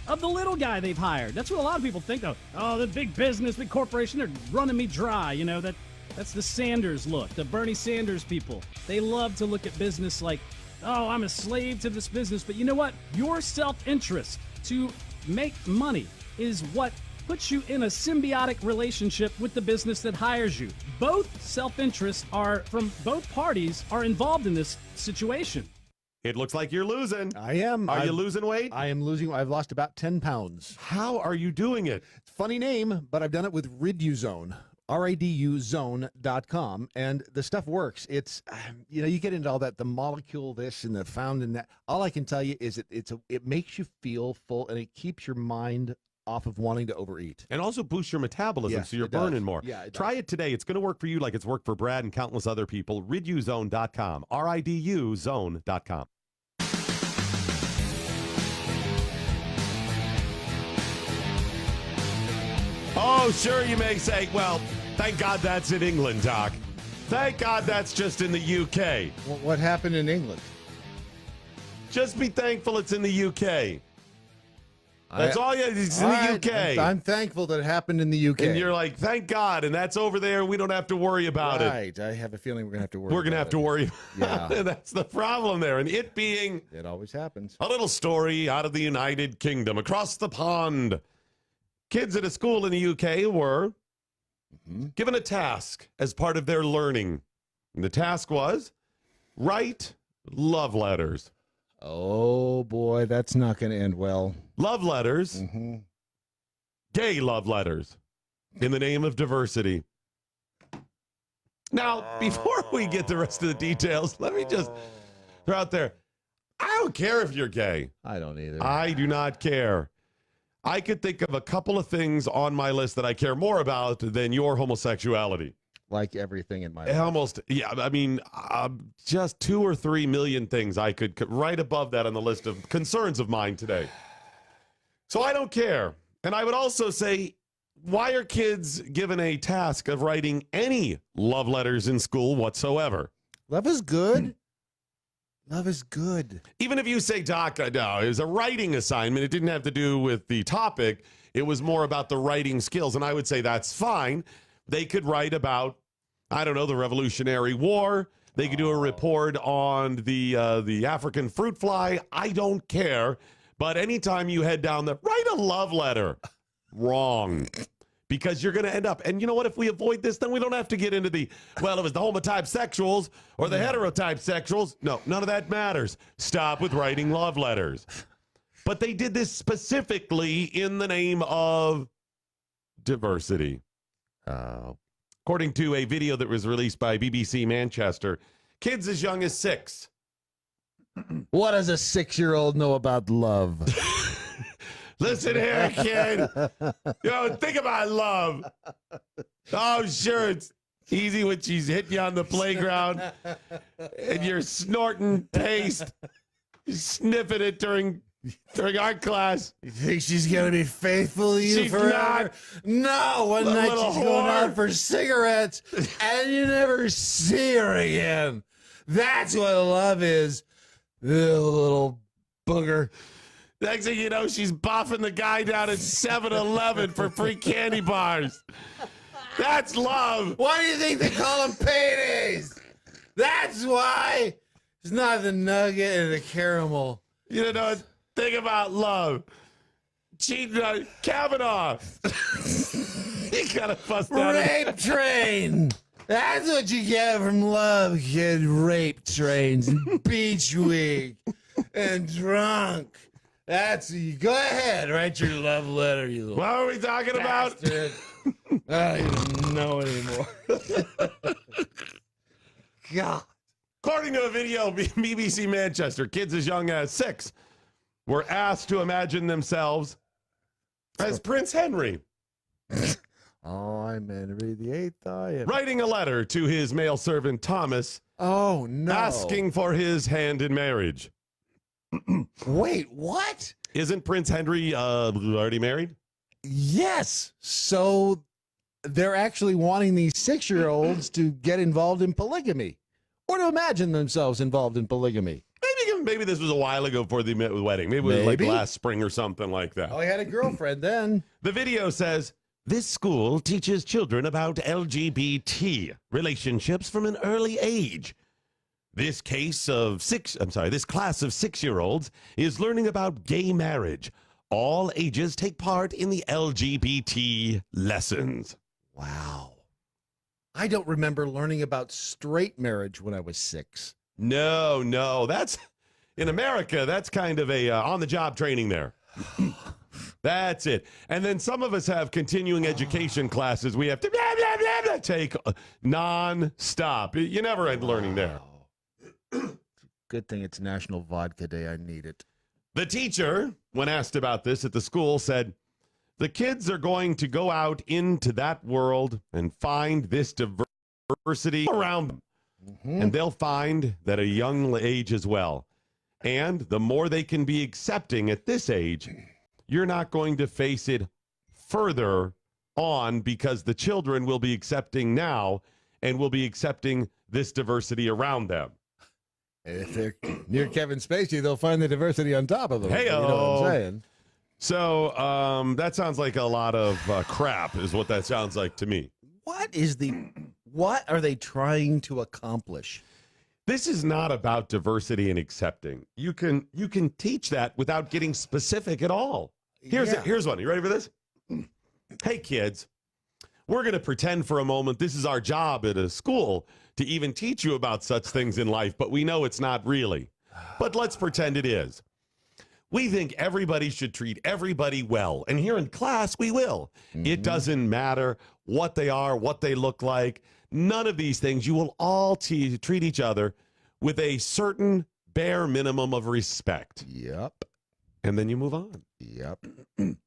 of the little guy they've hired. That's what a lot of people think of. Oh, the big business, big corporation, they're running me dry. You know, that's the Sanders look, the Bernie Sanders people. They love to look at business like, oh, I'm a slave to this business. But you know what? Your self-interest to make money is what puts you in a symbiotic relationship with the business that hires you. Both self-interests are from both parties are involved in this situation. It looks like you're losing. I am. Are you losing weight? I am losing. I've lost about 10 pounds. How are you doing it? Funny name, but I've done it with Riduzone. RIDUzone.com, and the stuff works. It's, you get into all that, the molecule this and the found in that. All I can tell you is it makes you feel full, and it keeps your mind off of wanting to overeat. And also boosts your metabolism, Yes, so you're it does. burning more. Yeah, Try it today. It's going to work for you like it's worked for Brad and countless other people. Riduzone.com. RIDUzone.com. Oh, sure, you may say, well, thank God that's in England, Doc. Thank God that's just in the UK. What happened in England? Just be thankful it's in the UK. That's all you. It's in the UK. I'm thankful that it happened in the UK. And you're like, thank God, and that's over there. We don't have to worry about it. Right. I have a feeling we're going to have to worry. We're going to have to worry. Yeah. That's the problem there. And it being It always happens. a little story out of the United Kingdom across the pond. Kids at a school in the UK were given a task as part of their learning. And the task was write love letters. Oh, boy, that's not going to end well. Love letters. Gay love letters in the name of diversity. Now, before we get the rest of the details, let me just throw out there, I don't care if you're gay. I don't either. I do not care. I could think of a couple of things on my list that I care more about than your homosexuality. Like everything in my life. Almost, yeah. I mean, just 2 or 3 million things I could right above that on the list of concerns of mine today. So I don't care. And I would also say, why are kids given a task of writing any love letters in school whatsoever? Love is good. Love is good. Even if you say, Doc, no, it was a writing assignment. It didn't have to do with the topic. It was more about the writing skills. And I would say that's fine. They could write about, I don't know, the Revolutionary War. They could do a report on the African fruit fly. I don't care. But anytime you head down there, write a love letter. Wrong. Because you're going to end up, and you know what, if we avoid this, then we don't have to get into the, well, it was the homotype sexuals or the heterotype sexuals. No, none of that matters. Stop with writing love letters. But they did this specifically in the name of diversity. According to a video that was released by BBC Manchester, kids as young as 6. What does a 6-year-old know about love? Listen here, kid. Think about love. Oh, sure, it's easy when she's hitting you on the playground and you're snorting paste, sniffing it during art class. You think she's going to be faithful to you She's forever? No, one night little she's going whore. out for cigarettes and you never see her again. That's what love is. You little booger. Next thing you know, she's boffing the guy down at 7-Eleven for free candy bars. That's love. Why do you think they call them paydays? That's why. It's not the nugget and the caramel. You know, think about love. Cheating on Kavanaugh. You gotta bust out. Rape train. That's what you get from love, kid. Rape trains and beach week and drunk. That's you. Go ahead, write your love letter, you little What are we talking bastard. I don't even know anymore. God. According to a video, BBC Manchester, kids as young as 6 were asked to imagine themselves as Prince Henry. Oh, I'm Henry VIII. I am. Writing a letter to his male servant, Thomas, Oh, no. asking for his hand in marriage. Wait, what? Isn't Prince Henry already married? Yes. So they're actually wanting these 6-year-olds to get involved in polygamy or to imagine themselves involved in polygamy. Maybe give Maybe this was a while ago before the wedding. Maybe it was like Maybe. last spring or something like that. Oh, he had a girlfriend then. The video says, this school teaches children about LGBT relationships from an early age. This class of 6-year-olds is learning about gay marriage. All ages take part in the LGBT lessons. Wow. I don't remember learning about straight marriage when I was 6. No, that's in America. That's kind of a on-the-job training there. That's it. And then some of us have continuing education classes we have to blah, blah, blah, blah, take non-stop. You never end learning there. Good thing it's National Vodka Day. I need it. The teacher, when asked about this at the school, said, the kids are going to go out into that world and find this diversity around them. And they'll find that at a young age as well. And the more they can be accepting at this age, you're not going to face it further on because the children will be accepting now and will be accepting this diversity around them. If they're near Kevin Spacey, they'll find the diversity on top of them. Hey-o. You know what I'm saying? So that sounds like a lot of crap is what that sounds like to me. What are they trying to accomplish? This is not about diversity and accepting. You can teach that without getting specific at all. Here's one. You ready for this? Hey, kids, we're going to pretend for a moment this is our job at a school to even teach you about such things in life, but we know it's not really. But let's pretend it is. We think everybody should treat everybody well. And here in class, we will. It doesn't matter what they are, what they look like. None of these things. You will all treat each other with a certain bare minimum of respect. Yep. And then you move on. Yep.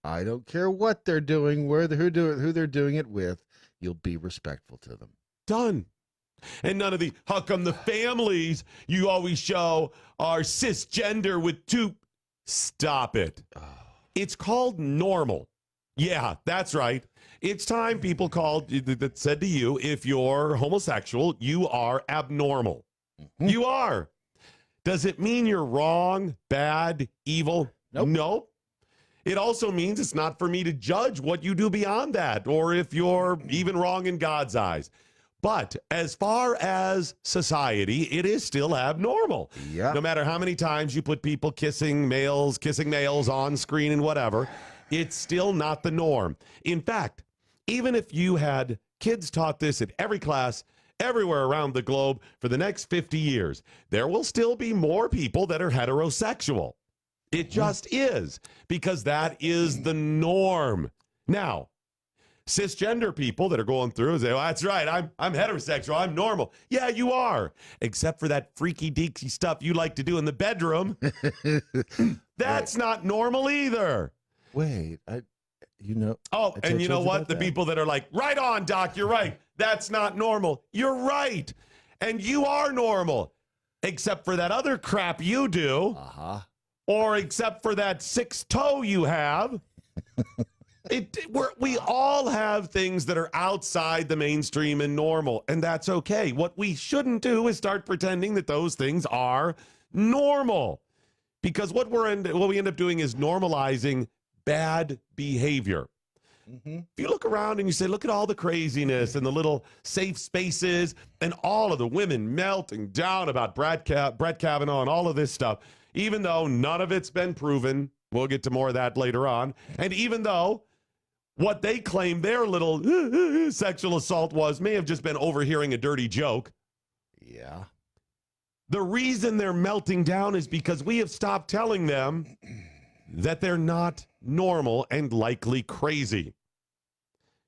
I don't care what they're doing, who they're doing it with. You'll be respectful to them. Done. And none of the, how come the families you always show are cisgender with two? Stop it. It's called normal. Yeah, that's right. It's time people that said to you, if you're homosexual, you are abnormal. You are. Does it mean you're wrong, bad, evil? Nope. Nope. It also means it's not for me to judge what you do beyond that, or if you're even wrong in God's eyes. But as far as society, it is still abnormal. Yep. No matter how many times you put people kissing males on screen and whatever, it's still not the norm. In fact, even if you had kids taught this at every class, everywhere around the globe for the next 50 years, there will still be more people that are heterosexual. It just is, because that is the norm. Now, cisgender people that are going through and say, well, that's right, I'm heterosexual, I'm normal. Yeah, you are, except for that freaky deaky stuff you like to do in the bedroom. That's not normal either. Wait, Oh, and you know what? The that? people that are like, right on, Doc, you're right. That's not normal. You're right. And you are normal, except for that other crap you do. Or except for that 6 toe you have. We all have things that are outside the mainstream and normal, and that's okay. What we shouldn't do is start pretending that those things are normal, because what we end up doing is normalizing bad behavior. If you look around and you say, look at all the craziness and the little safe spaces and all of the women melting down about Brett Kavanaugh and all of this stuff, even though none of it's been proven. We'll get to more of that later on. And even though what they claim their little sexual assault may have just been overhearing a dirty joke. Yeah. The reason they're melting down is because we have stopped telling them that they're not normal and likely crazy.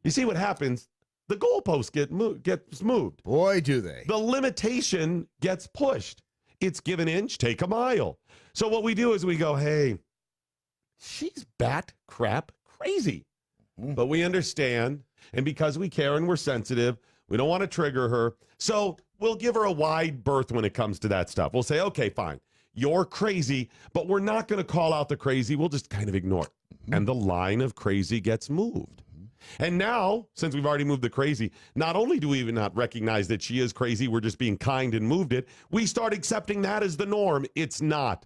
You see what happens? The goalposts gets moved. Boy, do they. The limitation gets pushed. It's give an inch, take a mile. So what we do is we go, hey, she's bat crap crazy. But we understand, and because we care and we're sensitive, we don't want to trigger her. So we'll give her a wide berth when it comes to that stuff. We'll say, okay, fine, you're crazy, but we're not going to call out the crazy. We'll just kind of ignore it. And the line of crazy gets moved. And now, since we've already moved the crazy, not only do we even not recognize that she is crazy, we're just being kind and moved it, we start accepting that as the norm. It's not.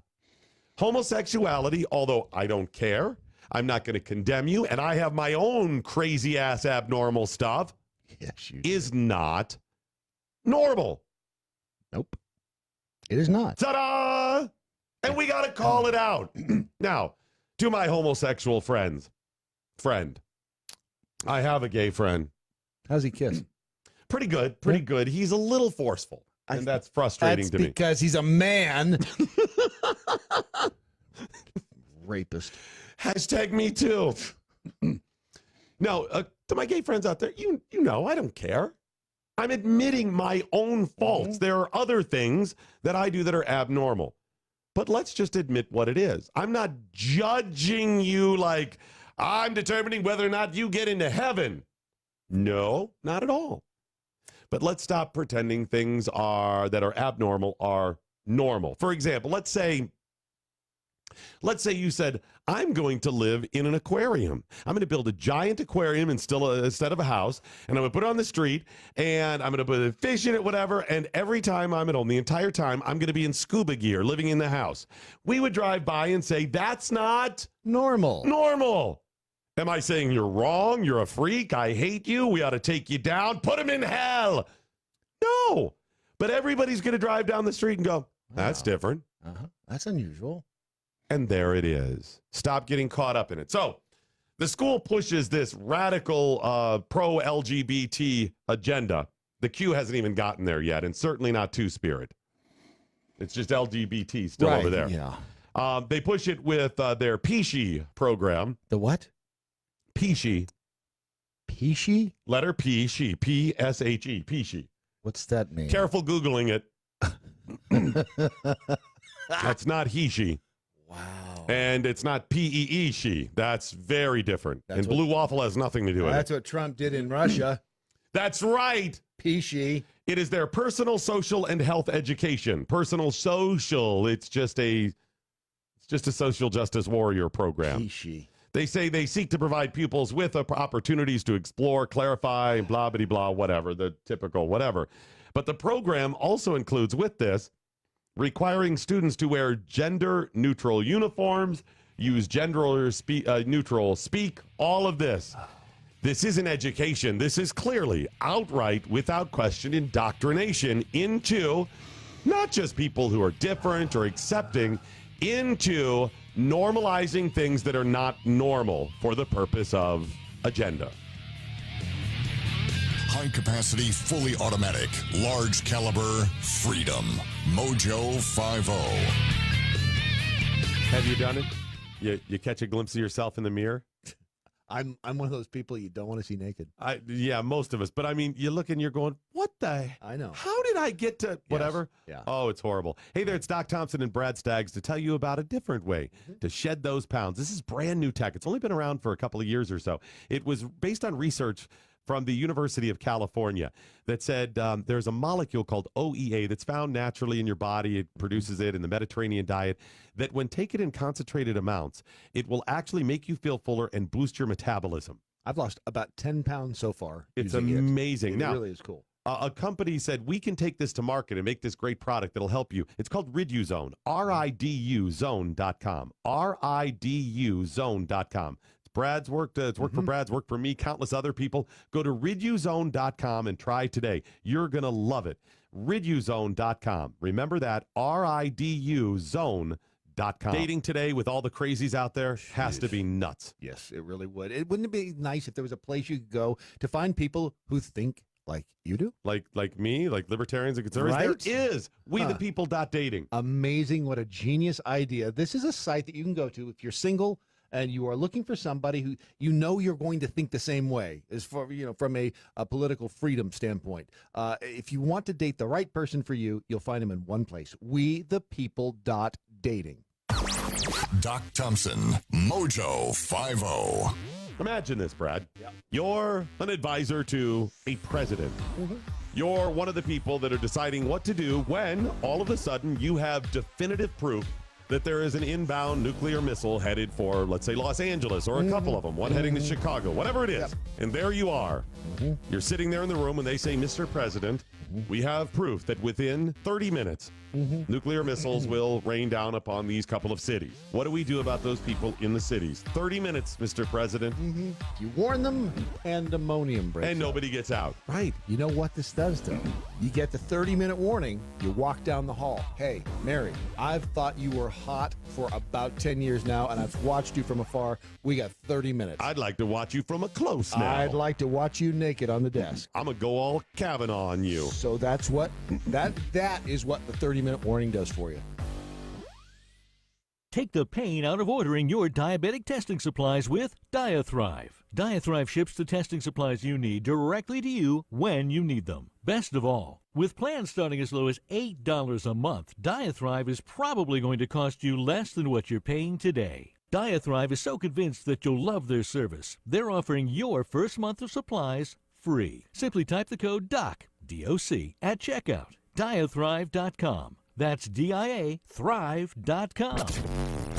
Homosexuality, although I don't care, I'm not going to condemn you, and I have my own crazy-ass abnormal stuff, Yes, you is not normal. Nope. It is not. Ta-da! And we got to call it out. Now, to my homosexual friend, I have a gay friend. How's he kiss? Pretty good. He's a little forceful, and that's frustrating to me. Because he's a man. Rapist. Hashtag me too. No, to my gay friends out there, you know, I don't care. I'm admitting my own faults. There are other things that I do that are abnormal. But let's just admit what it is. I'm not judging you like I'm determining whether or not you get into heaven. No, not at all. But let's stop pretending things that are abnormal are normal. For example, let's say you said, I'm going to live in an aquarium. I'm going to build a giant aquarium instead of a house, and I'm going to put it on the street, and I'm going to put a fish in it, whatever, and every time I'm at home, the entire time, I'm going to be in scuba gear, living in the house. We would drive by and say, that's not normal. Am I saying you're wrong? You're a freak? I hate you? We ought to take you down? Put him in hell? No. But everybody's going to drive down the street and go, that's different. That's unusual. And there it is. Stop getting caught up in it. So the school pushes this radical pro-LGBT agenda. The Q hasn't even gotten there yet, and certainly not Two-Spirit. It's just LGBT still over there. Yeah. They push it with their Peachy program. The what? Peachy. Peachy? Letter P, she. P-S-H-E. Peachy. What's that mean? Careful Googling it. That's not he, she. Wow. And it's not P-E-E, she. That's very different. And blue waffle has nothing to do with it. That's what Trump did in Russia. That's right. Peachy. It is their personal, social, and health education. Personal social. It's just a social justice warrior program. Peachy. They say they seek to provide pupils with opportunities to explore, clarify, blah, blah, blah, whatever, the typical whatever. But the program also includes with this requiring students to wear gender-neutral uniforms, use gender-neutral speak, all of this. This isn't education. This is clearly, outright, without question, indoctrination into not just people who are different or accepting, into normalizing things that are not normal for the purpose of agenda. High capacity, fully automatic, large caliber, freedom. Mojo 50. Have you done it? You catch a glimpse of yourself in the mirror? I'm one of those people you don't want to see naked. Yeah, most of us. But I mean, you look and you're going, what the? I know. How did I get to whatever? Yes. Yeah. Oh, it's horrible. Hey there, it's Doc Thompson and Brad Staggs to tell you about a different way to shed those pounds. This is brand new tech. It's only been around for a couple of years or so. It was based on research from the University of California that said there's a molecule called OEA that's found naturally in your body. It produces it in the Mediterranean diet, that when taken in concentrated amounts, it will actually make you feel fuller and boost your metabolism. I've lost about 10 pounds so far. It's amazing. It now, really is cool. A company said, we can take this to market and make this great product that'll help you. It's called Riduzone, RIDUZone.com, RIDUZone.com. Brad's worked. It's worked for Brad's, worked for me, countless other people. Go to riduzone.com and try today. You're going to love it. Riduzone.com. Remember that, RIDUZone.com. Dating today with all the crazies out there has to be nuts. Yes, it really would. Wouldn't it be nice if there was a place you could go to find people who think like you do? Like me, like libertarians and conservatives? Right? There is. WeThePeople.dating. Amazing. What a genius idea. This is a site that you can go to if you're single and you are looking for somebody who you know you're going to think the same way, as for from a political freedom standpoint. If you want to date the right person for you, you'll find them in one place: WeThePeople.dating. Doc Thompson, Mojo 50. Imagine this, Brad. Yep. You're an advisor to a president. You're one of the people that are deciding what to do when all of a sudden you have definitive proof that there is an inbound nuclear missile headed for, let's say, Los Angeles, or a couple of them, one heading to Chicago, whatever it is. And there you are. You're sitting there in the room, and they say, Mr. President, we have proof that within 30 minutes, nuclear missiles will rain down upon these couple of cities. What do we do about those people in the cities? 30 minutes, Mr. President. You warn them, pandemonium breaks And out. nobody gets out. Right. You know what this does, though? You get the 30-minute warning. You walk down the hall. Hey, Mary, I've thought you were hot for about 10 years now, and I've watched you from afar. We got 30 minutes. I'd like to watch you from a close now. I'd like to watch you naked on the desk. I'm going to go all Kavanaugh on you. So that's what that is what the 30-minute warning does for you. Take the pain out of ordering your diabetic testing supplies with Diathrive. Diathrive ships the testing supplies you need directly to you when you need them. Best of all, with plans starting as low as $8 a month, Diathrive is probably going to cost you less than what you're paying today. Diathrive is so convinced that you'll love their service, they're offering your first month of supplies free. Simply type the code DOC, D-O-C, at checkout. Diathrive.com. That's D-I-A, thrive.com.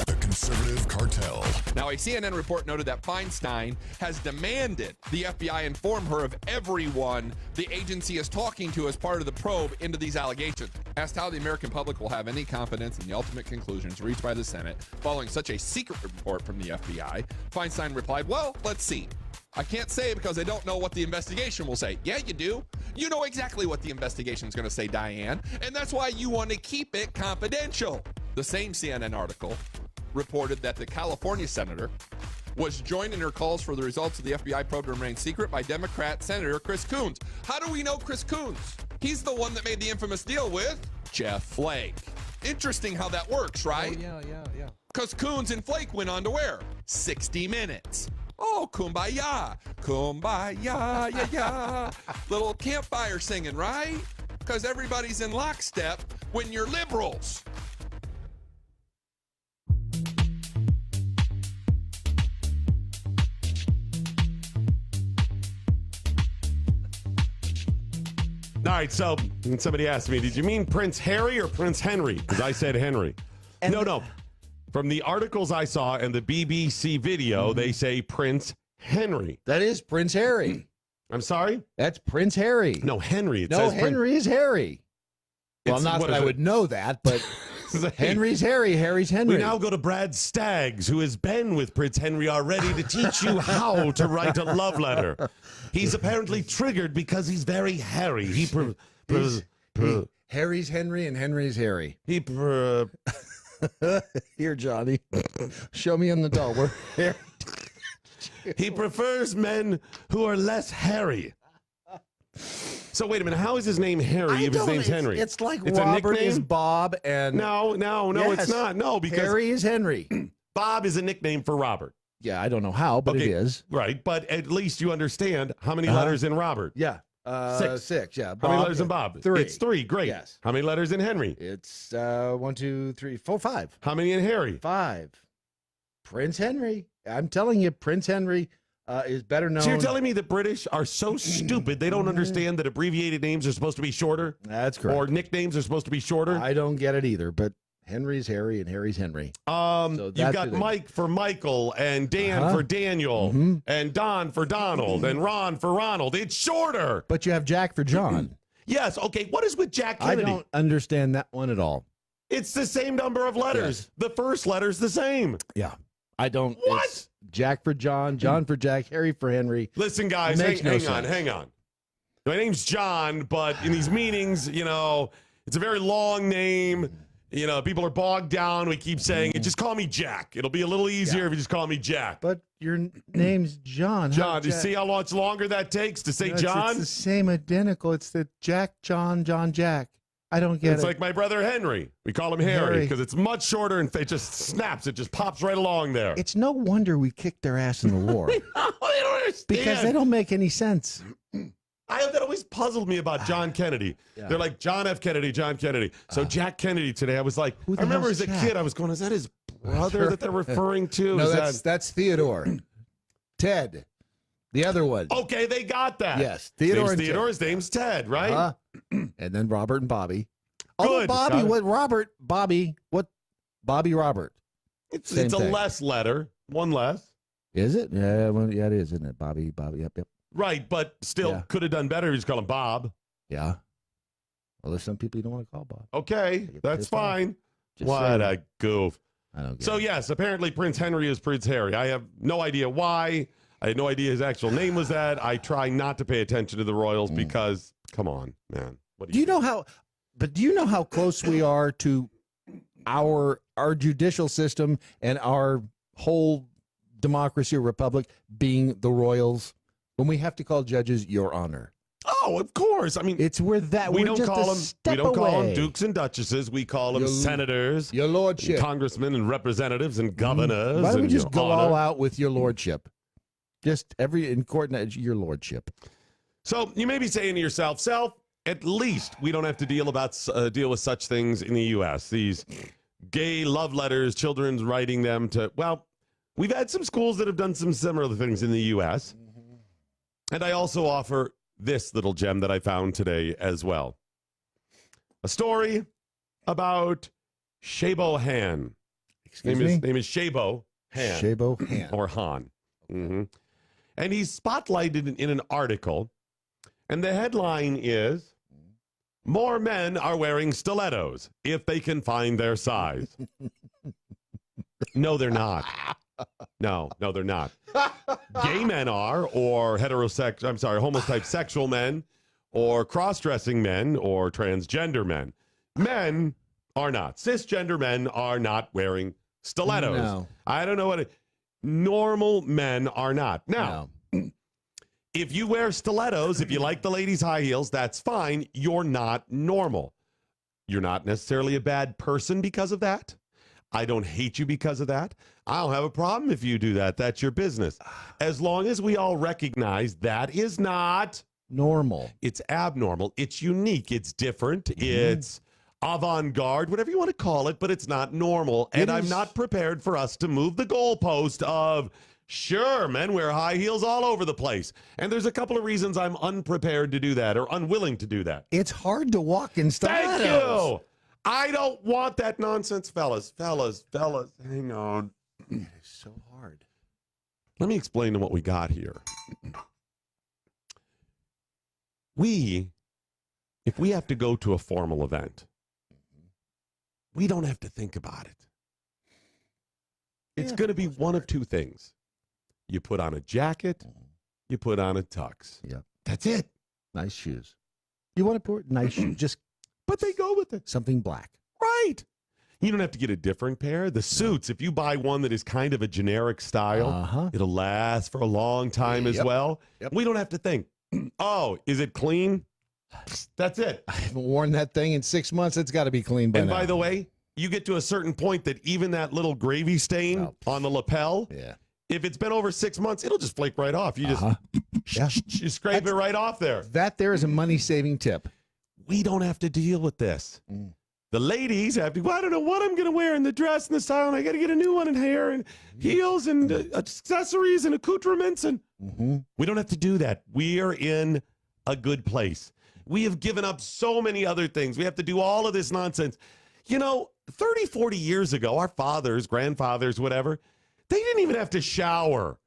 The Conservative Cartel. Now, a CNN report noted that Feinstein has demanded the FBI inform her of everyone the agency is talking to as part of the probe into these allegations. Asked how the American public will have any confidence in the ultimate conclusions reached by the Senate following such a secret report from the FBI, Feinstein replied, well, let's see. I can't say because I don't know what the investigation will say. Yeah, you do. You know exactly what the investigation is going to say, Diane, and that's why you want to keep it confidential. The same CNN article reported that the California senator was joined in her calls for the results of the FBI probe to remain secret by Democrat Senator Chris Coons. How do we know Chris Coons? He's the one that made the infamous deal with Jeff Flake. Interesting how that works, right? Oh, yeah. Because Coons and Flake went on to where? 60 Minutes. Oh, kumbaya, kumbaya, yeah. Little campfire singing, right? Because everybody's in lockstep when you're liberals. All right, so somebody asked me, did you mean Prince Harry or Prince Henry? Because I said Henry. No. From the articles I saw and the BBC video, they say Prince Henry. That is Prince Harry. I'm sorry? That's Prince Harry. No, Henry. It No, says Henry is Harry. Well, It's- not what that I is it? would know that, but Hey, Henry's Harry. Harry's Henry. We now go to Brad Staggs, who has been with Prince Henry already to teach you how to write a love letter. He's apparently triggered because he's very hairy. Harry's Henry and Henry's Harry. Here, Johnny. Show me on the doll. He prefers men who are less hairy. So wait a minute. How is his name Harry if his name's Henry? It's like It's a Robert nickname? is Bob and No, Yes. it's not. No, because Harry is Henry. Bob is a nickname for Robert. Yeah, I don't know how, but it is. Right, but at least you understand how many letters in Robert. Yeah. Six. Six, yeah. How many Bob, letters in Bob? Three. It's three. Great. Yes. How many letters in Henry? It's 1, 2, 3, 4, 5. How many in Harry? 5. Prince Henry. I'm telling you, Prince Henry is better known. So you're telling me the British are so stupid they don't understand that abbreviated names are supposed to be shorter? That's correct. Or nicknames are supposed to be shorter? I don't get it either, but Henry's Harry and Harry's Henry. You've that's got who they- Mike for Michael and Dan for Daniel and Don for Donald and Ron for Ronald. It's shorter. But you have Jack for John. Yes. Okay. What is with Jack I Kennedy? don't understand that one at all. It's the same number of letters. Yes. The first letter's the same. Yeah. I don't. What? It's Jack for John, John for Jack, Harry for Henry. Listen, guys, Makes no hang on, sense. hang on. My name's John, but in these meetings, it's a very long name. People are bogged down. We keep saying it. Just call me Jack. It'll be a little easier if you just call me Jack. But your name's John. John, do you see how much longer that takes to say No, John? It's the same identical. It's the Jack, John, Jack. I don't get It's it. like my brother Henry. We call him Harry Harry. because it's much shorter and it just snaps. It just pops right along there. It's no wonder we kicked their ass in the war. They don't understand. Because they don't make any sense. That always puzzled me about John Kennedy. Yeah. They're like, John F. Kennedy, John Kennedy. So Jack Kennedy today, I was like, Who the I remember as hell's a Jack? kid, I was going, is that his brother that they're referring to? No, Is that's Theodore. Ted. The other one. Okay, they got that. Yes, Theodore and Theodore. His name's Ted, right? Uh-huh. And then Robert and Bobby. Although Good. Bobby, Got it. what Robert, Bobby, what Bobby Robert. It's Same a thing. less letter, one less. Is it? Yeah, well, yeah, it is, isn't it? Bobby, yep. Right, but still Yeah. could have done better. He's calling Bob. Yeah. Well, there's some people you don't want to call Bob. Okay, get that's pissed off. fine. Just What saying. a goof. I don't get So, it. yes, apparently Prince Henry is Prince Harry. I have no idea why. I had no idea his actual name was that. I try not to pay attention to the royals because, come on, man. What Do you know how close we are to our judicial system and our whole democracy or republic being the royals? When we have to call judges Your Honor. Oh, of course. I mean, It's where that we we're don't just call a them. step We don't call them away. dukes and duchesses. We call them Your- senators, Your Lordship. and congressmen, and representatives, and governors. Why don't we and just Your go Honor. all out with Your Lordship? Just in court, Your Lordship. So you may be saying to yourself, at least we don't have to deal with such things in the U.S. These gay love letters, children writing them to. Well, we've had some schools that have done some similar things in the U.S. And I also offer this little gem that I found today as well. A story about Shabo Han. Excuse me? Name is Shabo Han. Shabo Han. Or Han. hmm And he's spotlighted in an article. And the headline is, "More men are wearing stilettos if they can find their size." No, they're not. No, they're not. Gay men are, or homosexual men, or cross-dressing men, or transgender men. Men are not. Cisgender men are not wearing stilettos. No. I don't know normal men are not. Now, No. if you wear stilettos, if you like the ladies' high heels, that's fine. You're not normal. You're not necessarily a bad person because of that. I don't hate you because of that. I don't have a problem if you do that. That's your business. As long as we all recognize that is not Normal. it's abnormal. It's unique. It's different. It's avant-garde, whatever you want to call it, but it's not normal. And I'm not prepared for us to move the goalpost of, sure, men wear high heels all over the place. And there's a couple of reasons I'm unprepared to do that or unwilling to do that. It's hard to walk in stilettos. Thank you. I don't want that nonsense, fellas. Hang on. It's so hard. Let me explain what we got here. If we have to go to a formal event, we don't have to think about it. It's going to be one of two things. You put on a jacket, you put on a tux. Yep. That's it. Nice shoes. You want to put nice shoes? Just But they go with it. something black. Right. You don't have to get a different pair. The suits, if you buy one that is kind of a generic style, it'll last for a long time as well. Yep. We don't have to think, oh, is it clean? That's it. I haven't worn that thing in 6 months. It's got to be clean by And now. by the way, you get to a certain point that even that little gravy stain on the lapel, Yeah. if it's been over 6 months, it'll just flake right off. You just you scrape it right off there. That there is a money-saving tip. We don't have to deal with this. The ladies have to, well, I don't know what I'm going to wear in the dress and the style, and I got to get a new one in hair and heels and accessories and accoutrements. And we don't have to do that. We are in a good place. We have given up so many other things. We have to do all of this nonsense. 30, 40 years ago, our fathers, grandfathers, whatever, they didn't even have to shower.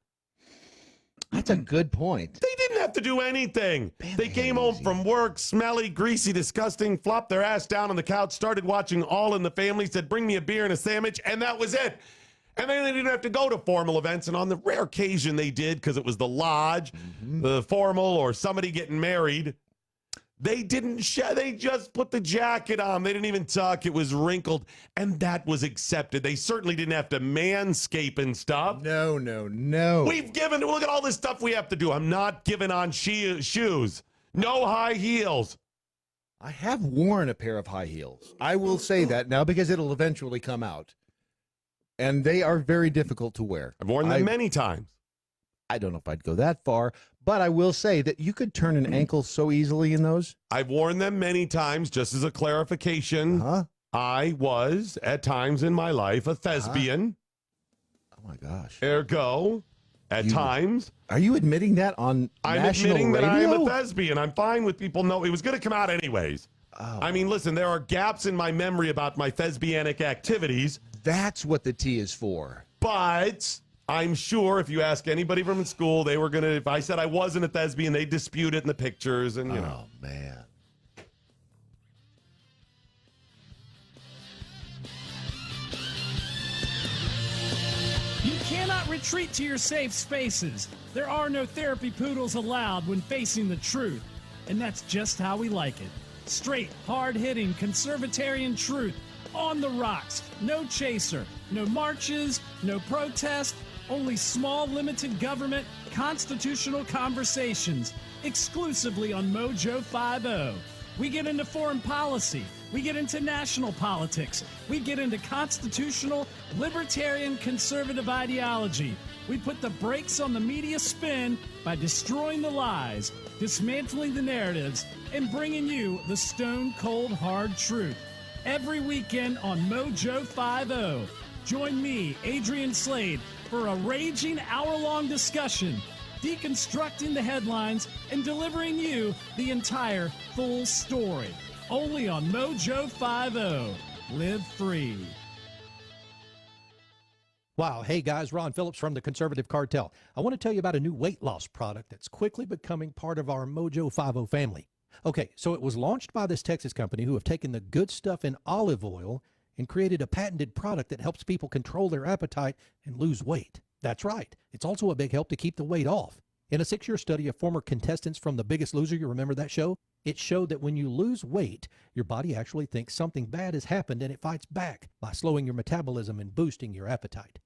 That's a good point. They didn't have to do anything. They came home from work, smelly, greasy, disgusting, flopped their ass down on the couch, started watching All in the Family, said, bring me a beer and a sandwich, and that was it. And then they didn't have to go to formal events, and on the rare occasion they did, because it was the lodge, the formal, or somebody getting married, they didn't they just put the jacket on. They didn't even tuck. It was wrinkled, and that was accepted. They certainly didn't have to manscape and stuff. No. Look at all this stuff we have to do. I'm not giving on shoes. No high heels. I have worn a pair of high heels. I will say that now because it'll eventually come out. And they are very difficult to wear. I've worn them many times. I don't know if I'd go that far, but I will say that you could turn an ankle so easily in those. I've worn them many times. Just as a clarification, I was, at times in my life, a thespian. Oh, my gosh. Ergo, at times. Are you admitting that on national admitting radio? that I am a thespian. I'm fine with people know it was going to come out anyways. Oh. I mean, listen, there are gaps in my memory about my thespianic activities, that's what the T is for. But I'm sure if you ask anybody from school, they were going to, if I said I wasn't a thespian, they dispute it in the pictures and, you know. Oh, man. You cannot retreat to your safe spaces. There are no therapy poodles allowed when facing the truth. And that's just how we like it. Straight, hard-hitting, conservatarian truth. On the rocks. No chaser. No marches. No protest. Only small, limited government, constitutional conversations. Exclusively on Mojo 50. We get into foreign policy. We get into national politics. We get into constitutional, libertarian, conservative ideology. We put the brakes on the media spin by destroying the lies, dismantling the narratives, and bringing you the stone-cold hard truth. Every weekend on Mojo 50. Join me, Adrian Slade, for a raging hour-long discussion, deconstructing the headlines and delivering you the entire full story. Only on Mojo 50. Live free. Wow. Hey, guys, Ron Phillips from the Conservative Cartel. I want to tell you about a new weight loss product that's quickly becoming part of our Mojo 50 family. Okay, so it was launched by this Texas company who have taken the good stuff in olive oil and created a patented product that helps people control their appetite and lose weight. That's right. It's also a big help to keep the weight off. In a 6-year study of former contestants from The Biggest Loser, you remember that show? It showed that when you lose weight, your body actually thinks something bad has happened and it fights back by slowing your metabolism and boosting your appetite.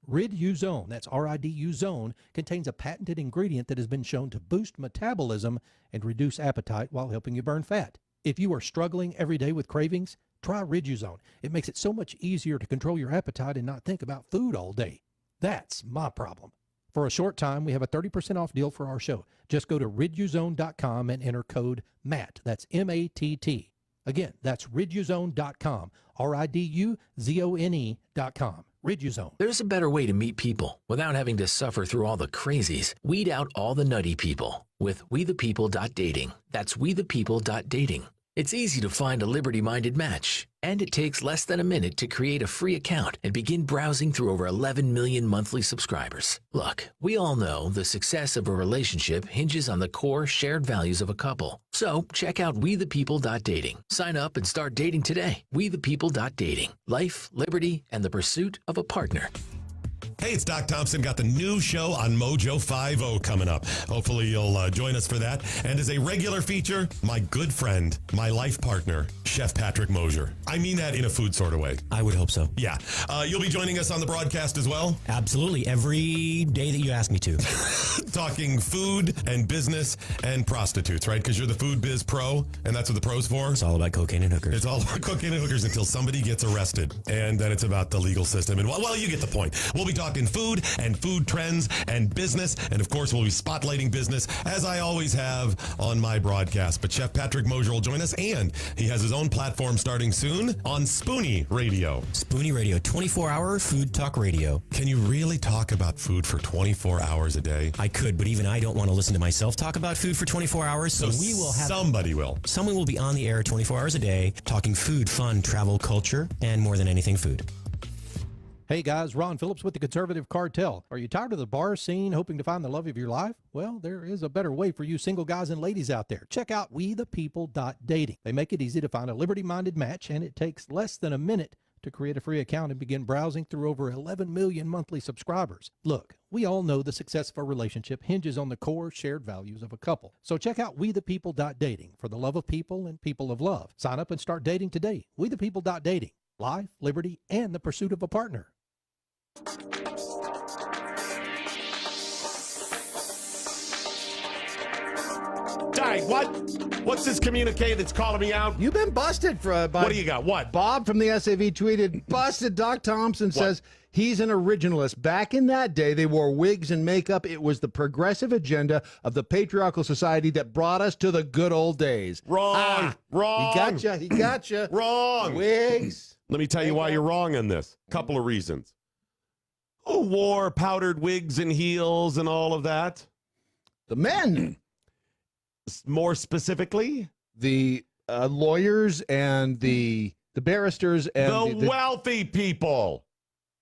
Rid-U-Zone, that's R-I-D-U Zone, contains a patented ingredient that has been shown to boost metabolism and reduce appetite while helping you burn fat. If you are struggling every day with cravings, try Rid-U-Zone. It makes it so much easier to control your appetite and not think about food all day. That's my problem. For a short time, we have a 30% off deal for our show. Just go to riduzone.com and enter code MATT. That's M-A-T-T. Again, that's riduzone.com, R-I-D-U-Z-O-N-E.com. Rid-U-Zone. There's a better way to meet people without having to suffer through all the crazies. Weed out all the nutty people with WeThePeople.dating. That's WeThePeople.dating. It's easy to find a liberty-minded match, and it takes less than a minute to create a free account and begin browsing through over 11 million monthly subscribers. Look, we all know the success of a relationship hinges on the core shared values of a couple. So check out WeThePeople.dating. Sign up and start dating today. WeThePeople.dating. Life, liberty, and the pursuit of a partner. Hey, it's Doc Thompson. Got the new show on Mojo 50 coming up. Hopefully you'll join us for that. And as a regular feature, my good friend, my life partner, Chef Patrick Mosier. I mean that in a food sort of way. I would hope so. Yeah. You'll be joining us on the broadcast as well? Absolutely. Every day that you ask me to. Talking food and business and prostitutes, right? Because you're the food biz pro, and that's what the pro's for. It's all about cocaine and hookers. It's all about cocaine and hookers until somebody gets arrested. And then it's about the legal system. And well, you get the point. We'll be talking food and food trends and business. And of course, we'll be spotlighting business as I always have on my broadcast. But Chef Patrick Mosier will join us, and he has his own platform starting soon on Spoonie Radio. Spoonie Radio, 24-hour food talk radio. Can you really talk about food for 24 hours a day? I could, but even I don't want to listen to myself talk about food for 24 hours. So we will have somebody will. Someone will be on the air 24 hours a day talking food, fun, travel, culture, and more than anything, food. Hey guys, Ron Phillips with the Conservative Cartel. Are you tired of the bar scene, hoping to find the love of your life? Well, there is a better way for you single guys and ladies out there. Check out WeThePeople.dating. They make it easy to find a liberty-minded match, and it takes less than a minute to create a free account and begin browsing through over 11 million monthly subscribers. Look, we all know the success of a relationship hinges on the core shared values of a couple. So check out WeThePeople.dating for the love of people and people of love. Sign up and start dating today. WeThePeople.dating. Life, liberty, and the pursuit of a partner. Hey, what? What's this communique that's calling me out? You've been busted by What do you got? What? Bob from the SAV tweeted, busted. Doc Thompson says he's an originalist. Back in that day, they wore wigs and makeup. It was the progressive agenda of the patriarchal society that brought us to the good old days. Wrong. Wrong. He gotcha. Wrong. Wigs. Let me tell you why you're wrong on this. Couple of reasons. Who wore powdered wigs and heels and all of that? The men. More specifically? The lawyers and the barristers and the wealthy people.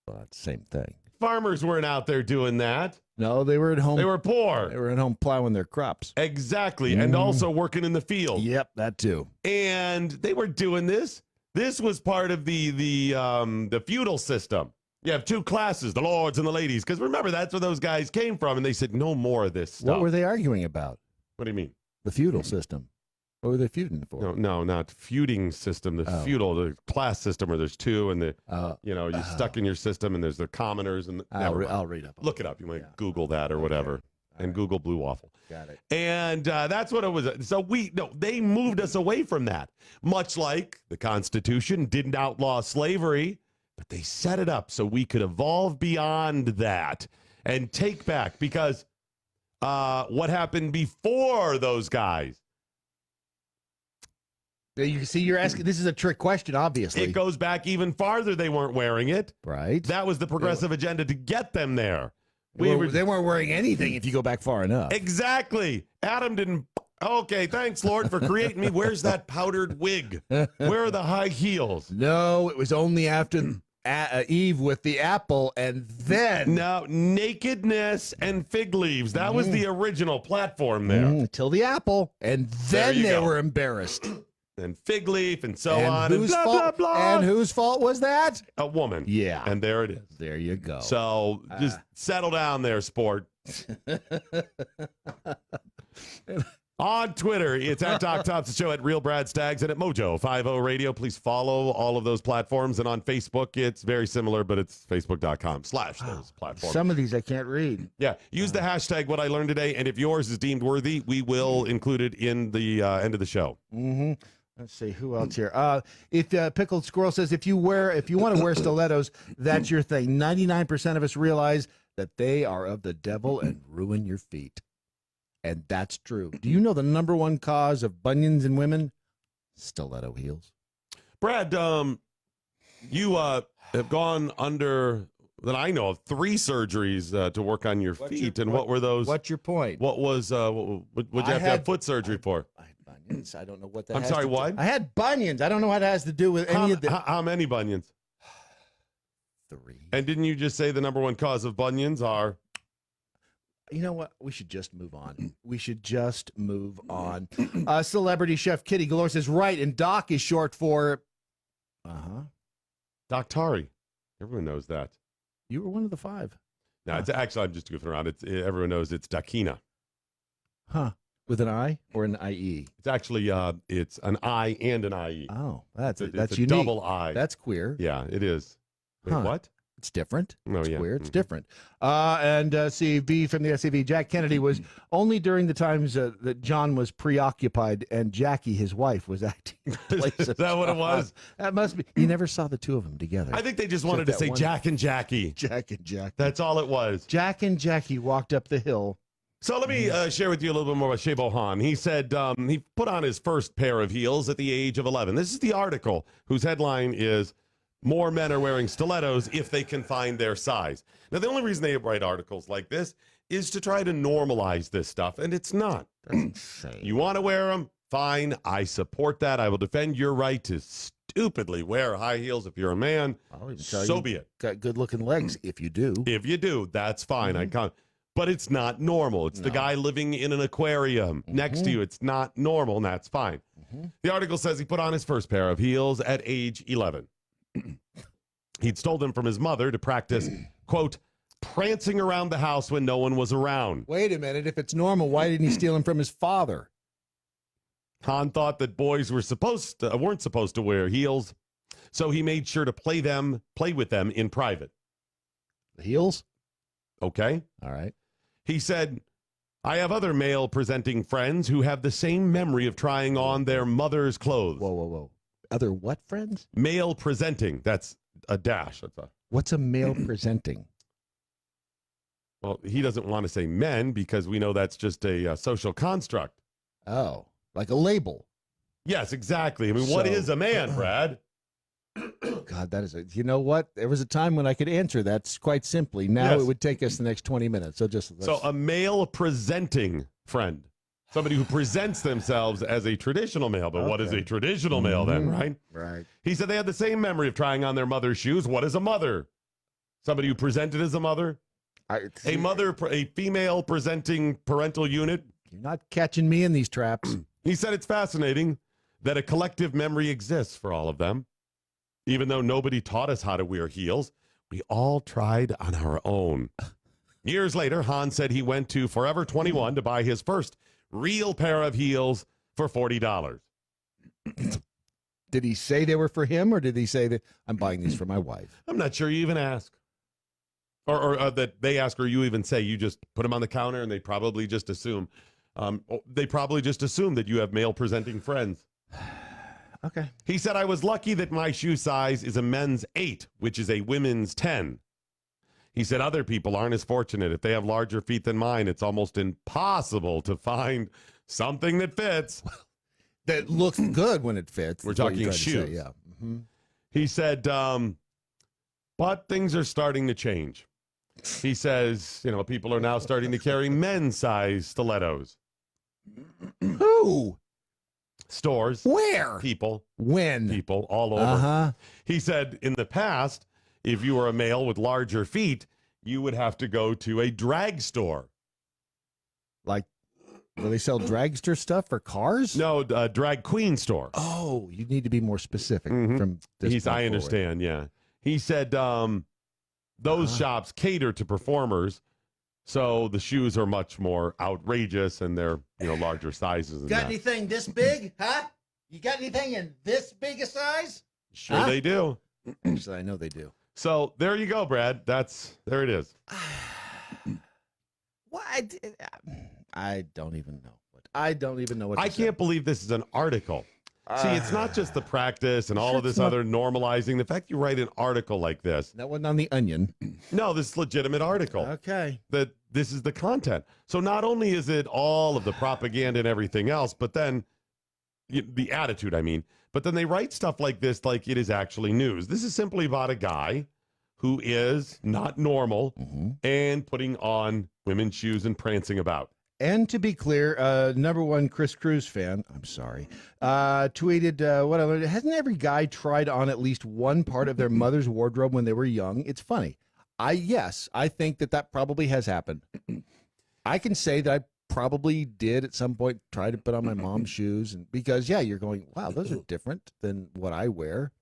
Well, that's the same thing. Farmers weren't out there doing that. No, they were at home. They were poor. They were at home plowing their crops. Exactly. And also working in the field. Yep, that too. And they were doing this. This was part of the feudal system. You have two classes, the lords and the ladies. Because remember, that's where those guys came from. And they said, no more of this stuff. What were they arguing about? What do you mean? The feudal system. What were they feuding for? No, not feuding system. The feudal, the class system where there's two and you're stuck in your system and there's the commoners. And I'll read up. Look it up. You might Google that or whatever. And right. Google Blue Waffle. Got it. And that's what it was. So they moved us away from that. Much like the Constitution didn't outlaw slavery, but they set it up so we could evolve beyond that and take back. Because what happened before those guys? You see, you're asking, this is a trick question, obviously. It goes back even farther. They weren't wearing it. Right. That was the progressive agenda to get them there. They weren't wearing anything if you go back far enough. Exactly. Adam didn't. Okay, thanks, Lord, for creating me. Where's that powdered wig? Where are the high heels? No, it was only after Eve with the apple, and then... No, nakedness and fig leaves. That was the original platform there. Till the apple, and then they were embarrassed. And fig leaf and so on. Whose and blah, fault, blah, blah. And whose fault was that? A woman. Yeah. And there it is. There you go. So just settle down there, sport. On Twitter, it's at Doc Thompson Show, at Real Brad Staggs, and at Mojo 50 Radio. Please follow all of those platforms. And on Facebook, it's very similar, but it's facebook.com/those platforms. Some of these I can't read. Yeah. Use the hashtag What I Learned Today. And if yours is deemed worthy, we will include it in the end of the show. Mm-hmm. Let's see who else here. If Pickled Squirrel says if you want to wear stilettos, that's your thing. 99% of us realize that they are of the devil and ruin your feet, and that's true. Do you know the number one cause of bunions in women? Stiletto heels. Brad, you have gone under, that I know of, 3 surgeries to work on your feet. What were those? What's your point? What was what'd you have to have foot surgery for? Bunions. I don't know what that. I'm sorry, what? I had bunions. I don't know what it has to do with any of the. How many bunions? 3. And didn't you just say the number one cause of bunions are? You know what? We should just move on. We should just move on. Celebrity chef Kitty Galore says, right, and Doc is short for... Doc Tari. Everyone knows that. You were one of the 5. No, it's actually, I'm just goofing around. Everyone knows it's Dakina. Huh. With an I or an IE? It's actually, it's an I and an IE. Oh, that's it's unique. A double I. That's queer. Yeah, it is. Wait, what? It's different. It's yeah. queer. It's different. And CV from the SCV, Jack Kennedy was only during the times that John was preoccupied and Jackie, his wife, was acting. Is that what it was? That must be. You never saw the two of them together. I think they just wanted to say Jack and Jackie. Jack and Jackie. That's all it was. Jack and Jackie walked up the hill. So let me share with you a little bit more about Shea Bohan. He said he put on his first pair of heels at the age of 11. This is the article whose headline is, "More men are wearing stilettos if they can find their size." Now, the only reason they write articles like this is to try to normalize this stuff, and it's not. That's insane. You want to wear them? Fine. I support that. I will defend your right to stupidly wear high heels if you're a man. I'll even tell so you, be it. Got good-looking legs if you do. If you do, that's fine. I can't. But it's not normal. It's the guy living in an aquarium next to you. It's not normal, and that's fine. The article says he put on his first pair of heels at age 11. He'd stole them from his mother to practice, quote, prancing around the house when no one was around. Wait a minute. If it's normal, why didn't he steal them from his father? Han thought that boys weren't supposed to wear heels, so he made sure to play with them in private. The heels? Okay. All right. He said, "I have other male presenting friends who have the same memory of trying on their mother's clothes." Whoa. Other what friends? Male presenting. That's a dash. What's a male presenting? Well, he doesn't want to say men because we know that's just a social construct. Oh, like a label. Yes, exactly. I mean, what is a man, Brad? God, that is you know what? There was a time when I could answer that quite simply. Now it would take us the next 20 minutes. So a male presenting friend. Somebody who presents themselves as a traditional male. But what is a traditional male then, right? Right. He said they had the same memory of trying on their mother's shoes. What is a mother? Somebody who presented as a mother? A female presenting parental unit? You're not catching me in these traps. He said it's fascinating that a collective memory exists for all of them. Even though nobody taught us how to wear heels, we all tried on our own. Years later, Hans said he went to Forever 21 to buy his first real pair of heels for $40. Did he say they were for him, or did he say that I'm buying these for my wife? I'm not sure you even ask. Or that they ask, or you even say. You just put them on the counter, and they probably just assume. That you have male-presenting friends. Okay. He said, I was lucky that my shoe size is a men's 8, which is a women's 10. He said other people aren't as fortunate. If they have larger feet than mine, it's almost impossible to find something that fits. That looks good when it fits. We're talking shoes. Yeah. Mm-hmm. He said, but things are starting to change. He says, people are now starting to carry men's size stilettos. Who? Stores. Where? People. When? People all over. Uh-huh. He said in the past, if you were a male with larger feet, you would have to go to a drag store. Like, where they sell dragster stuff for cars? No, a drag queen store. Oh, you need to be more specific from this point I understand, yeah. He said those shops cater to performers, so the shoes are much more outrageous and they're, larger sizes. Got anything this big, huh? You got anything in this big a size? Sure they do. Actually, I know they do. So there you go, Brad. There it is. What? I don't even know. I don't even know what I can't believe this is an article. See, it's not just the practice and all of this other normalizing. The fact you write an article like this. That wasn't on The Onion. No, this is a legitimate article. Okay. That this is the content. So not only is it all of the propaganda and everything else, but then the attitude, but then they write stuff like this like it is actually news. This is simply about a guy who is not normal and putting on women's shoes and prancing about. And to be clear, number one Chris Cruz fan, I'm sorry, tweeted, whatever, hasn't every guy tried on at least one part of their mother's wardrobe when they were young? It's funny. Yes, I think that probably has happened. I can say that I probably did at some point try to put on my mom's shoes, and because, you're going, wow, those are different than what I wear.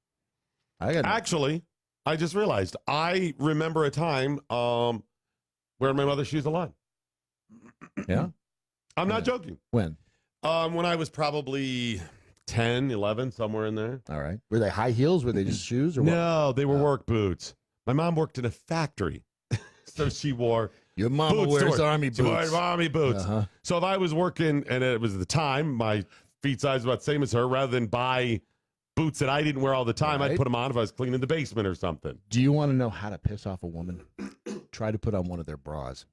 Actually, I just realized, I remember a time wearing my mother's shoes a lot. Yeah? I'm not joking. When? When I was probably 10, 11, somewhere in there. All right. Were they high heels? Were they just shoes? Or what? No, they were work boots. My mom worked in a factory, so she wore Your mama boots wears army boots. She wore army boots. Uh-huh. So if I was working, and it was at the time, my feet size was about the same as her, rather than buy boots that I didn't wear all the time, I'd put them on if I was cleaning the basement or something. Do you want to know how to piss off a woman? Try to put on one of their bras.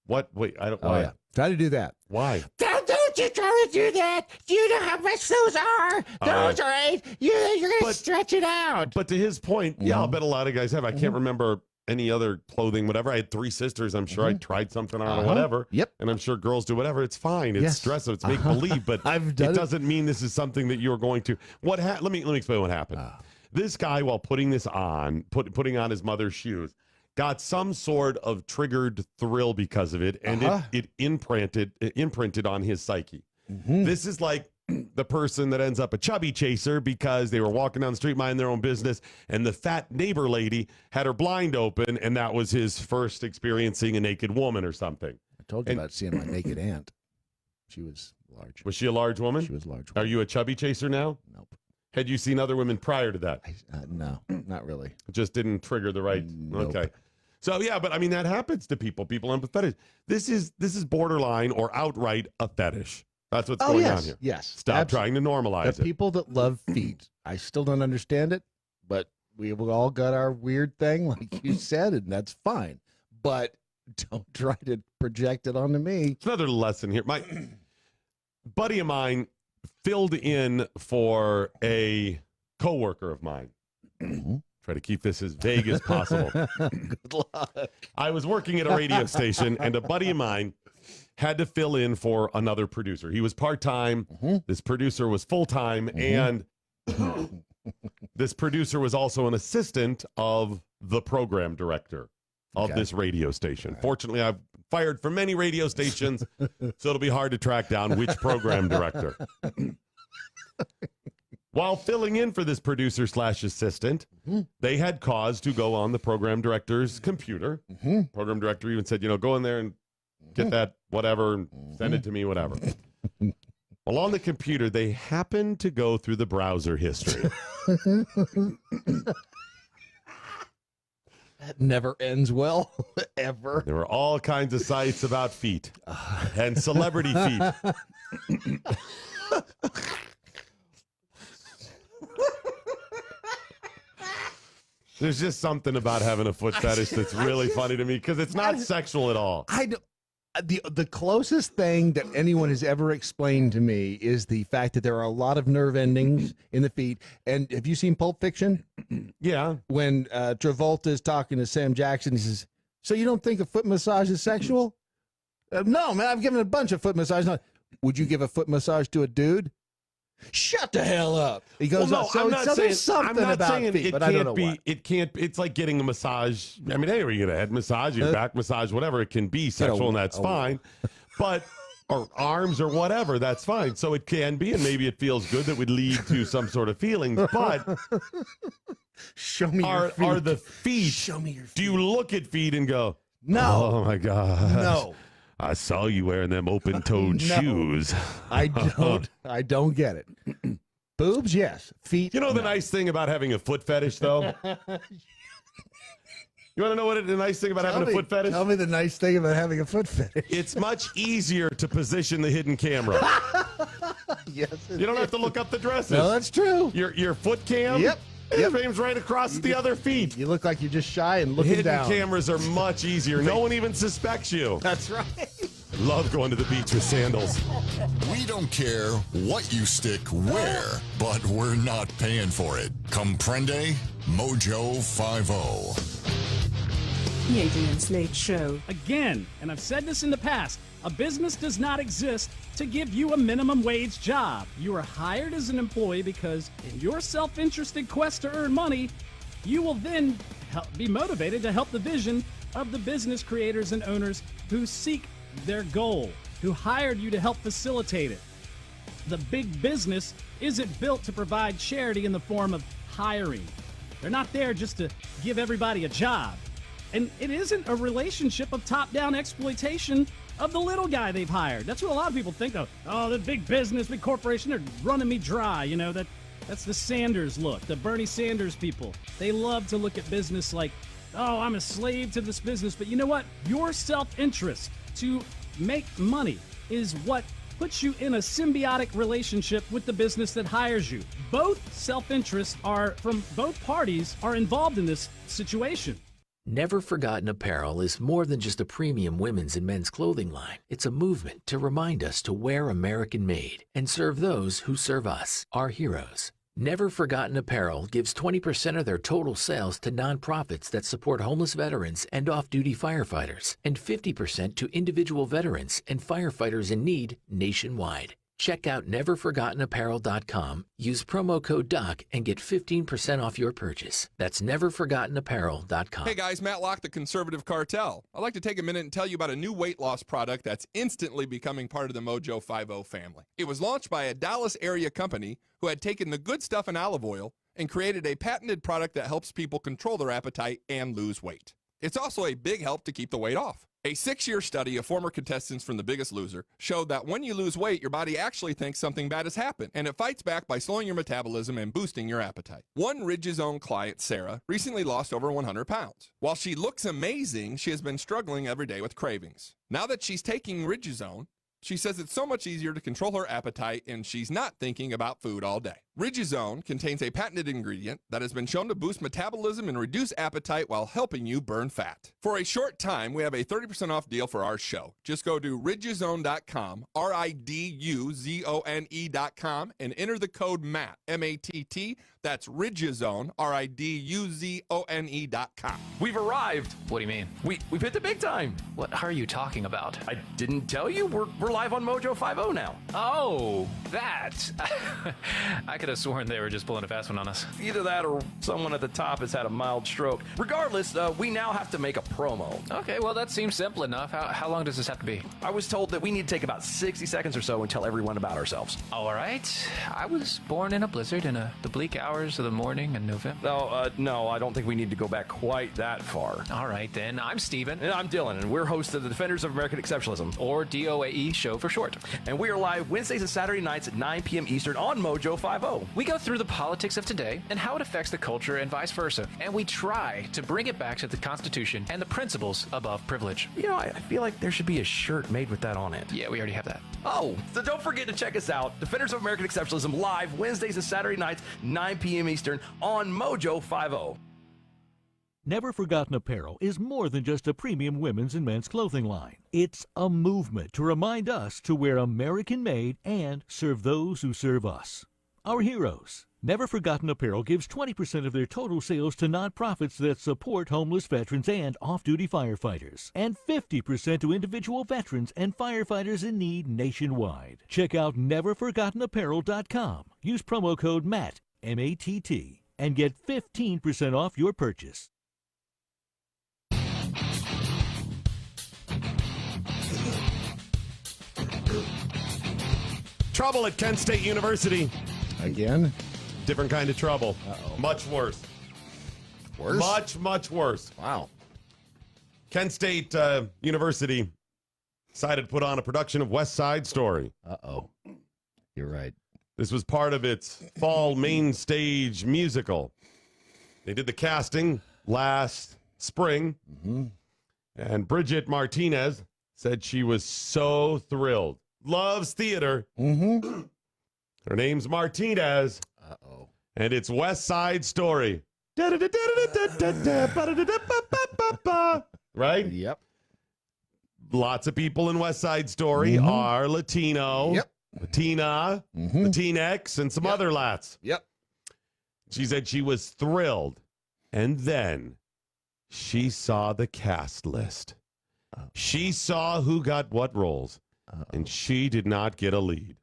What? Wait, I don't. Oh, why? yeah. Try to do that. Why? Don't you try to do that. Do you know how much those are? Those are 8. You're going to stretch it out. But to his point, I'll bet a lot of guys have. I can't remember any other clothing, whatever. I had 3 sisters. I'm sure I tried something on or whatever. Yep. And I'm sure girls do whatever. It's fine. It's stress. It's make believe. But it doesn't mean this is something that you're going to. Let me explain what happened. This guy, while putting this on, putting on his mother's shoes, got some sort of triggered thrill because of it, and it imprinted on his psyche. This is like the person that ends up a chubby chaser because they were walking down the street minding their own business, and the fat neighbor lady had her blind open, and that was his first experiencing a naked woman or something. I told you about seeing my naked aunt. She was large. Was she a large woman? She was a large Are woman. you a chubby chaser now? Nope. Had you seen other women prior to that? No, not really. It just didn't trigger the right. Nope. Okay. So but that happens to people. People have a fetish. This is borderline or outright a fetish. That's what's going on here. Yes. Stop trying to normalize it. The people that love feet. I still don't understand it, but we've all got our weird thing, like you said, and that's fine. But don't try to project it onto me. It's another lesson here. My buddy of mine filled in for a coworker of mine. Try to keep this as vague as possible. Good luck. I was working at a radio station, and a buddy of mine had to fill in for another producer. He was part-time. This producer was full-time, and this producer was also an assistant of the program director of this radio station. Fortunately, I've fired from many radio stations, so it'll be hard to track down which program director. While filling in for this producer / assistant, they had cause to go on the program director's computer. Program director even said, go in there and get that whatever and send it to me, whatever. Well, on the computer, they happened to go through the browser history. That never ends well, ever. There were all kinds of sites about feet and celebrity feet. There's just something about having a foot fetish that's really funny to me because it's not sexual at all. The closest thing that anyone has ever explained to me is the fact that there are a lot of nerve endings in the feet. And have you seen Pulp Fiction? Yeah. When Travolta is talking to Sam Jackson, he says, "So you don't think a foot massage is sexual?" No, man, I've given a bunch of foot massages. No. Would you give a foot massage to a dude? Shut the hell up. He goes, well, no, there's something about feet, but I don't know what. It can't. It's like getting a massage. I mean, anyway, you get a head massage, your back massage, whatever. It can be sexual, and that's fine. But or arms or whatever, that's fine. So it can be, and maybe it feels good that would lead to some sort of feelings. But show me your feet. Are the feet? Show me your feet. Do you look at feet and go, no? Oh my God, no. I saw you wearing them open-toed shoes. I don't get it. Boobs, yes. Feet. You know the nice thing about having a foot fetish, though? You want to know what the nice thing about having a foot fetish? Tell me the nice thing about having a foot fetish. It's much easier to position the hidden camera. Yes. You don't have to look up the dresses. No, that's true. Your foot cam? Yep. Frame's right across the other feet. You look like you're just shy and looking down. Hidden cameras are much easier. No one even suspects you. That's right. Love going to the beach with sandals. We don't care what you stick where, but we're not paying for it. Comprende? Mojo 50. The Adrian Slade Show. Again, and I've said this in the past, a business does not exist to give you a minimum wage job. You are hired as an employee because in your self-interested quest to earn money, you will then be motivated to help the vision of the business creators and owners who seek their goal, who hired you to help facilitate it. The big business isn't built to provide charity in the form of hiring. They're not there just to give everybody a job. And it isn't a relationship of top-down exploitation of the little guy they've hired. That's what a lot of people think of. Oh, the big business, big corporation, they're running me dry. That's the Sanders look, the Bernie Sanders people. They love to look at business like, oh, I'm a slave to this business. But you know what? Your self-interest to make money is what puts you in a symbiotic relationship with the business that hires you. Both self-interests from both parties are involved in this situation. Never Forgotten Apparel is more than just a premium women's and men's clothing line. It's a movement to remind us to wear American-made and serve those who serve us, our heroes. Never Forgotten Apparel gives 20% of their total sales to nonprofits that support homeless veterans and off-duty firefighters, and 50% to individual veterans and firefighters in need nationwide. Check out neverforgottenapparel.com, use promo code DOC, and get 15% off your purchase. That's neverforgottenapparel.com. Hey guys, Matt Locke, the Conservative Cartel. I'd like to take a minute and tell you about a new weight loss product that's instantly becoming part of the Mojo 50 family. It was launched by a Dallas area company who had taken the good stuff in olive oil and created a patented product that helps people control their appetite and lose weight. It's also a big help to keep the weight off. A 6-year study of former contestants from The Biggest Loser showed that when you lose weight, your body actually thinks something bad has happened, and it fights back by slowing your metabolism and boosting your appetite. One Ridgezone client, Sarah, recently lost over 100 pounds. While she looks amazing, she has been struggling every day with cravings. Now that she's taking Ridgezone, she says it's so much easier to control her appetite and she's not thinking about food all day. Ridgezone contains a patented ingredient that has been shown to boost metabolism and reduce appetite while helping you burn fat. For a short time, we have a 30% off deal for our show. Just go to ridgezone.com, RIDUZONE.com, and enter the code MATT, M-A-T-T. That's Ridgezone, RIDUZONE.com. We've arrived. What do you mean? We've hit the big time. What are you talking about? I didn't tell you. We're live on Mojo 50 now. Oh, that. could have sworn they were just pulling a fast one on us. Either that or someone at the top has had a mild stroke. Regardless, we now have to make a promo. Okay, well, that seems simple enough. How long does this have to be? I was told that we need to take about 60 seconds or so and tell everyone about ourselves. All right. I was born in a blizzard in the bleak hours of the morning in November. No, I don't think we need to go back quite that far. All right, then. I'm Steven. And I'm Dylan, and we're hosts of the Defenders of American Exceptionalism. Or DOAE show for short. And we are live Wednesdays and Saturday nights at 9 p.m. Eastern on MoJo 50. We go through the politics of today and how it affects the culture and vice versa. And we try to bring it back to the Constitution and the principles above privilege. You know, I feel like there should be a shirt made with that on it. Yeah, we already have that. Oh, so don't forget to check us out. Defenders of American Exceptionalism live Wednesdays and Saturday nights, 9 p.m. Eastern on MoJo 50. Never Forgotten Apparel is more than just a premium women's and men's clothing line. It's a movement to remind us to wear American-made and serve those who serve us. Our heroes. Never Forgotten Apparel gives 20% of their total sales to nonprofits that support homeless veterans and off-duty firefighters, and 50% to individual veterans and firefighters in need nationwide. Check out neverforgottenapparel.com. Use promo code MATT, M-A-T-T, and get 15% off your purchase. Trouble at Kent State University. Again? Different kind of trouble. Uh-oh. Much worse. Worse? Much, much worse. Wow. Kent State University decided to put on a production of West Side Story. Uh-oh. You're right. This was part of its fall main stage musical. They did the casting last spring, and Bridget Martinez said she was so thrilled. Loves theater. Mm-hmm. Her name's Martinez. Uh-oh. And it's West Side Story. Right? Yep. Lots of people in West Side Story are Latino, Yep. Latina, Latinx, and some other lats. Yep. She said she was thrilled. And then she saw the cast list. She saw who got what roles. And she did not get a lead.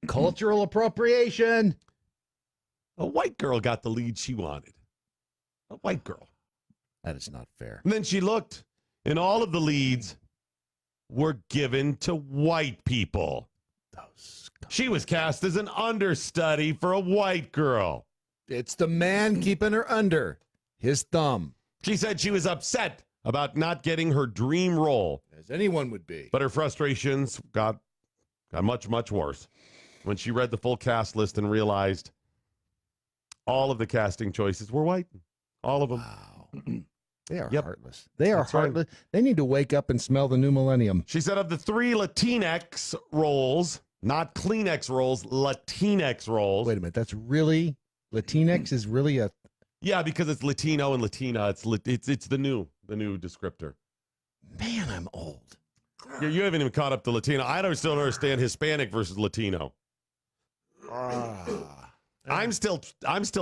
Cultural appropriation. A white girl got the lead she wanted. A white girl. That is not fair. And then she looked, and all of the leads were given to white people. She was cast as an understudy for a white girl. It's the man keeping her under his thumb. She said she was upset about not getting her dream role. As anyone would be. But her frustrations got much, much worse when she read the full cast list and realized all of the casting choices were white. All of them. Wow. They are Yep. heartless. They are That's right. heartless. They need to wake up and smell the new millennium. She said of the 3 Latinx roles, not Kleenex roles, Latinx roles. Wait a minute. That's really Latinx is really a. Yeah, because it's Latino and Latina. It's the new descriptor. Man, I'm old. You haven't even caught up to Latino. I still don't understand Hispanic versus Latino. I'm still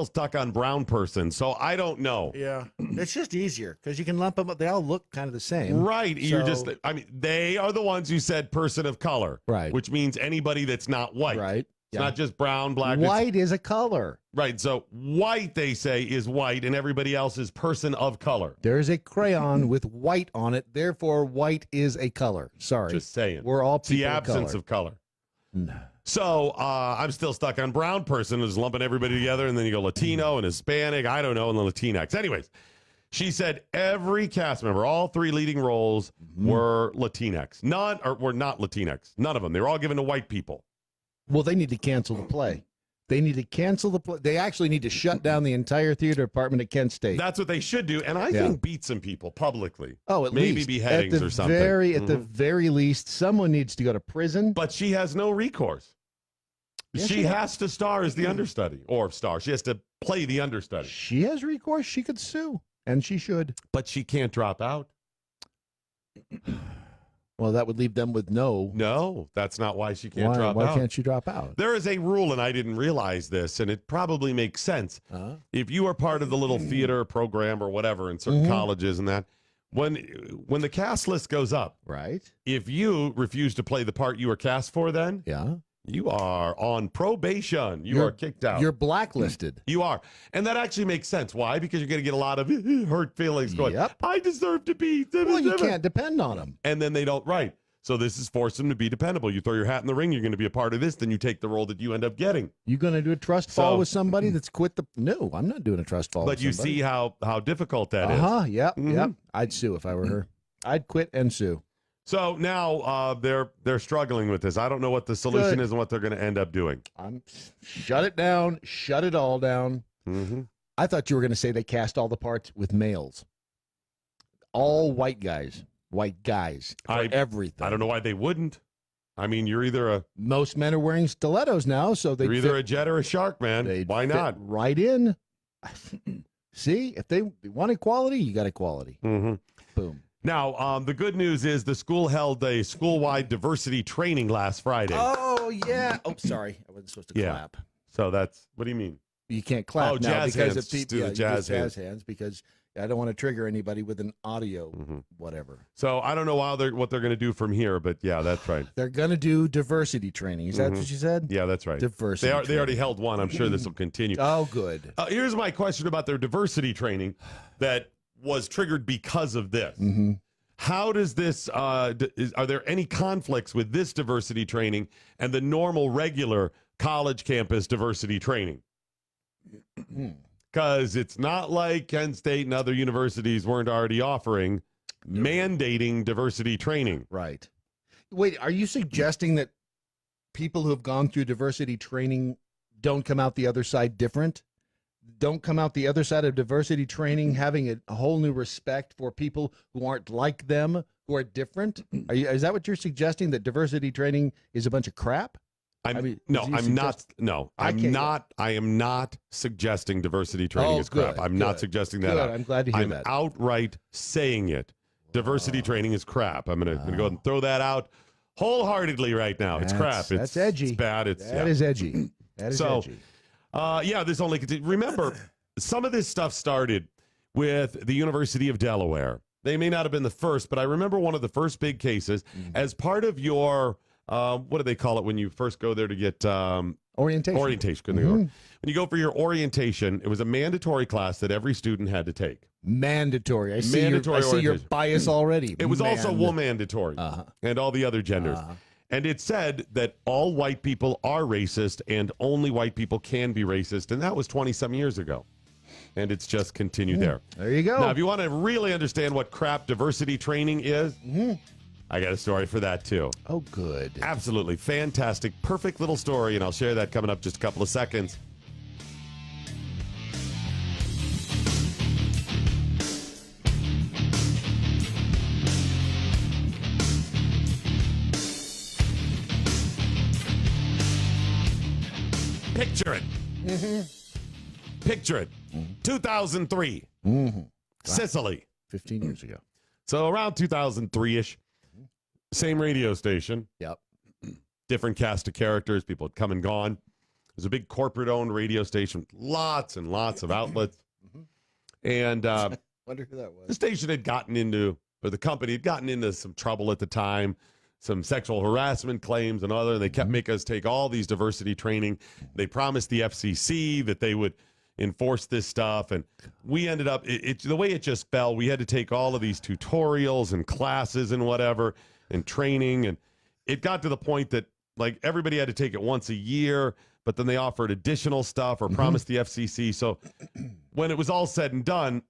stuck on brown person, so I don't know. Yeah, it's just easier because you can lump them up. They all look kind of the same, Right? You're just. I mean, they are the ones who said person of color, Right. Which means anybody that's not white, right. It's not just brown, black. it's- White is a color. Right. So white, they say, is white, and everybody else is person of color. There is a crayon with white on it. Therefore, white is a color. Sorry, Just saying. we're all It's the people absence of of color. No. So I'm still stuck on brown person, is lumping everybody together, and then you go Latino and Hispanic, I don't know, and the Latinx. Anyways, she said every cast member, all 3 leading roles were Latinx. Were not Latinx. None of them. They were all given to white people. Well, they need to cancel the play. They need to cancel the play. They actually need to shut down the entire theater department at Kent State. That's what they should do, and I think beat some people publicly. Oh, at maybe least. beheadings at the or something. At the very least, someone needs to go to prison. But she has no recourse. Yes, she she has to star as the understudy, or star. She has to play the understudy. She has recourse. She could sue, and she should. But she can't drop out. Well, that would leave them with no. No, that's not why she can't drop out. Why can't she drop out? There is a rule, and I didn't realize this, and it probably makes sense. If you are part of the little theater program or whatever in certain colleges and that, when the cast list goes up, right? If you refuse to play the part you were cast for, then You are on probation. You are kicked out. You're blacklisted. You are. And that actually makes sense. Why? Because you're going to get a lot of hurt feelings going, I deserve to be. Well, you can't depend on them. And then they don't, right. So this is forcing them to be dependable. You throw your hat in the ring, you're going to be a part of this, then you take the role that you end up getting. You going to do a trust fall with somebody that's quit the... No, I'm not doing a trust fall But with you somebody. see how difficult that is. Yep, yep. I'd sue if I were her. I'd quit and sue. So now they're struggling with this. I don't know what the solution is and what they're going to end up doing. Shut it down. Shut it all down. I thought you were going to say they cast all the parts with males. All white guys. White guys. Everything. I don't know why they wouldn't. I mean, you're either a... Most men are wearing stilettos now, so you're either a jet or a shark, man. Why not? Right in. See, if they want equality, you got equality. Boom. Now, the good news is the school held a school-wide diversity training last Friday. Oh, yeah. Oh, sorry. I wasn't supposed to clap. So that's... What do you mean? You can't clap now jazz because hands. of people. Do the jazz hands because I don't want to trigger anybody with an audio whatever. So I don't know what they're going to do from here, but yeah, that's right. They're going to do diversity training. Is that what you said? Yeah, that's right. Diversity. They already held one. I'm sure this will continue. Oh, good. Here's my question about their diversity training that was triggered because of this. How does this? Are there any conflicts with this diversity training and the normal, regular college campus diversity training? Because it's not like Kent State and other universities weren't already offering mandating diversity training. Right. Wait, are you suggesting that people who have gone through diversity training don't come out the other side different? Don't come out the other side of diversity training having a whole new respect for people who aren't like them, who are different? Is that what you're suggesting, that diversity training is a bunch of crap? I am not suggesting diversity training is crap. I'm not suggesting that. Good. I'm glad to hear that. I'm outright saying it. Diversity training is crap. I'm gonna go ahead and throw that out wholeheartedly right now. It's crap. That's edgy. It's bad. That is edgy. That is edgy. This only remember some of this stuff started with the University of Delaware. They may not have been the first, but I remember one of the first big cases as part of your what do they call it when you first go there to get orientation? When you go for your orientation, it was a mandatory class that every student had to take. Mandatory. I see your bias already. It was also mandatory, and all the other genders. And it said that all white people are racist and only white people can be racist. And that was 20-some years ago. And it's just continued there. There you go. Now, if you want to really understand what crap diversity training is, I got a story for that, too. Oh, good. Absolutely. Fantastic. Perfect little story. And I'll share that coming up just a couple of seconds. Picture it. Picture it. 2003. Sicily. 15 years ago. So around 2003-ish. Same radio station. Yep. Different cast of characters. People had come and gone. It was a big corporate-owned radio station. Lots and lots of outlets. And wonder who that was. The station had gotten into, or the company had gotten into some trouble at the time. Some sexual harassment claims and other. They kept making us take all these diversity training. They promised the FCC that they would enforce this stuff. And we ended up, the way it just fell, we had to take all of these tutorials and classes and whatever and training. And it got to the point that like everybody had to take it once a year, but then they offered additional stuff or promised the FCC. So when it was all said and done,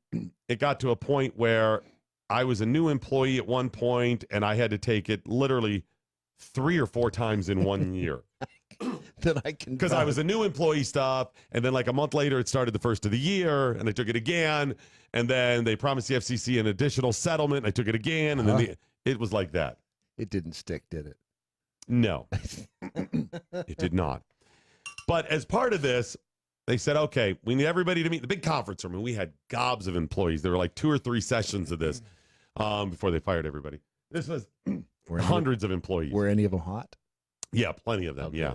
it got to a point where I was a new employee at one point, and I had to take it literally 3 or 4 times in 1 year. That I can, because I was a new employee stuff, and then like a month later, it started the first of the year, and I took it again, and then they promised the FCC an additional settlement, and I took it again, and then it was like that. It didn't stick, did it? No, it did not. But as part of this, they said, okay, we need everybody to meet in the big conference room, and we had gobs of employees. There were like 2 or 3 sessions of this before they fired everybody. This was hundreds of employees. Were any of them hot? Yeah, plenty of them, yeah.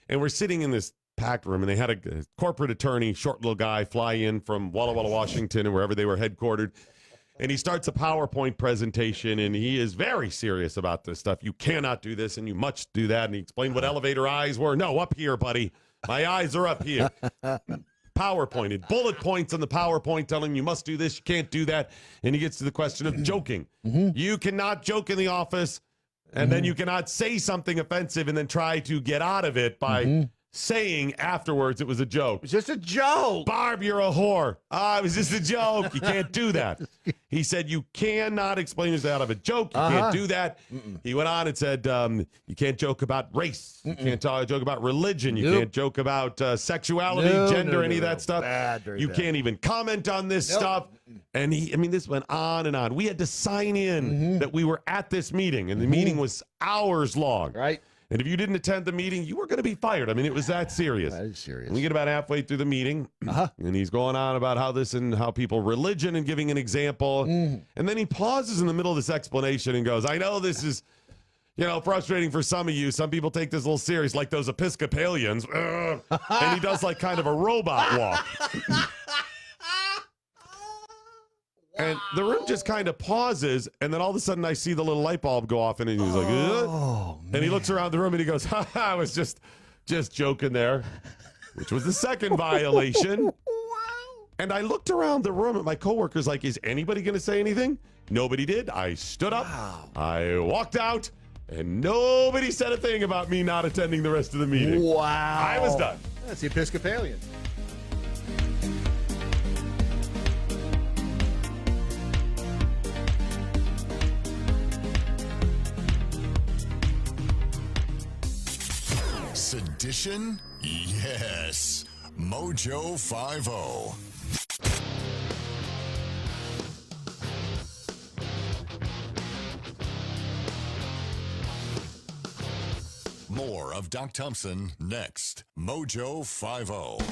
And we're sitting in this packed room, and they had a corporate attorney, short little guy, fly in from Walla Walla, Washington, and wherever they were headquartered. And he starts a PowerPoint presentation, and he is very serious about this stuff. You cannot do this, and you must do that. And he explained what elevator eyes were. No, up here, buddy. My eyes are up here. PowerPointed, bullet points on the PowerPoint telling him you must do this, you can't do that. And he gets to the question of joking. You cannot joke in the office, and then you cannot say something offensive and then try to get out of it by saying afterwards it was a joke. It's just a joke. Barb, you're a whore. It was just a joke. You can't do that. He said you cannot explain this out of a joke. You can't do that. He went on and said you can't joke about race. You can't joke about religion. You can't joke about sexuality, gender, any of that stuff. You can't even comment on this stuff. And this went on and on. We had to sign in that we were at this meeting, and the meeting was hours long. Right. And if you didn't attend the meeting, you were going to be fired. I mean, it was that serious. That is serious. And we get about halfway through the meeting, and he's going on about how this and how people religion and giving an example. And then he pauses in the middle of this explanation and goes, I know this is, frustrating for some of you. Some people take this a little serious, like those Episcopalians. And he does like kind of a robot walk. And the room just kind of pauses, and then all of a sudden I see the little light bulb go off, and he's like, and he looks around the room and he goes, I was just joking there, which was the second violation. And I looked around the room at my coworkers like, is anybody going to say anything? Nobody did. I stood up, I walked out, and nobody said a thing about me not attending the rest of the meeting. Wow. I was done. That's the Episcopalian. Sedition? Yes. Mojo 50. More of Doc Thompson next. Mojo 50.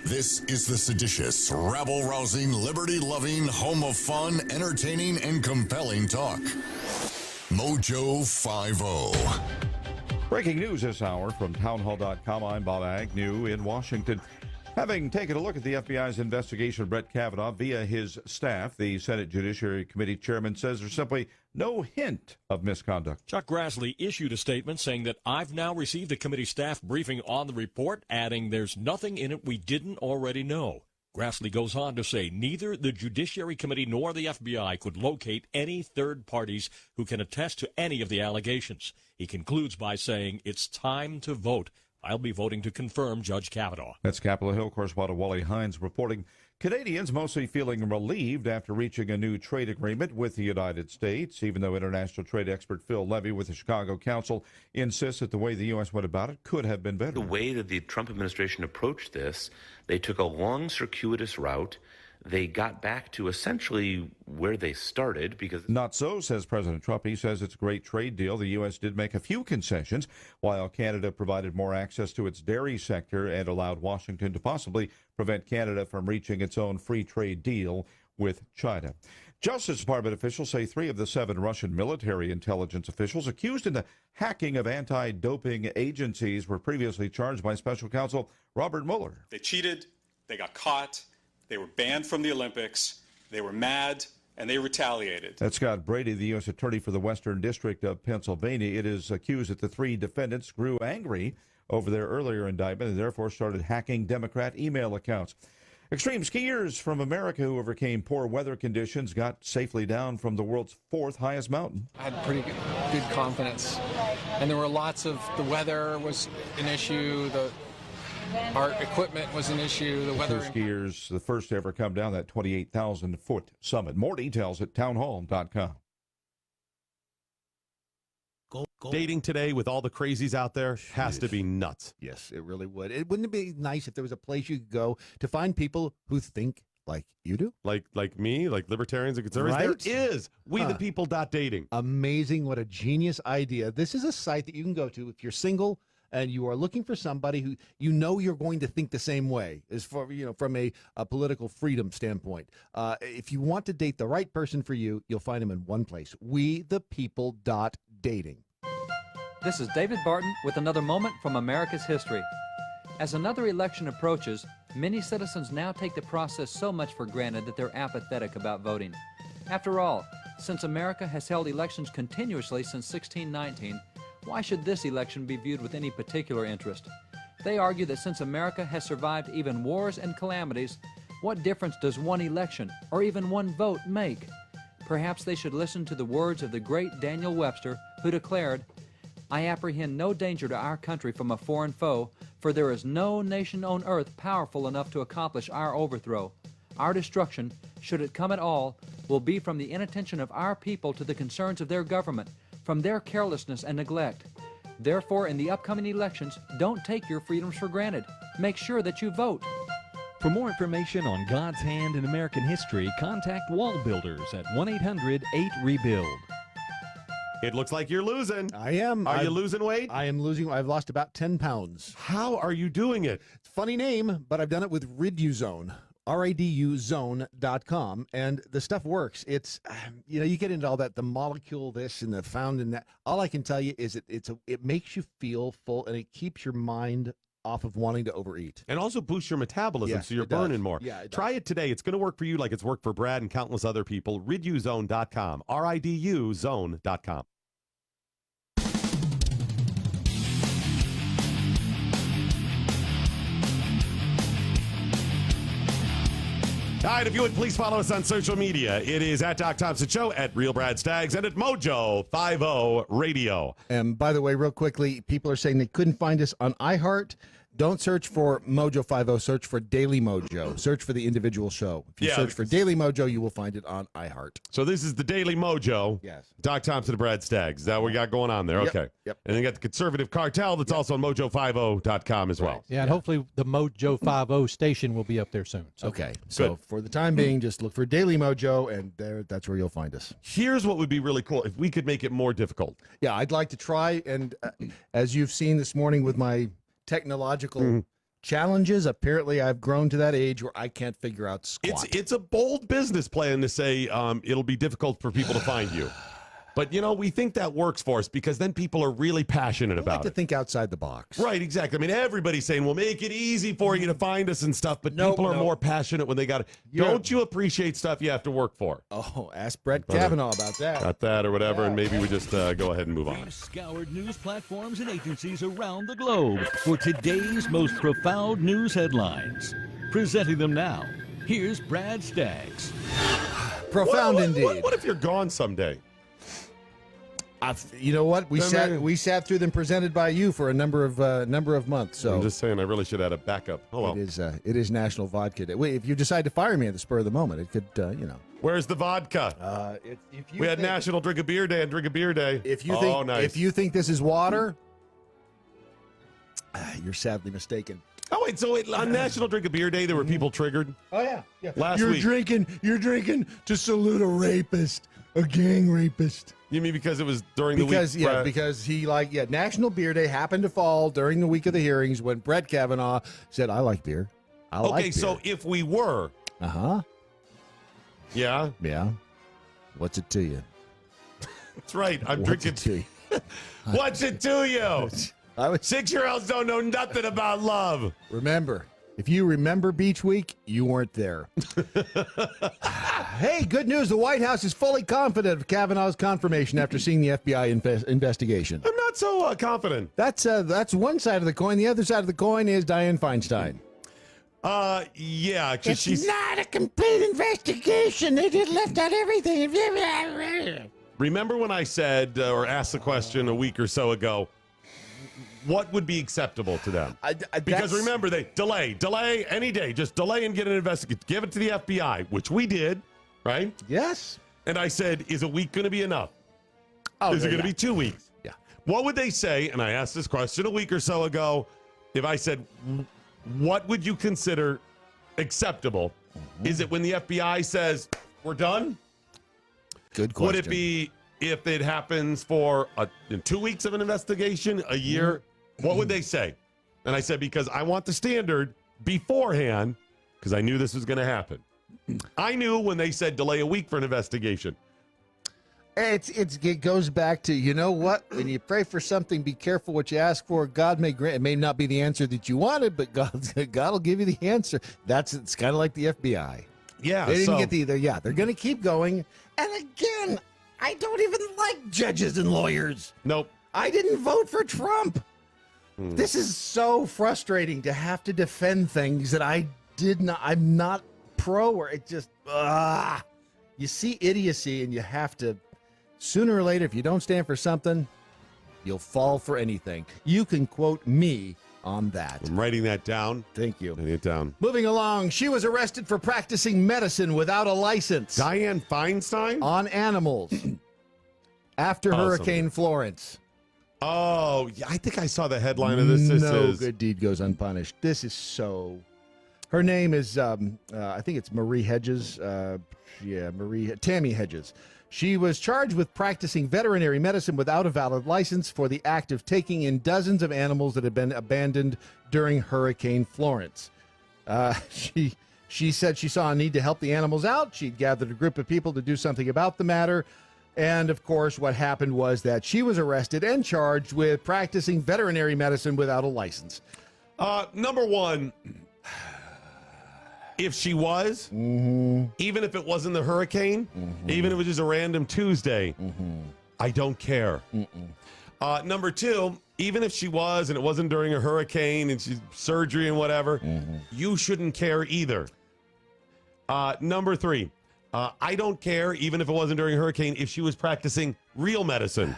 This is the seditious, rabble-rousing, liberty-loving, home of fun, entertaining, and compelling talk. Mojo 50. Breaking news this hour from townhall.com. I'm Bob Agnew in Washington. Having taken a look at the FBI's investigation of Brett Kavanaugh via his staff, the Senate Judiciary Committee chairman says there's simply no hint of misconduct. Chuck Grassley issued a statement saying that I've now received the committee staff briefing on the report, adding there's nothing in it we didn't already know. Grassley goes on to say neither the Judiciary Committee nor the FBI could locate any third parties who can attest to any of the allegations. He concludes by saying it's time to vote. I'll be voting to confirm Judge Kavanaugh. That's Capitol Hill correspondent Wally Hines reporting. Canadians mostly feeling relieved after reaching a new trade agreement with the United States, even though international trade expert Phil Levy with the Chicago Council insists that the way the U.S. went about it could have been better. The way that the Trump administration approached this, they took a long, circuitous route. They got back to essentially where they started because... Not so, says President Trump. He says it's a great trade deal. The U.S. did make a few concessions, while Canada provided more access to its dairy sector and allowed Washington to possibly prevent Canada from reaching its own free trade deal with China. Justice Department officials say 3 of the 7 Russian military intelligence officials accused in the hacking of anti-doping agencies were previously charged by Special Counsel Robert Mueller. They cheated, they got caught, they were banned from the Olympics, they were mad, and they retaliated. That's Scott Brady, the U.S. Attorney for the Western District of Pennsylvania. It is accused that the 3 defendants grew angry over their earlier indictment and therefore started hacking Democrat email accounts. Extreme skiers from America who overcame poor weather conditions got safely down from the world's 4th highest mountain. I had pretty good confidence, and there were lots of, the weather was an issue, our equipment was an issue, the weather. The skiers, the first to ever come down that 28,000-foot summit. More details at townhall.com. Dating today with all the crazies out there has to be nuts. Yes, it really would. Wouldn't it be nice if there was a place you could go to find people who think like you do? Like me, like libertarians and conservatives? Right? There is. WeThePeople.dating. Amazing. What a genius idea. This is a site that you can go to if you're single, and you are looking for somebody who you know you're going to think the same way, as far from a political freedom standpoint. If you want to date the right person for you, you'll find them in one place: wethepeople.dating. This is David Barton with another moment from America's history. As another election approaches, many citizens now take the process so much for granted that they're apathetic about voting. After all, since America has held elections continuously since 1619, why should this election be viewed with any particular interest? They argue that since America has survived even wars and calamities, what difference does one election or even one vote make? Perhaps they should listen to the words of the great Daniel Webster, who declared, "I apprehend no danger to our country from a foreign foe, for there is no nation on earth powerful enough to accomplish our overthrow. Our destruction, should it come at all, will be from the inattention of our people to the concerns of their government, from their carelessness and neglect. Therefore, in the upcoming elections, don't take your freedoms for granted. Make sure that you vote." For more information on God's hand in American history, contact Wall Builders at 1-800-8-REBUILD. It looks like you're losing. I am. Are you losing weight? I am losing. I've lost about 10 pounds. How are you doing it? Funny name, but I've done it with Riduzone. RADUzone.com, and the stuff works. It's, you get into all that, the molecule this and the found in that. All I can tell you is it makes you feel full, and it keeps your mind off of wanting to overeat. And also boosts your metabolism, so you're burning more. Yeah, Try it today. It's going to work for you like it's worked for Brad and countless other people. Riduzone.com. RIDUzone.com. All right, if you would please follow us on social media. It is at Doc Thompson Show, at Real Brad Staggs, and at Mojo 50 Radio. And by the way, real quickly, people are saying they couldn't find us on iHeart. Don't search for Mojo 50, search for Daily MoJo. Search for the individual show. If you search for Daily MoJo, you will find it on iHeart. So this is the Daily MoJo. Yes. Doc Thompson and Brad Staggs. Is that what we got going on there? Yep, Okay. yep. And then you got the Conservative Cartel that's also on Mojo50.com as well. Yeah, and hopefully the Mojo 50 station will be up there soon. So. Okay. So for the time being, just look for Daily MoJo, and that's where you'll find us. Here's what would be really cool if we could make it more difficult. Yeah, I'd like to try, and as you've seen this morning with my technological challenges, apparently I've grown to that age where I can't figure out squat. It's a bold business plan to say it'll be difficult for people to find you. But, we think that works for us because then people are really passionate about to think outside the box. Right, exactly. I mean, everybody's saying, well, make it easy for you to find us and stuff, but people are more passionate when they got it. Don't you appreciate stuff you have to work for? Oh, ask Brett Kavanaugh about that. Got that or whatever, and maybe we just go ahead and move on. We've scoured news platforms and agencies around the globe for today's most profound news headlines. Presenting them now, here's Brad Staggs. Profound indeed. What if you're gone someday? You know what? We sat through them presented by you for a number of months. So I'm just saying, I really should have had a backup. Oh well. It is National Vodka Day. Wait, if you decide to fire me at the spur of the moment, it could, Where's the vodka? We had National Drink a Beer Day and Drink a Beer Day. If you think this is water, you're sadly mistaken. Oh wait, so on National Drink a Beer Day, there were people triggered. Oh yeah. Last you're week. You're drinking to salute a rapist, a gang rapist. You mean because it was during the week? Because National Beer Day happened to fall during the week of the hearings when Brett Kavanaugh said, "I like beer." Okay, so if we were, yeah, what's it to you? That's right. I'm drinking tea. What's it to you? 6-year-olds don't know nothing about love. Remember, if you remember Beach Week, you weren't there. Hey, good news. The White House is fully confident of Kavanaugh's confirmation after seeing the FBI investigation. I'm not so confident. That's one side of the coin. The other side of the coin is Dianne Feinstein. Yeah, because she's not a complete investigation. They just left out everything. Remember when I said or asked the question a week or so ago, what would be acceptable to them? Because remember, they delay any day. Just delay and get an investigation. Give it to the FBI, which we did, right? Yes. And I said, is a week going to be enough? Is it going to be 2 weeks? Yeah. What would they say? And I asked this question a week or so ago. If I said, what would you consider acceptable? Is it when the FBI says, we're done? Good question. Would it be if it happens for 2 weeks of an investigation, a year? what would they say? And I said, because I want the standard beforehand, because I knew this was going to happen. I knew when they said delay a week for an investigation. It goes back to, you know what? When you pray for something, be careful what you ask for. God may grant. It may not be the answer that you wanted, but God will give you the answer. It's kind of like the FBI. Yeah, they didn't get either. Yeah, they're going to keep going. And again, I don't even like judges and lawyers. Nope. I didn't vote for Trump. This is so frustrating to have to defend things that I'm not pro, or it just, you see idiocy and you have to, sooner or later, if you don't stand for something, you'll fall for anything. You can quote me on that. I'm writing that down. Thank you. Writing it down. Moving along, she was arrested for practicing medicine without a license. Dianne Feinstein? On animals. After Hurricane Florence. Oh, yeah, I think I saw the headline of this. No good deed goes unpunished. This is so... Her name is, I think it's Marie Hedges. Tammy Hedges. She was charged with practicing veterinary medicine without a valid license for the act of taking in dozens of animals that had been abandoned during Hurricane Florence. She said she saw a need to help the animals out. She'd gathered a group of people to do something about the matter. And, of course, what happened was that she was arrested and charged with practicing veterinary medicine without a license. Number one... If she was, even if it wasn't the hurricane, even if it was just a random Tuesday, I don't care. Number two, even if she was and it wasn't during a hurricane and she's surgery and whatever, you shouldn't care either. Number three, I don't care, even if it wasn't during a hurricane, if she was practicing real medicine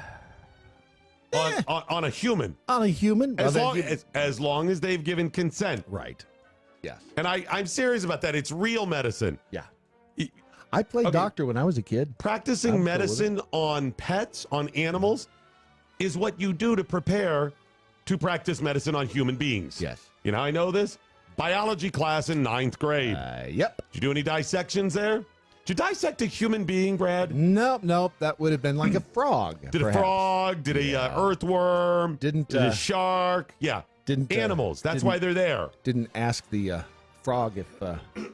on a human. On a human? As long as they've given consent. Right. Yes. And I'm serious about that. It's real medicine. Yeah. I played doctor when I was a kid. Practicing medicine on pets, on animals, is what you do to prepare to practice medicine on human beings. Yes. You know, I know this. Biology class in 9th grade. Yep. Did you do any dissections there? Did you dissect a human being, Brad? Nope. That would have been like a frog. Did a frog? Did a earthworm? Did a shark? Yeah. Animals. That's why they're there. Didn't ask the frog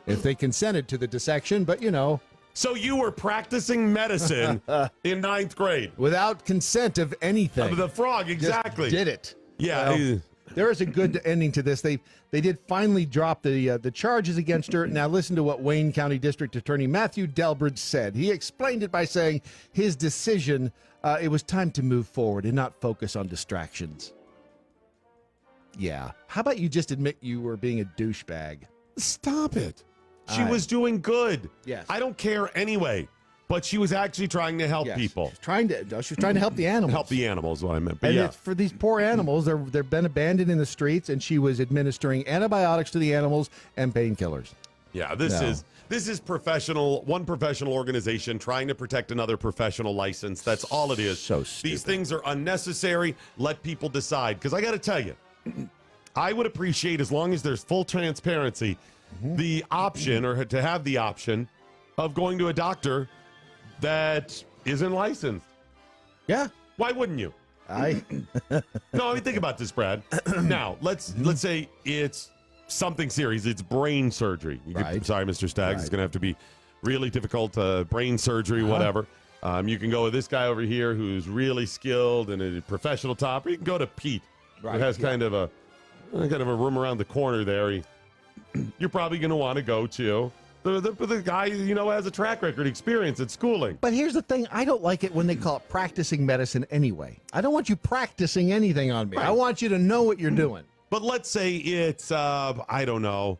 if they consented to the dissection, but you know. So you were practicing medicine in 9th grade without consent of anything. The frog, exactly. Just did it. Yeah. Well, there is a good ending to this. They did finally drop the charges against her. Now listen to what Wayne County District Attorney Matthew Delbridge said. He explained it by saying his decision, it was time to move forward and not focus on distractions. Yeah. How about you just admit you were being a douchebag? Stop it. She was doing good. Yes. I don't care anyway. But she was actually trying to help people. She was trying to help the animals. Help the animals, what I meant. But and for these poor animals, they've been abandoned in the streets, and she was administering antibiotics to the animals and painkillers. Yeah, this is professional. One professional organization trying to protect another professional license. That's all it is. So stupid. These things are unnecessary. Let people decide. Because I got to tell you, I would appreciate, as long as there's full transparency, the option, or to have the option, of going to a doctor that isn't licensed. Yeah. Why wouldn't you? No, I mean, think about this, Brad. Now, let's say it's something serious. It's brain surgery. Sorry, Mr. Staggs. It's going to have to be really difficult brain surgery, whatever. You can go with this guy over here who's really skilled and a professional top. Or you can go to Pete, who has kind of a room around the corner there. You're probably going to want to go to the guy, has a track record, experience at schooling. But here's the thing. I don't like it when they call it practicing medicine anyway. I don't want you practicing anything on me. Right. I want you to know what you're doing. But let's say it's, I don't know.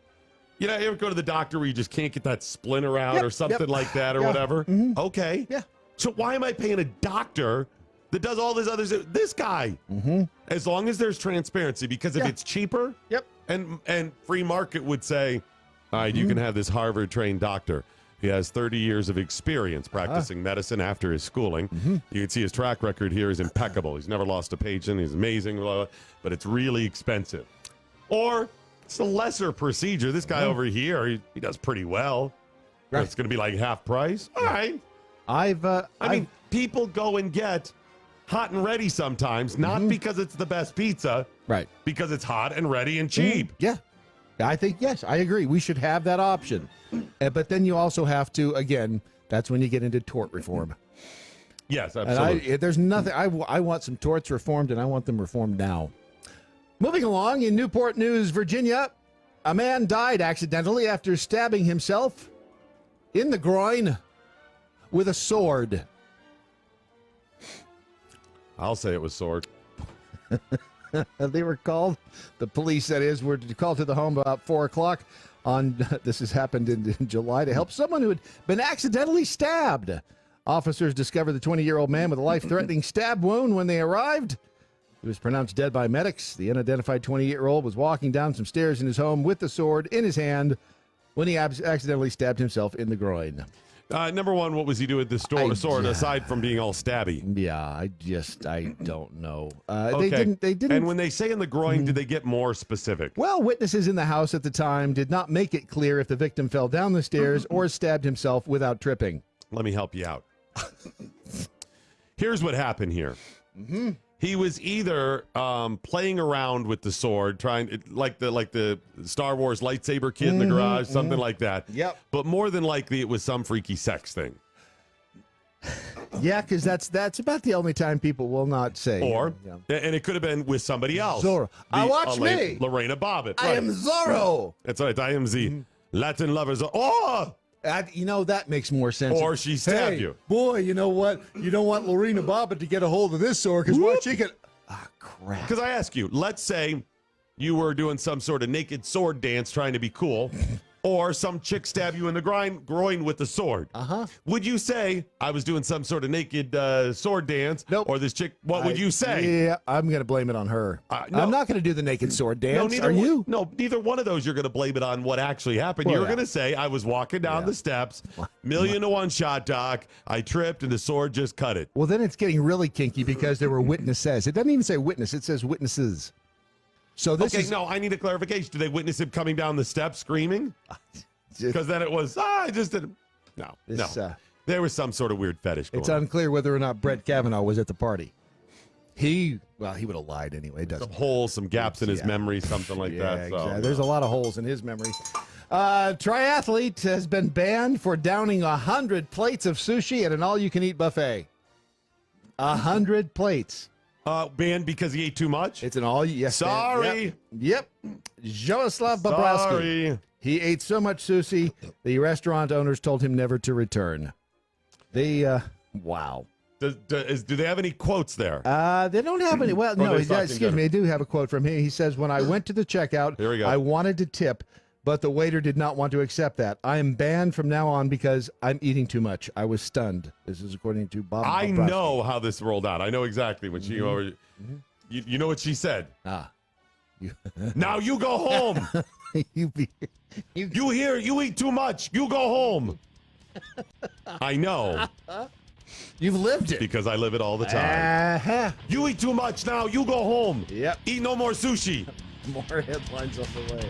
You ever go to the doctor where you just can't get that splinter out or something like that or whatever? Okay. Yeah. So why am I paying a doctor that does all this other stuff? This guy. As long as there's transparency, because if it's cheaper, and free market would say, all right, you can have this Harvard-trained doctor. He has 30 years of experience practicing medicine after his schooling. You can see his track record here is impeccable. He's never lost a patient. He's amazing, blah, blah, but it's really expensive. Or it's a lesser procedure. This guy over here, he does pretty well. Right. It's going to be like half price. All right. I mean, people go and get hot and ready sometimes, not because it's the best pizza, Right. Because it's hot and ready and cheap. Yeah. I think, yes, I agree. We should have that option. But then you also have to, again, that's when you get into tort reform. Yes, absolutely. And there's nothing, I want some torts reformed, and I want them reformed now. Moving along, in Newport News, Virginia, a man died accidentally after stabbing himself in the groin with a sword. I'll say it was sword. They were called, the police, that is, were called to the home about 4 o'clock on, this has happened in July, to help someone who had been accidentally stabbed. Officers discovered the 20-year-old man with a life-threatening stab wound when they arrived. He was pronounced dead by medics. The unidentified 28-year-old was walking down some stairs in his home with the sword in his hand when he accidentally stabbed himself in the groin. Number one, what was he doing with the sword aside from being all stabby? Yeah, I don't know. Okay. They didn't. And when they say in the groin, did they get more specific? Well, witnesses in the house at the time did not make it clear if the victim fell down the stairs or stabbed himself without tripping. Let me help you out. Here's what happened here. Mm-hmm. He was either playing around with the sword, trying like the Star Wars lightsaber kid in the garage, something like that. Yep. But more than likely, it was some freaky sex thing. Yeah, because that's about the only time people will not say. Or, and it could have been with somebody else. Zorro. Watch me. Lorena Bobbitt. I am Zorro. That's right. I am the Latin lovers. Oh! That makes more sense. Or she stabbed you. Boy, you know what? You don't want Lorena Bobbitt to get a hold of this sword because what she can. Ah, crap. Because I ask you, let's say you were doing some sort of naked sword dance trying to be cool, or some chick stab you in the groin with the sword. Would you say I was doing some sort of naked sword dance? Nope. Or this chick? What would you say? Yeah, I'm going to blame it on her. No. I'm not going to do the naked sword dance. No, Are you? No, neither one of those. You're going to blame it on what actually happened. Well, You're yeah. going to say I was walking down the steps, 1,000,000-to-1 shot, Doc. I tripped and the sword just cut it. Well, then it's getting really kinky because there were witnesses. It doesn't even say witness. It says witnesses. So this is... no, I need a clarification. Did they witness him coming down the steps screaming? Because then it was, I just didn't. No. There was some sort of weird fetish going It's unclear whether or not Brett Kavanaugh was at the party. He would have lied anyway. Some holes, some gaps in his memory, something like that. So. Exactly. There's a lot of holes in his memory. Triathlete has been banned for downing 100 plates of sushi at an all-you-can-eat buffet. 100 plates. Banned because he ate too much? It's an all-you... Sorry. Yep. Jaroslav Bobrovsky. Sorry. He ate so much sushi, the restaurant owners told him never to return. Wow. Do they have any quotes there? They don't have any. Well, no, excuse me. I do have a quote from him. He says, when I went to the checkout, Here we go. I wanted to tip, but the waiter did not want to accept that. I am banned from now on because I'm eating too much. I was stunned. This is according to Bob. I Bobrovsky. know how this rolled out. I know exactly when she... You know what she said? Now you go home. You hear? You eat too much. You go home. I know. You've lived it. Because I live it all the time. You eat too much now. You go home. Yep. Eat no more sushi. More headlines on the way.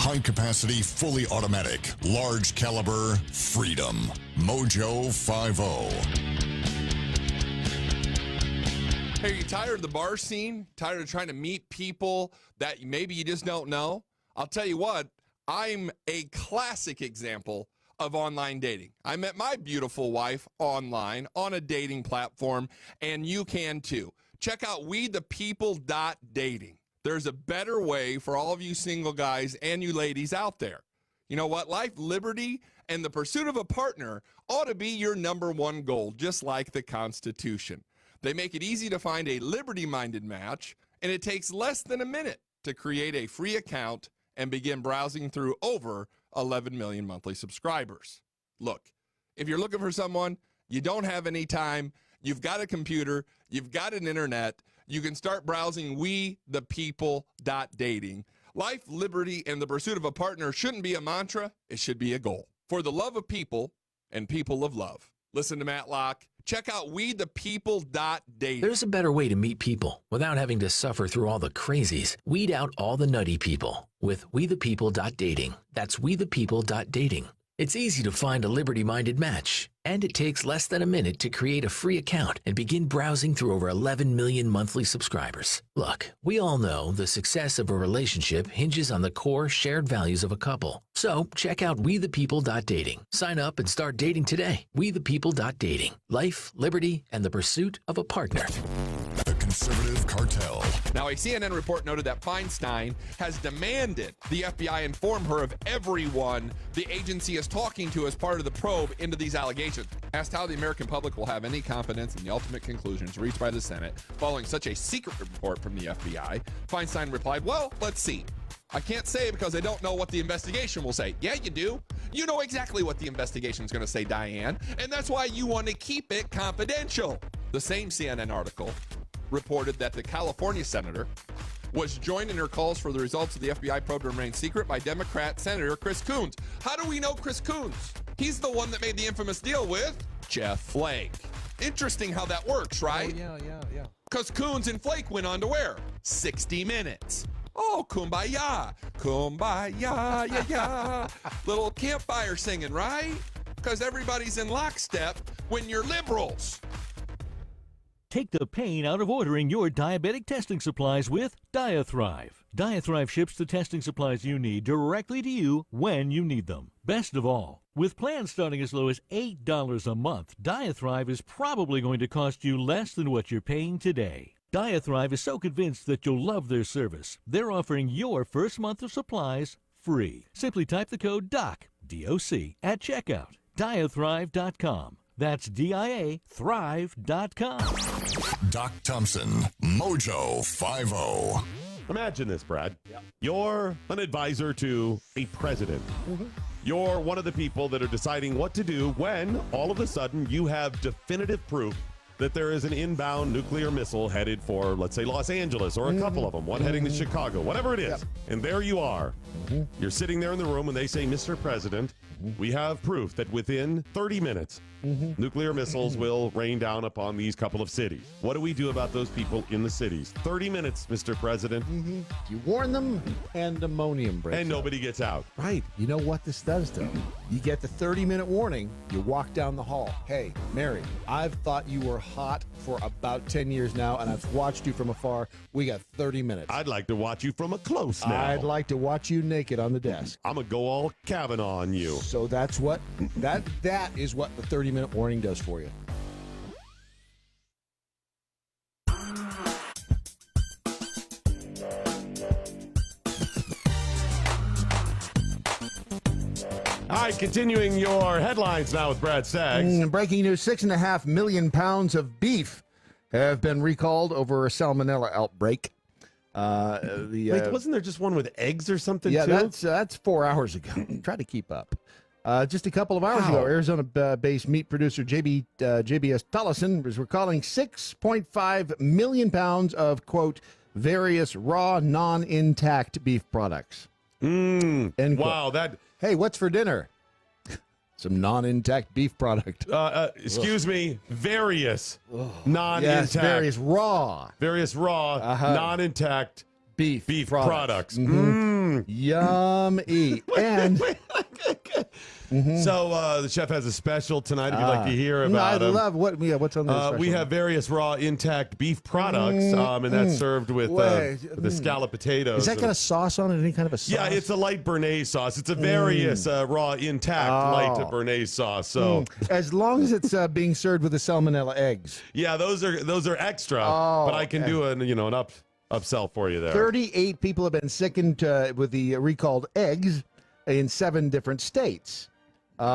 High capacity, fully automatic, large caliber, freedom. Mojo 50. Hey, are you tired of the bar scene? Tired of trying to meet people that maybe you just don't know? I'll tell you what, I'm a classic example of online dating. I met my beautiful wife online on a dating platform, and you can too. Check out wethepeople.dating. There's a better way for all of you single guys and you ladies out there. You know what? Life, liberty, and the pursuit of a partner ought to be your number one goal, just like the Constitution. They make it easy to find a liberty-minded match, and it takes less than a minute to create a free account and begin browsing through over 11 million monthly subscribers. Look, if you're looking for someone, you don't have any time, you've got a computer, you've got an internet, you can start browsing wethepeople.dating. Life, liberty, and the pursuit of a partner shouldn't be a mantra, it should be a goal. For the love of people and people of love. Listen to Matt Locke. Check out wethepeople.dating. There's a better way to meet people without having to suffer through all the crazies. Weed out all the nutty people with wethepeople.dating. That's wethepeople.dating. It's easy to find a Liberty-minded match, and it takes less than a minute to create a free account and begin browsing through over 11 million monthly subscribers. Look, we all know the success of a relationship hinges on the core shared values of a couple. So check out WeThePeople.dating. Sign up and start dating today. WeThePeople.dating. Life, liberty, and the pursuit of a partner. The Conservative Cartel. Now, a CNN report noted that Feinstein has demanded the FBI inform her of everyone the agency is talking to as part of the probe into these allegations. Asked how the American public will have any confidence in the ultimate conclusions reached by the Senate following such a secret report from the FBI, Feinstein replied, well, let's see. I can't say because I don't know what the investigation will say. Yeah, you do. You know exactly what the investigation is going to say, Diane, and that's why you want to keep it confidential. The same CNN article reported that the California senator was joined in her calls for the results of the FBI probe to remain secret by Democrat Senator Chris Coons. How do we know Chris Coons? He's the one that made the infamous deal with Jeff Flake. Interesting how that works, right? Oh, yeah. Because Coons and Flake went on to where? 60 Minutes. Oh, kumbaya, kumbaya, yeah. Little campfire singing, right? Because everybody's in lockstep when you're liberals. Take the pain out of ordering your diabetic testing supplies with Diathrive. Diathrive ships the testing supplies you need directly to you when you need them. Best of all, with plans starting as low as $8 a month, Diathrive is probably going to cost you less than what you're paying today. Diathrive is so convinced that you'll love their service, they're offering your first month of supplies free. Simply type the code DOC, D-O-C, at checkout. Diathrive.com. That's D-I-A, thrive.com. Doc Thompson, Mojo 50. Imagine this, Brad. You're an advisor to a president. You're one of the people that are deciding what to do when, all of a sudden, you have definitive proof that there is an inbound nuclear missile headed for, let's say, Los Angeles, or a couple of them, one heading to Chicago, whatever it is. And there you are. You're sitting there in the room and they say, Mr. President, we have proof that within 30 minutes, nuclear missiles will rain down upon these couple of cities. What do we do about those people in the cities? 30 minutes, Mr. President. You warn them, pandemonium breaks and nobody gets out. Right. You know what this does, though? You get the 30-minute warning. You walk down the hall. Hey, Mary, I've thought you were hot for about 10 years now, and I've watched you from afar. We got 30 minutes. I'd like to watch you from a close now. I'd like to watch you naked on the desk. I'm going to go all Kavanaugh on you. So that's what, that is what the 30-minute warning does for you. All right, continuing your headlines now with Brad Staggs. Breaking news, 6.5 million pounds of beef have been recalled over a salmonella outbreak. Wait, wasn't there just one with eggs or something, yeah, too? that's 4 hours ago. Try to keep up. Just a couple of hours ago, Arizona-based meat producer JBS Tollison was recalling 6.5 million pounds of, quote, various raw, non-intact beef products. Wow, that... Hey, what's for dinner? Some non-intact beef product. Excuse me, various non-intact. Yes, various raw, non-intact beef products. Yummy. And so the chef has a special tonight if you'd like to hear about I him. love what's on the we have various raw intact beef products, and that's served with the scalloped potatoes. Is that got a sauce on it? Any kind of a sauce? Yeah, it's a light béarnaise sauce. It's a various raw intact light béarnaise sauce. So as long as it's being served with the salmonella eggs. Yeah, those are extra, but I can do an upsell for you there. 38 people have been sickened with the recalled eggs in 7 different states. These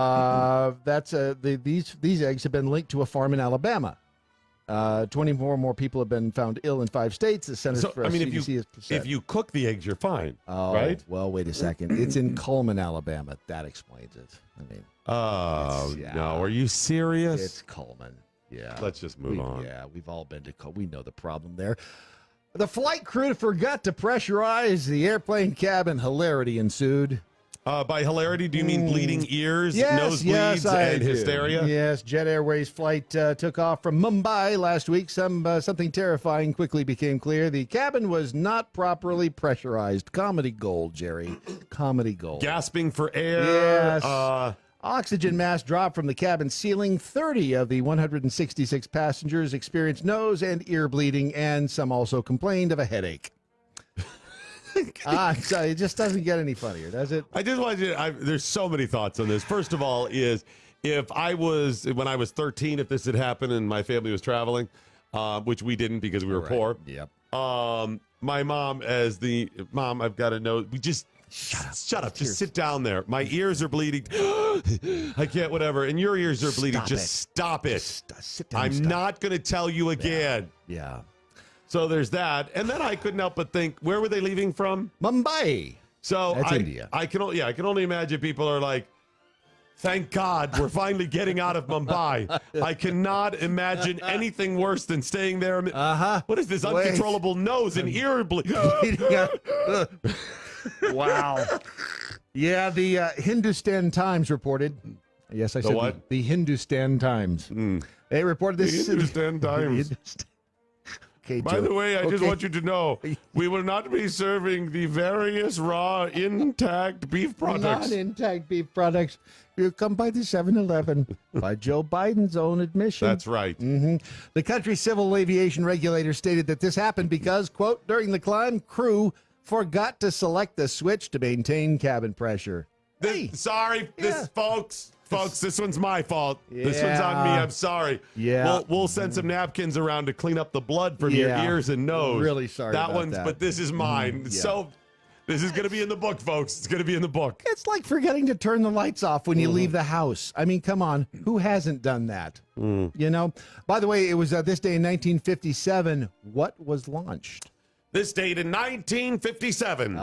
eggs have been linked to a farm in Alabama. 24 more people have been found ill in 5 states. The Centers for CDC has said. If you cook the eggs, you're fine, right? Well, wait a second. It's in Cullman, Alabama. That explains it. I mean, no, are you serious? It's Cullman. Yeah. Let's just move on. Yeah, we've all been to Cullman. We know the problem there. The flight crew forgot to pressurize the airplane cabin. Hilarity ensued. By hilarity, do you mean bleeding ears, nosebleeds, and hysteria? Yes, Jet Airways flight took off from Mumbai last week. Something terrifying quickly became clear. The cabin was not properly pressurized. Comedy gold, Jerry. Comedy gold. Gasping for air. Yes. Oxygen mask dropped from the cabin ceiling. 30 of the 166 passengers experienced nose and ear bleeding, and some also complained of a headache. So it just doesn't get any funnier, does it? I just want you to, there's so many thoughts on this. First of all is, when I was 13, if this had happened and my family was traveling, which we didn't because we were poor. Yep. My mom, Mom, I've got to know, shut up. Just sit down there. My ears are bleeding. I can't, whatever. And your ears are bleeding. Stop it. Sit down. I'm not going to tell you again. Yeah. So there's that. And then I couldn't help but think, where were they leaving from? Mumbai. So That's India. I can only imagine people are like, thank God we're finally getting out of Mumbai. I cannot imagine anything worse than staying there. What is this uncontrollable nose and ear bleeding? Wow. Yeah, the Hindustan Times reported. Yes, I said what? The Hindustan Times. They reported this. The Hindustan Times. Okay, By the way, I just want you to know, we will not be serving the various raw, intact beef products. Non-intact beef products. You come by the 7-Eleven, by Joe Biden's own admission. That's right. The country's civil aviation regulator stated that this happened because, quote, during the climb, crew forgot to select the switch to maintain cabin pressure. Folks, this one's my fault. This one's on me. I'm sorry. Yeah. We'll send some napkins around to clean up the blood from your ears and nose. Really sorry about that. But this is mine. So this is going to be in the book, folks. It's going to be in the book. It's like forgetting to turn the lights off when you leave the house. I mean, come on. Who hasn't done that? You know? By the way, it was this day in 1957. What was launched? This date in 1957.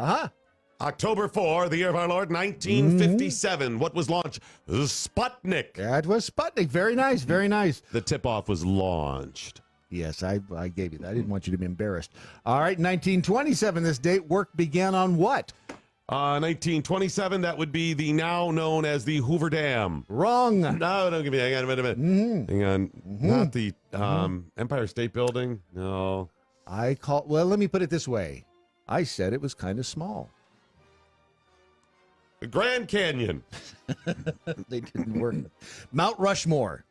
October 4, the year of our Lord, 1957. What was launched? Sputnik. That was Sputnik. Very nice. Very nice. The tip-off was launched. Yes, I gave you that. I didn't want you to be embarrassed. All right, 1927, this date. Work began on what? 1927, that would be the now known as the Hoover Dam. Wrong. No, don't give me, hang on a minute. Hang on. Not the Empire State Building. No. Well, let me put it this way. I said it was kind of small. The Grand Canyon. They didn't work. Mount Rushmore.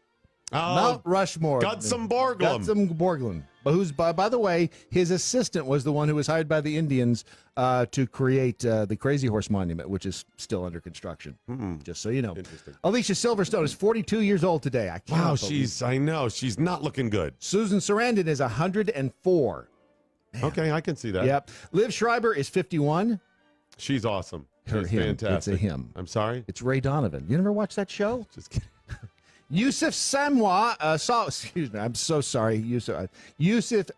Mount Rushmore. Gutzon Borglum. Gutzon Borglum. But who's, by the way, his assistant was the one who was hired by the Indians to create the Crazy Horse Monument, which is still under construction. Just so you know. Interesting. Alicia Silverstone is 42 years old today. Wow, I know. She's not looking good. Susan Sarandon is 104. Man. Okay, I can see that. Yep. Liv Schreiber is 51. She's awesome. She's Him. fantastic. It's a him. I'm sorry? It's Ray Donovan. You never watched that show? Just kidding. Yusuf Samwa, excuse me, I'm so sorry. Yusuf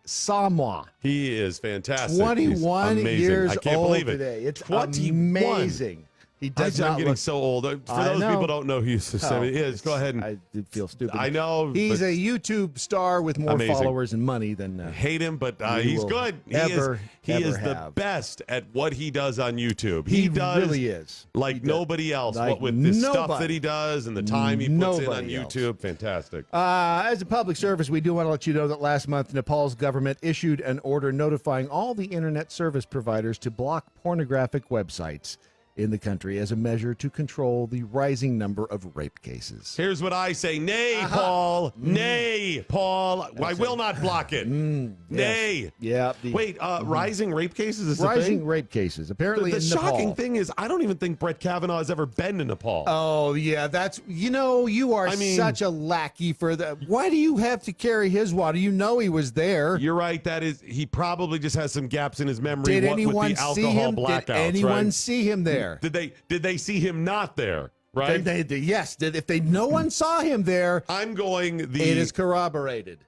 Samwa. He is fantastic. 21 years I can't old believe it. today. It's 21. amazing. He does I'm not getting look so old. For those people who don't know who Yusuf Samwa is, go ahead and... I feel stupid. I know. He's a YouTube star with more amazing. followers and money than... hate him, but he's good. He is the best at what he does on YouTube. He does really is. Like nobody else. Like what with the stuff that he does and the time he puts in on YouTube. Fantastic. As a public service, we do want to let you know that last month, Nepal's government issued an order notifying all the internet service providers to block pornographic websites in the country as a measure to control the rising number of rape cases. Here's what I say. Nay, Paul. Nay, Paul. I will not block it. Nay. Yeah. Wait, rising rape cases is rising rape cases. Apparently the in shocking Nepal. thing is I don't even think Brett Kavanaugh has ever been to Nepal. Oh, yeah. That's, you are such a lackey for that. Why do you have to carry his water? You know he was there. You're right. He probably just has some gaps in his memory. Did with anyone the see alcohol him? blackouts, Did anyone right? see him there? Did they see him not there? Right? Yes. If no one saw him there, I'm going. It is corroborated.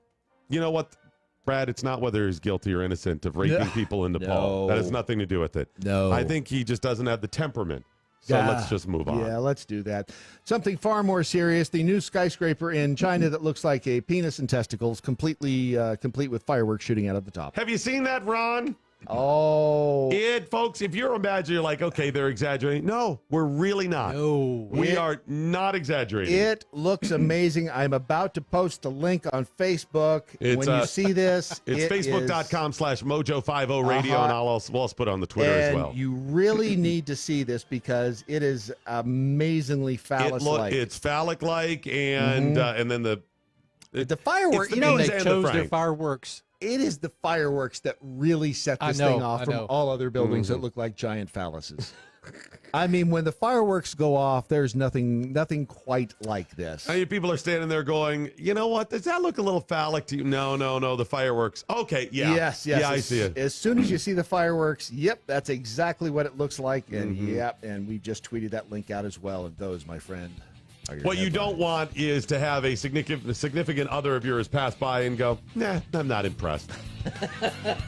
You know what, Brad? It's not whether he's guilty or innocent of raping people in Nepal. That has nothing to do with it. No, I think he just doesn't have the temperament. So let's just move on. Yeah, let's do that. Something far more serious: the new skyscraper in China that looks like a penis and testicles, complete with fireworks shooting out of the top. Have you seen that, Ron? Oh, it it, folks. If you're imagining, you're like, okay, they're exaggerating. No, we're really not. No. We are not exaggerating. It looks amazing. I'm about to post a link on Facebook. When you see this, it's facebook.com/mojo50radio, and we'll also put it on the Twitter as well. You really need to see this because it is amazingly phallus-like. It's phallic-like, and then the fireworks. It's the you know, beans They and chose the their Frank. fireworks. It is the fireworks that really set this thing off from all other buildings that look like giant phalluses. I mean, when the fireworks go off, there's nothing quite like this. I mean, people are standing there going, you know what? Does that look a little phallic to you? No, the fireworks. Okay, yeah. Yes. Yeah, I see it. As soon as you see the fireworks, yep, that's exactly what it looks like. And and we just tweeted that link out as well. And those, my friend, are your What you headlines. don't want is to have a significant other of yours pass by and go, nah, I'm not impressed.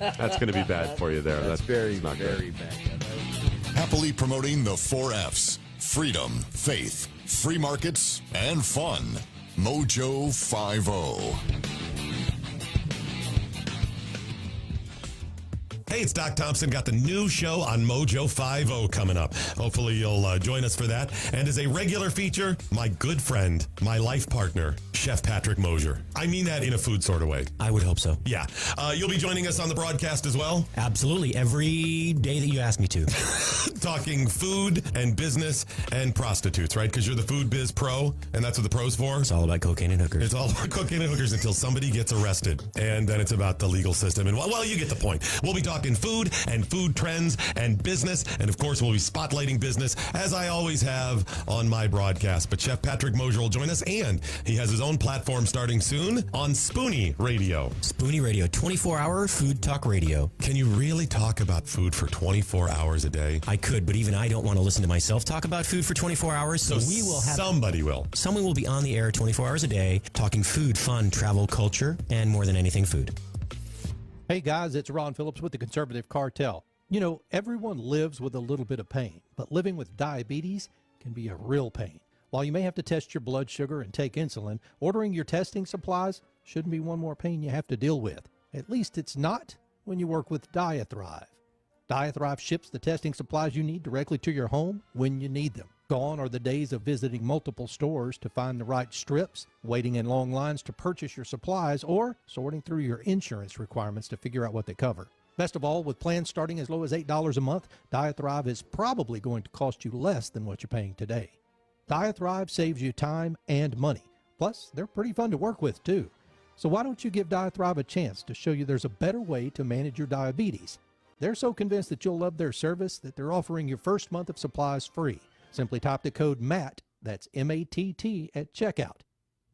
That's going to be bad for you there. That's very, not very good. bad. Happily promoting the 4 F's: freedom, faith, free markets, and fun. Mojo 50. Hey, it's Doc Thompson. Got the new show on Mojo 50 coming up. Hopefully you'll join us for that. And as a regular feature, my good friend, my life partner, Chef Patrick Mosier. I mean that in a food sort of way. I would hope so. Yeah. You'll be joining us on the broadcast as well? Absolutely. Every day that you ask me to. Talking food and business and prostitutes, right? Because you're the food biz pro, and that's what the pro's for. It's all about cocaine and hookers. It's all about cocaine and hookers until somebody gets arrested. And then it's about the legal system. And well, you get the point. We'll be talking food and food trends and business. And of course, we'll be spotlighting business, as I always have on my broadcast. But Chef Patrick Mosier will join us, and he has his own platform starting soon on Spoonie Radio. Spoonie Radio, 24-hour food talk radio. Can you really talk about food for 24 hours a day? I could, but even I don't want to listen to myself talk about food for 24 hours. So we will have... Somebody will. Someone will be on the air 24 hours a day talking food, fun, travel, culture, and more than anything, food. Hey guys, it's Ron Phillips with the Conservative Cartel. You know, everyone lives with a little bit of pain, but living with diabetes can be a real pain. While you may have to test your blood sugar and take insulin, ordering your testing supplies shouldn't be one more pain you have to deal with. At least it's not when you work with Diathrive. Diathrive ships the testing supplies you need directly to your home when you need them. Gone are the days of visiting multiple stores to find the right strips, waiting in long lines to purchase your supplies, or sorting through your insurance requirements to figure out what they cover. Best of all, with plans starting as low as $8 a month, Diathrive is probably going to cost you less than what you're paying today. Diathrive saves you time and money. Plus, they're pretty fun to work with, too. So why don't you give Diathrive a chance to show you there's a better way to manage your diabetes? They're so convinced that you'll love their service that they're offering your first month of supplies free. Simply type the code MATT, that's M-A-T-T, at checkout.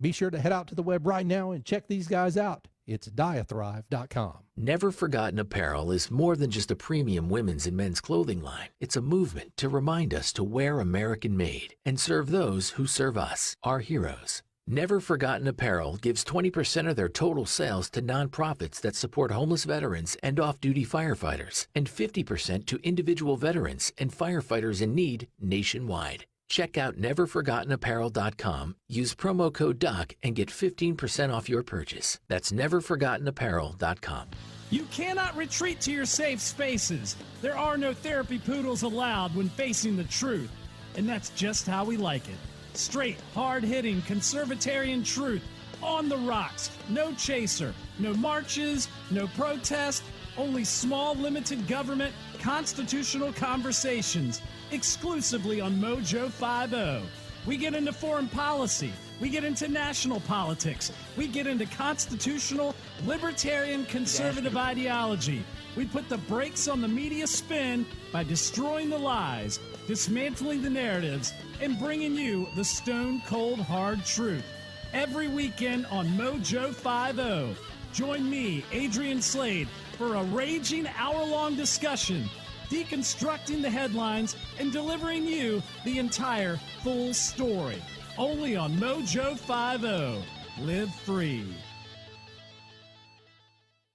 Be sure to head out to the web right now and check these guys out. It's Diathrive.com. Never Forgotten Apparel is more than just a premium women's and men's clothing line. It's a movement to remind us to wear American-made and serve those who serve us, our heroes. Never Forgotten Apparel gives 20% of their total sales to nonprofits that support homeless veterans and off-duty firefighters, and 50% to individual veterans and firefighters in need nationwide. Check out neverforgottenapparel.com, use promo code DOC, and get 15% off your purchase. That's neverforgottenapparel.com. You cannot retreat to your safe spaces. There are no therapy poodles allowed when facing the truth. And that's just how we like it. Straight, hard-hitting, conservatarian truth. On the rocks. No chaser. No marches. No protest. Only small, limited government, constitutional conversations. Exclusively on Mojo 50. We get into foreign policy. We get into national politics. We get into constitutional, libertarian, conservative ideology. We put the brakes on the media spin by destroying the lies, dismantling the narratives, and bringing you the stone-cold hard truth. Every weekend on Mojo 50. Join me, Adrian Slade, for a raging hour-long discussion, deconstructing the headlines and delivering you the entire full story. Only on Mojo 50. Live free.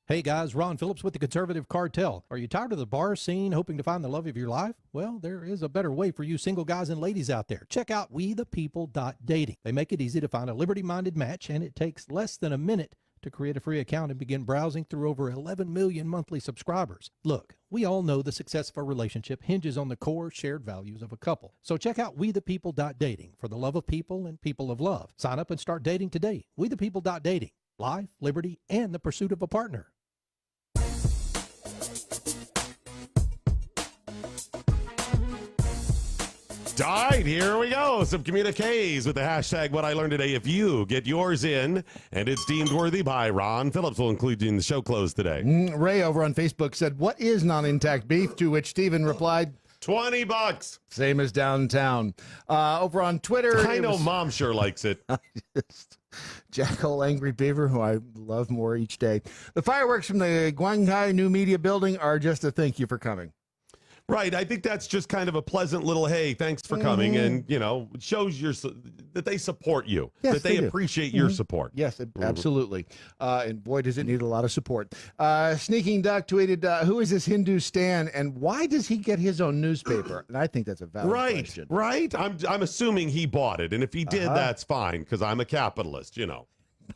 Hey guys, Ron Phillips with the Conservative Cartel. Are you tired of the bar scene, hoping to find the love of your life? Well, there is a better way for you single guys and ladies out there. Check out wethepeople.dating. They make it easy to find a liberty-minded match, and it takes less than a minute to create a free account and begin browsing through over 11 million monthly subscribers. Look, we all know the success of a relationship hinges on the core shared values of a couple. So check out wethepeople.dating for the love of people and people of love. Sign up and start dating today. Wethepeople.dating. Life, liberty, and the pursuit of a partner. All right, here we go. Some communiques with the hashtag What I Learned Today. If you get yours in and it's deemed worthy by Ron Phillips, will include you in the show close today. Ray over on Facebook said, "What is non-intact beef?" To which Stephen replied, $20. Same as downtown. Over on Twitter, I know Mom sure likes it. Jackal Angry Beaver, who I love more each day. The fireworks from the Guangzhou New Media Building are just a thank you for coming. Right. I think that's just kind of a pleasant little, hey, thanks for coming. And, you know, it shows that they support you, Yes, that they do. appreciate your support. Yes, absolutely. And boy, does it need a lot of support. Sneaking Duck tweeted, who is this Hindu Stan and why does he get his own newspaper? And I think that's a valid question. Right. I'm assuming he bought it. And if he did, that's fine because I'm a capitalist, you know.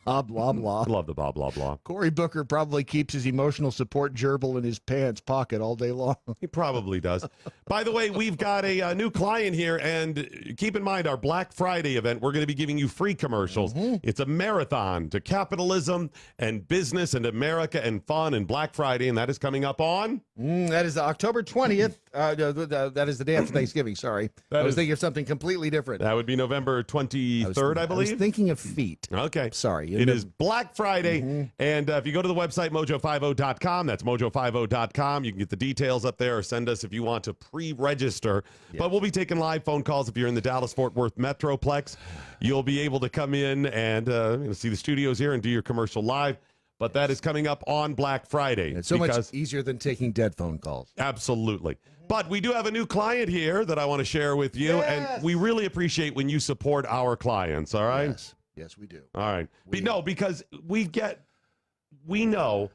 Blah, blah, blah. Love the blah, blah, blah. Cory Booker probably keeps his emotional support gerbil in his pants pocket all day long. He probably does. By the way, we've got a new client here, and keep in mind our Black Friday event, we're going to be giving you free commercials. It's a marathon to capitalism and business and America and fun and Black Friday, and that is coming up on? That is October 20th. That is the day after Thanksgiving, sorry. I was thinking of something completely different. That would be November 23rd, I believe. I was thinking of feet. Okay. Sorry. It is Black Friday, and if you go to the website, mojo50.com, that's mojo50.com, you can get the details up there or send us if you want to pre-register. But we'll be taking live phone calls if you're in the Dallas-Fort Worth Metroplex. You'll be able to come in and see the studios here and do your commercial live. But that is coming up on Black Friday. It's so much easier than taking dead phone calls. Absolutely. But we do have a new client here that I want to share with you, and we really appreciate when you support our clients, all right? Yes, we do. All right. Because we know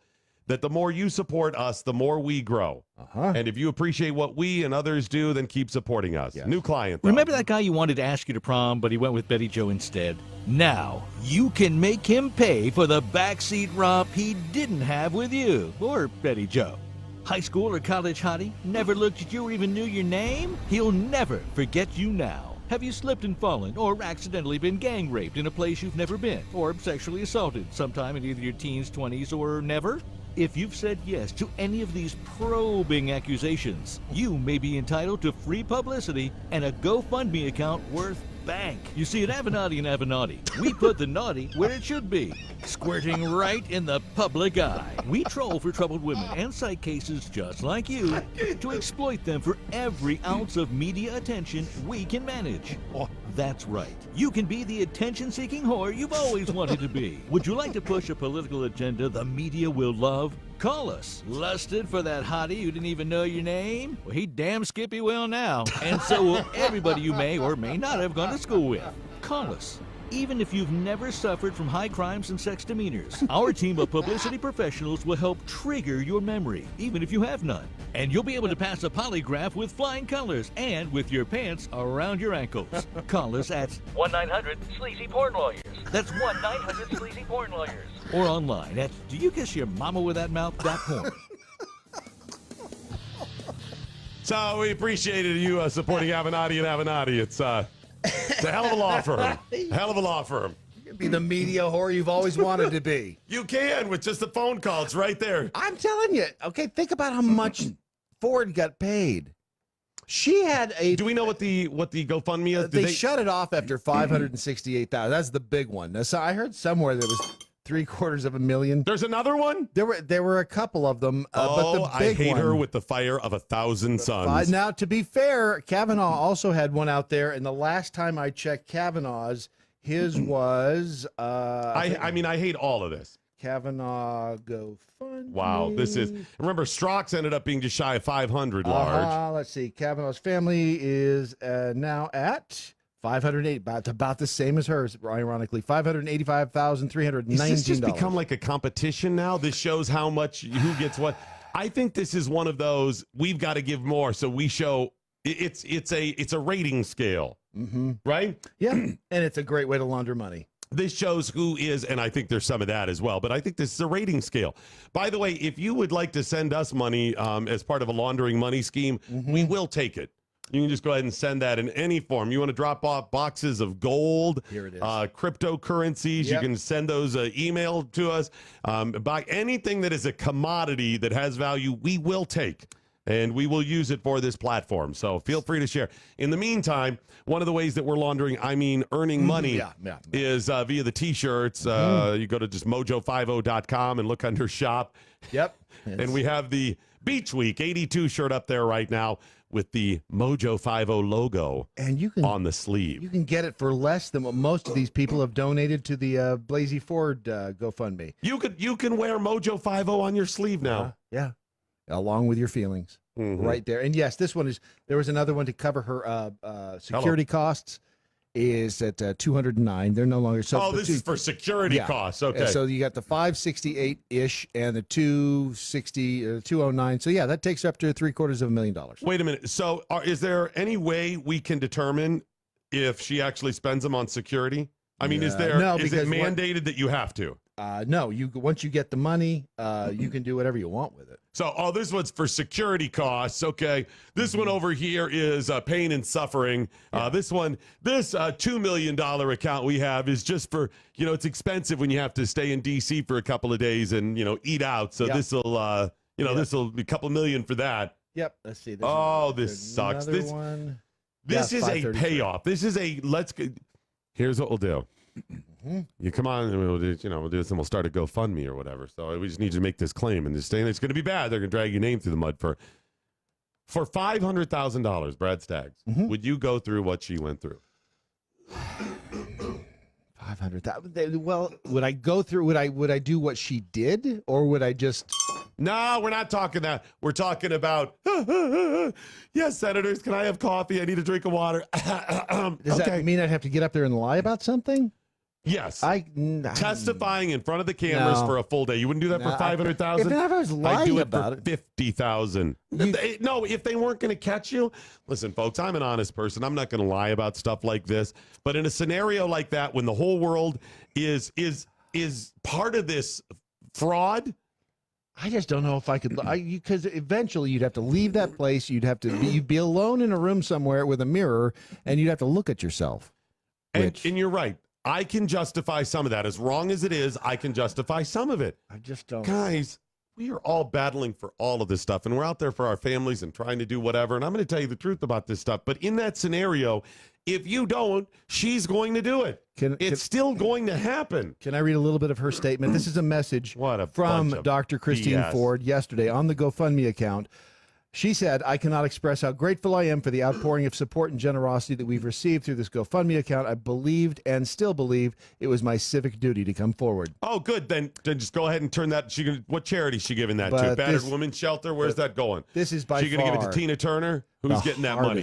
that the more you support us, the more we grow. And if you appreciate what we and others do, then keep supporting us. New client, though. Remember that guy you wanted to ask you to prom, but he went with Betty Jo instead? Now, you can make him pay for the backseat romp he didn't have with you, or Betty Jo. High school or college hottie, never looked at you or even knew your name? He'll never forget you now. Have you slipped and fallen or accidentally been gang raped in a place you've never been, or sexually assaulted sometime in either your teens, 20s, or never? If you've said yes to any of these probing accusations, you may be entitled to free publicity and a GoFundMe account worth bank. You see, at Avenatti and Avenatti, we put the naughty where it should be, squirting right in the public eye. We troll for troubled women and cite cases just like you to exploit them for every ounce of media attention we can manage. That's right. You can be the attention-seeking whore you've always wanted to be. Would you like to push a political agenda the media will love? Call us. Lusted for that hottie who didn't even know your name? Well, he damn skippy will now. And so will everybody you may or may not have gone to school with. Call us. Even if you've never suffered from high crimes and sex demeanors, our team of publicity professionals will help trigger your memory, even if you have none. And you'll be able to pass a polygraph with flying colors and with your pants around your ankles. Call us at 1-900-SLEAZY-PORN-LAWYERS. That's 1-900-SLEAZY-PORN-LAWYERs. or online at doyoukissyourmama-with-that-mouth.porn. So we appreciated you supporting Avenatti and Avenatti. It's a hell of a law firm. Hell of a law firm. You can be the media whore you've always wanted to be. You can with just the phone calls right there. I'm telling you. Okay, think about how much Ford got paid. She had a. Do we know what the GoFundMe is? They shut it off after $568,000. That's the big one. Now, so I heard somewhere there was $750,000. There's another one. There were a couple of them. But the I big hate one, her with the fire of 1,000 suns. Now, to be fair, Kavanaugh also had one out there, and the last time I checked Kavanaugh's, his was. I mean, I hate all of this. Kavanaugh GoFundMe. Wow, this is. Remember, Strzok's ended up being just shy of 500 large. Let's see. Kavanaugh's family is now at 580, about the same as hers, ironically. $585,319. Does this just become like a competition now? This shows how much, who gets what. I think this is one of those, we've got to give more, so we show, it's a rating scale, right? Yeah, and it's a great way to launder money. this shows who is, and I think there's some of that as well, but I think this is a rating scale. By the way, if you would like to send us money as part of a laundering money scheme, we will take it. You can just go ahead and send that in any form. You want to drop off boxes of gold, here it is. Cryptocurrencies, Yep. you can send those email to us. Buy anything that is a commodity that has value, we will take. And we will use it for this platform. So feel free to share. In the meantime, one of the ways that we're laundering, earning money, is via the T-shirts. You go to just mojo50.com and look under shop. Yep. And we have the Beach Week 82 shirt up there right now with the Mojo 50 logo and you can, on the sleeve. You can get it for less than what most of these people have donated to the Blasey Ford GoFundMe. You can wear Mojo 50 on your sleeve now. Yeah. Along with your feelings, right there. And yes, this one there was another one to cover her security costs. Is at 209. They're no longer. So this is for security costs. Okay. So you got the 568-ish and the 260, 209. So yeah, that takes up to $750,000. Wait a minute. So is there any way we can determine if she actually spends them on security? I mean, is it mandated that you have to? No, once you get the money, you can do whatever you want with it. So, this one's for security costs. Okay. This one over here is pain and suffering. This $2 million account we have is just for, it's expensive when you have to stay in D.C. for a couple of days and, eat out. So this will, this will be a couple million for that. Yep. Let's see. This sucks. This is a payoff. This is here's what we'll do. You come on, and we'll do this, and we'll start a GoFundMe or whatever. So we just need you to make this claim, and this thing, it's going to be bad. They're going to drag your name through the mud for $500,000. Brad Staggs, would you go through what she went through? 500,000. Well, would I go through? Would I do what she did, or would I just? No, we're not talking that. We're talking about. Yes, senators, can I have coffee? I need a drink of water. Does that mean I'd have to get up there and lie about something? Yes. Testifying in front of the cameras for a full day. You wouldn't do that for 500,000? If I was lying I'd do about it for 50,000. No, if they weren't going to catch you. Listen, folks, I'm an honest person. I'm not going to lie about stuff like this. But in a scenario like that, when the whole world is part of this fraud, I just don't know if I could, because eventually you'd have to leave that place. You'd be alone in a room somewhere with a mirror, and you'd have to look at yourself. And you're right. I can justify some of that. As wrong as it is, I can justify some of it. I just don't. Guys, we are all battling for all of this stuff, and we're out there for our families and trying to do whatever. And I'm going to tell you the truth about this stuff. But in that scenario, if you don't, she's going to do it. It's still going to happen. Can I read a little bit of her statement? This is a message from Dr. Christine Ford yesterday on the GoFundMe account. She said, I cannot express how grateful I am for the outpouring of support and generosity that we've received through this GoFundMe account. I believed and still believe it was my civic duty to come forward. Oh, good. Then just go ahead and turn that. What charity is she giving that to? Battered Women's Shelter? Where's that going? This is by far. She going to give it to Tina Turner? Who's getting that money?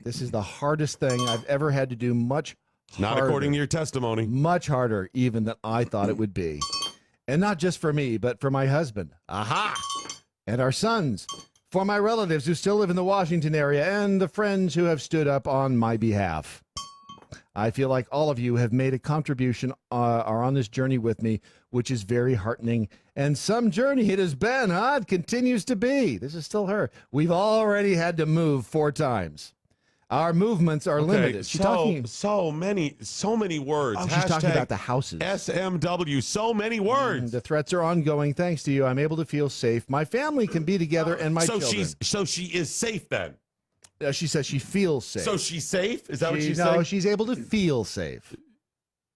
This is the hardest thing I've ever had to do. Much harder. Not according to your testimony. Much harder even than I thought it would be. And not just for me, but for my husband. Aha! And our sons. For my relatives who still live in the Washington area and the friends who have stood up on my behalf. I feel like all of you have made a contribution, are on this journey with me, which is very heartening. And some journey it has been, It continues to be. This is still her. We've already had to move 4 times. Our movements are limited. So many words. Oh, she's talking about the houses. SMW, so many words. The threats are ongoing. Thanks to you, I'm able to feel safe. My family can be together, and my children. So she is safe then? She says she feels safe. So she's safe? Is that what she's saying? No, she's able to feel safe.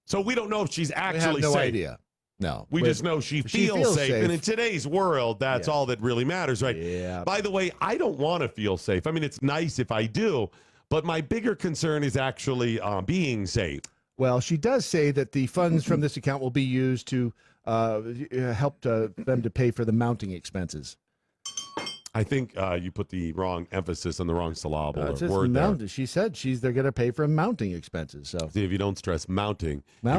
So we don't know if she's actually safe. No idea. No. We just know she feels safe. And in today's world, that's all that really matters, right? Yeah. By the way, I don't want to feel safe. I mean, it's nice if I do. But my bigger concern is actually being safe. Well, she does say that the funds from this account will be used to help them to pay for the mounting expenses. I think you put the wrong emphasis on the wrong syllable or word there. She said they're going to pay for mounting expenses. So see, if you don't stress mounting. What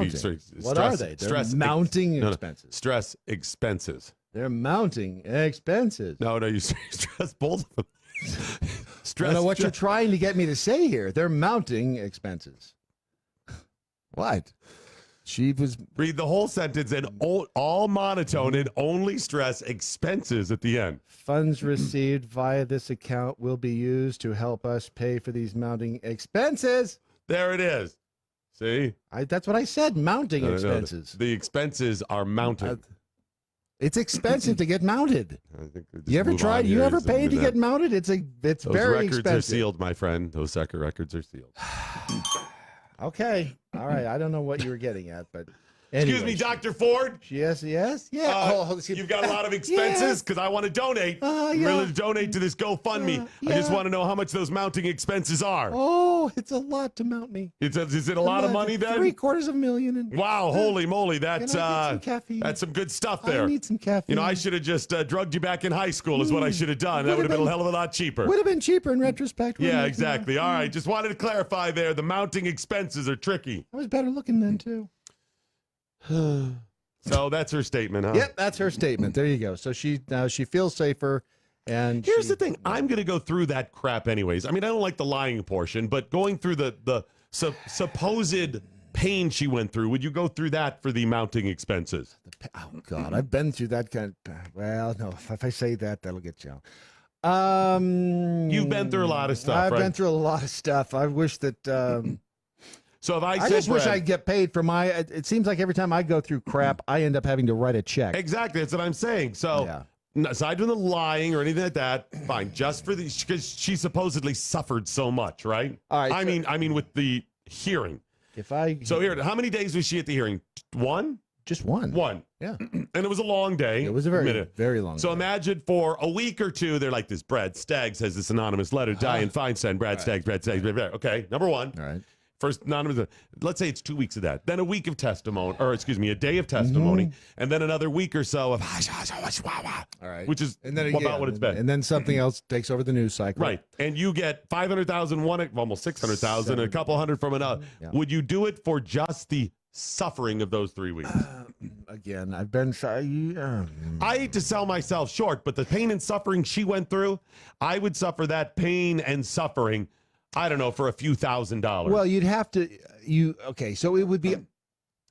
are they? They're mounting expenses. Stress expenses. They're mounting expenses. No, you stress both of them. I don't know what you're trying to get me to say here. They're mounting expenses. What? She was read the whole sentence and all monotone and only stress expenses at the end. Funds received via this account will be used to help us pay for these mounting expenses. There it is. See? That's what I said, mounting expenses. The expenses are mounted. It's expensive to get mounted. I think you ever tried? You ever paid to get mounted? It's Those very records expensive. are sealed, my friend. Those second records are sealed. Okay. All right. I don't know what you were getting at, but Excuse anyway. me, Dr. Ford. Yes. Yeah. You've got a lot of expenses because I want to donate. I'm willing to donate to this GoFundMe. I just want to know how much those mounting expenses are. Oh, it's a lot to mount me. Is it a lot of money then? $750,000. And, wow, holy moly, that's some caffeine? That's some good stuff there. I need some caffeine. You know, I should have just drugged you back in high school is what I should have done. That would have been a hell of a lot cheaper. Would have been cheaper in retrospect. Yeah, exactly. All right, just wanted to clarify there. The mounting expenses are tricky. I was better looking then, too. So that's her statement, huh? Yep, that's her statement. There you go. So she feels safer. And here's the thing: I'm going to go through that crap anyways. I mean, I don't like the lying portion, but going through the supposed pain she went through, would you go through that for the mounting expenses? Oh God, I've been through that kind of. Well, no, if I say that, that'll get you. You've been through a lot of stuff. I've right? been through a lot of stuff. I wish that. So if I just wish I'd get paid for my. It seems like every time I go through crap, I end up having to write a check. Exactly, that's what I'm saying. So, aside from the lying or anything like that, fine. Just for the because she supposedly suffered so much, right? All right. I mean, with the hearing. So here, how many days was she at the hearing? One. Just one. One. Yeah. And it was a long day. It was a very long. So imagine for a week or two, they're like this. Brad Staggs has this anonymous letter. Dianne Feinstein. Brad Staggs. Brad Staggs. Okay, number one. All right. First anonymous. Let's say it's 2 weeks of that. Then a week of testimony, or excuse me, a day of testimony, and then another week or so of all right, which is and then about what it's been. And then something else takes over the news cycle. Right, and you get 500,000 one, almost 600,000, and a couple hundred from another. Yeah. Would you do it for just the suffering of those 3 weeks? Again, I've been. I hate to sell myself short, but the pain and suffering she went through, I would suffer that pain and suffering. I don't know, for a few $1,000s. Well, you'd have to. Okay, so it would be.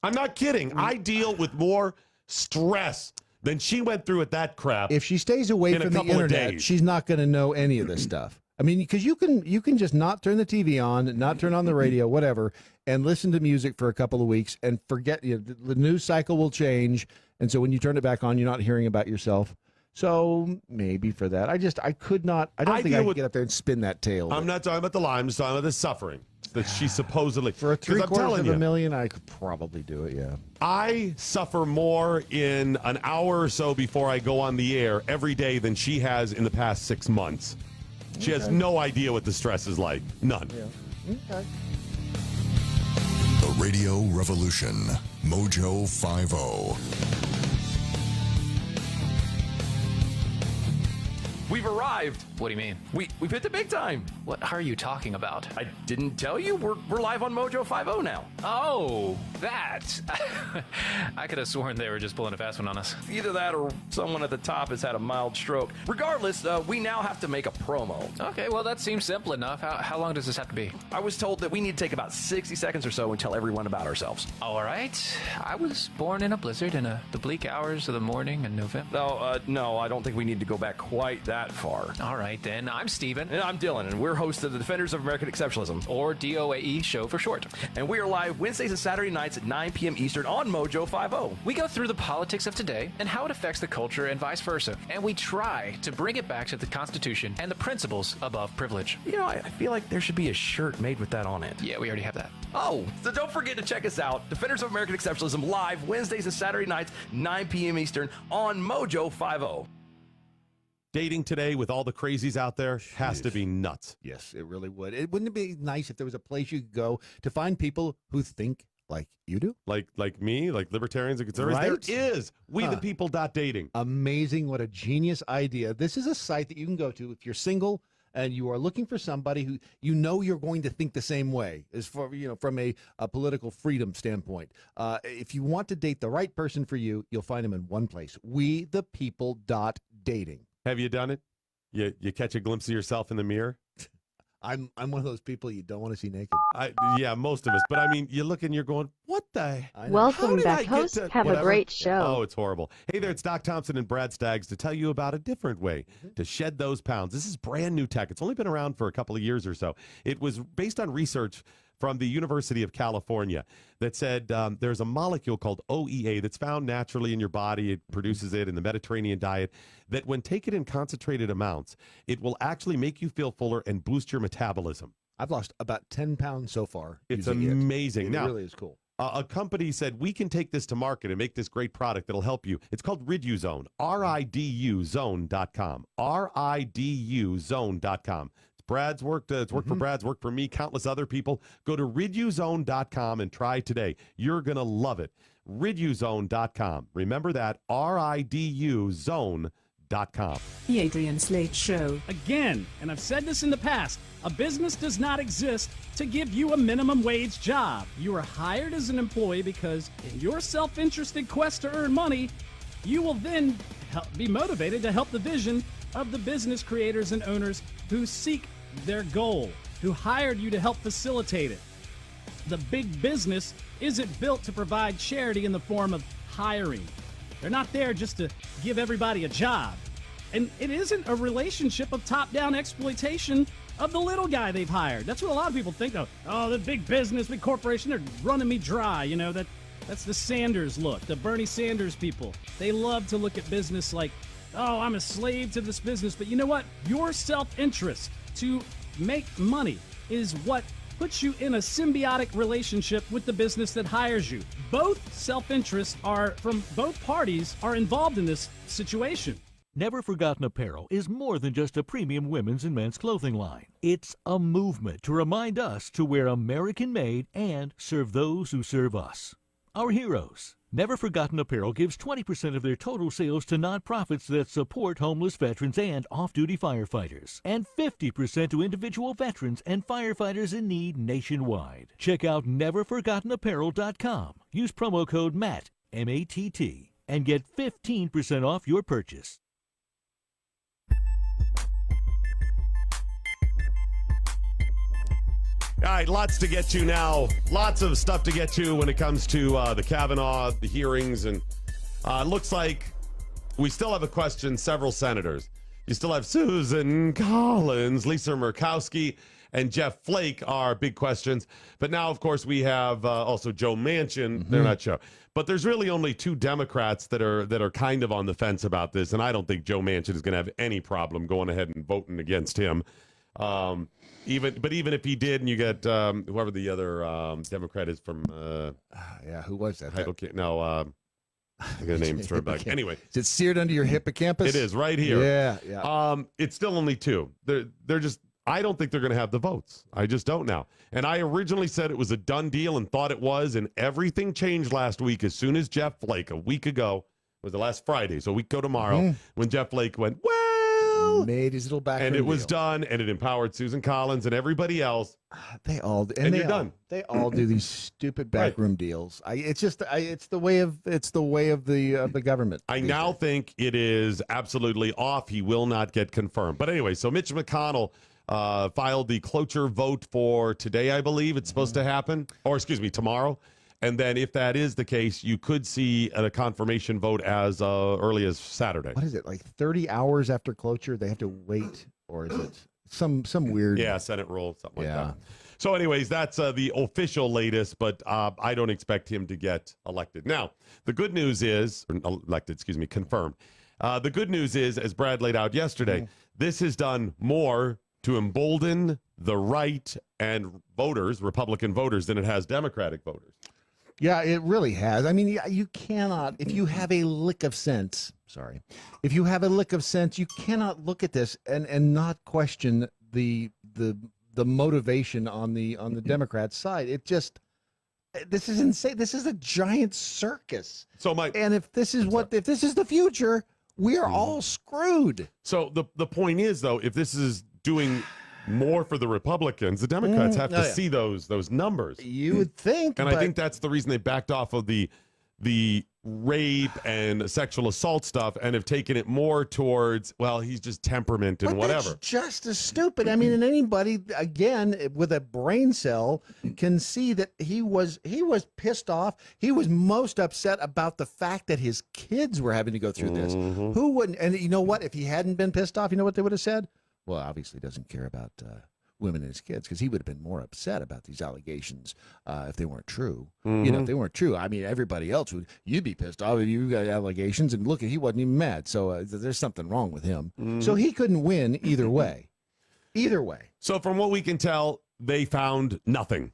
I'm not kidding. I deal with more stress than she went through at that crap. If she stays away from the internet, she's not going to know any of this stuff. I mean, because you can just not turn the TV on, not turn on the radio, whatever, and listen to music for a couple of weeks and forget. The news cycle will change, and so when you turn it back on, you're not hearing about yourself. So maybe for that, I could not. I don't think I could get up there and spin that tail. I'm not talking about the lie. I'm just talking about the suffering that she supposedly. For $750,000, I could probably do it. Yeah. I suffer more in an hour or so before I go on the air every day than she has in the past 6 months. She has no idea what the stress is like. None. Yeah. Okay. The Radio Revolution, Mojo 50. We've arrived. What do you mean? We've hit the big time. What are you talking about? I didn't tell you. We're live on Mojo 50 now. Oh, that. I could have sworn they were just pulling a fast one on us. Either that or someone at the top has had a mild stroke. Regardless, we now have to make a promo. Okay, well, that seems simple enough. How long does this have to be? I was told that we need to take about 60 seconds or so and tell everyone about ourselves. All right. I was born in a blizzard in the bleak hours of the morning in November. No, I don't think we need to go back quite that far. All right, then. I'm Steven. And I'm Dylan, and we're hosts of the Defenders of American Exceptionalism, or DOAE show for short. And we are live Wednesdays and Saturday nights at 9 p.m. Eastern on Mojo 50. We go through the politics of today and how it affects the culture and vice versa. And we try to bring it back to the Constitution and the principles above privilege. You know, I feel like there should be a shirt made with that on it. Yeah, we already have that. Oh, so don't forget to check us out. Defenders of American Exceptionalism live Wednesdays and Saturday nights, 9 p.m. Eastern on Mojo 50. Dating today with all the crazies out there has to be nuts. Yes, it really would. Wouldn't it be nice if there was a place you could go to find people who think like you do? Like me, like libertarians and conservatives? Right? There is. WeThePeople.dating. Amazing. What a genius idea. This is a site that you can go to if you're single and you are looking for somebody who you know you're going to think the same way, as for from a political freedom standpoint. If you want to date the right person for you, you'll find them in one place. WeThePeople.dating. Have you done it? You catch a glimpse of yourself in the mirror? I'm one of those people you don't want to see naked. Yeah, most of us. But I mean, you look and you're going, what the? Welcome back, host. Have a great show. Oh, it's horrible. Hey there, it's Doc Thompson and Brad Staggs to tell you about a different way to shed those pounds. This is brand new tech. It's only been around for a couple of years or so. It was based on research from the University of California that said there's a molecule called OEA that's found naturally in your body. It produces it in the Mediterranean diet, that when taken in concentrated amounts, it will actually make you feel fuller and boost your metabolism. I've lost about 10 pounds so far. It's using amazing. It Now, really is cool. A company said, we can take this to market and make this great product that'll help you. It's called Riduzone, RIDUZone.com, RIDUZone.com. Brad's worked. It's worked for Brad's, worked for me, countless other people. Go to riduzone.com and try today. You're going to love it. Riduzone.com. Remember that, RIDUZone.com. The Adrian Slate Show. Again, and I've said this in the past, a business does not exist to give you a minimum wage job. You are hired as an employee because in your self-interested quest to earn money, you will then be motivated to help the vision of the business creators and owners who seek their goal, who hired you to help facilitate it. The big business isn't built to provide charity in the form of hiring. They're not there just to give everybody a job. And it isn't a relationship of top-down exploitation of the little guy they've hired. That's what a lot of people think of. Oh, the big business, big corporation, they're running me dry. You know, that's the Sanders look, the Bernie Sanders people. They love to look at business like, oh, I'm a slave to this business. But you know what? Your self-interest to make money is what puts you in a symbiotic relationship with the business that hires you. Both self-interests are from both parties are involved in this situation. Never Forgotten Apparel is more than just a premium women's and men's clothing line. It's a movement to remind us to wear American-made and serve those who serve us. Our heroes. Never Forgotten Apparel gives 20% of their total sales to nonprofits that support homeless veterans and off-duty firefighters, and 50% to individual veterans and firefighters in need nationwide. Check out neverforgottenapparel.com. Use promo code MATT, M-A-T-T, and get 15% off your purchase. All right, lots to get to now. Lots of stuff to get to when it comes to the Kavanaugh, the hearings, and it looks like we still have a question, several senators. You still have Susan Collins, Lisa Murkowski, and Jeff Flake are big questions. But now, of course, we have also Joe Manchin. They're not sure. But there's really only two Democrats that are kind of on the fence about this, and I don't think Joe Manchin is going to have any problem going ahead and voting against him. Even if he did, and you get whoever the other Democrat is from, who was that? I got a name for it back. Anyway, is it seared under your hippocampus? It is right here. Yeah. It's still only two. They're just. I don't think they're going to have the votes. I just don't now. And I originally said it was a done deal and thought it was, and everything changed last week as soon as Jeff Flake, a week ago, was the last Friday, so a week ago tomorrow, when Jeff Flake went, made his little backroom and it was deal. done, and it empowered Susan Collins and everybody else. They all do, and you're done. They all do these stupid backroom deals. It's the way of the government. I now think it is absolutely off. He will not get confirmed. But anyway, so Mitch McConnell filed the cloture vote for today, I believe it's supposed to happen, or excuse me, tomorrow. And then if that is the case, you could see a confirmation vote as early as Saturday. What is it, like 30 hours after cloture? They have to wait, or is it some weird? Yeah, Senate rule, something like that. So anyways, that's the official latest, but I don't expect him to get elected. Now, the good news is, confirmed. The good news is, as Brad laid out yesterday, this has done more to embolden the right and voters, Republican voters, than it has Democratic voters. Yeah, it really has. I mean, you cannot, if you have a lick of sense, if you have a lick of sense, you cannot look at this and not question the motivation on the Democrat side. It just, this is insane. This is a giant circus. And if this is the future, we are all screwed. So the point is, though, if this is doing more for the Republicans, the Democrats have to see those numbers. You would think, and I think that's the reason they backed off of the the rape and sexual assault stuff and have taken it more towards, well, he's just temperament and whatever. That's just as stupid. I mean, and anybody, again, with a brain cell can see that he was pissed off. He was most upset about the fact that his kids were having to go through this. Who wouldn't? And you know what? If he hadn't been pissed off, you know what they would have said? Well, obviously doesn't care about women and his kids, because he would have been more upset about these allegations if they weren't true. You know, if they weren't true, I mean, everybody else you'd be pissed off if you got allegations, and look, he wasn't even mad. So there's something wrong with him. So he couldn't win either way. Either way. So from what we can tell, they found nothing.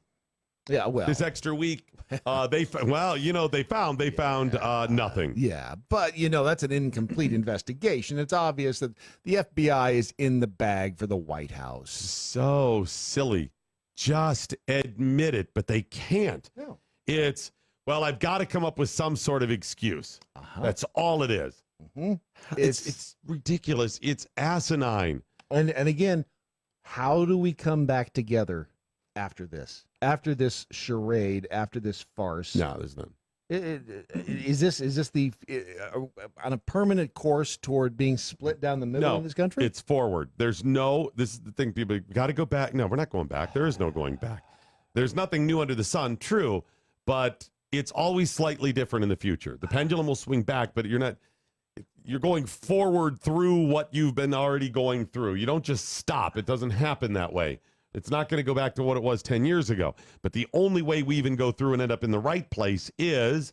Yeah, well, this extra week, they found nothing. Yeah, but that's an incomplete investigation. It's obvious that the FBI is in the bag for the White House. So silly. Just admit it, but they can't. No. It's, well, I've got to come up with some sort of excuse. That's all it is. It's ridiculous. It's asinine. And again, how do we come back together after this? After this charade, after this farce? No, there's none. Is this the on a permanent course toward being split down the middle in this country? It's forward. There's no, this is the thing, people got to go back. No, we're not going back. There is no going back. There's nothing new under the sun, true, but it's always slightly different in the future. The pendulum will swing back, but you're going forward through what you've been already going through. You don't just stop. It doesn't happen that way. It's not going to go back to what it was 10 years ago. But the only way we even go through and end up in the right place is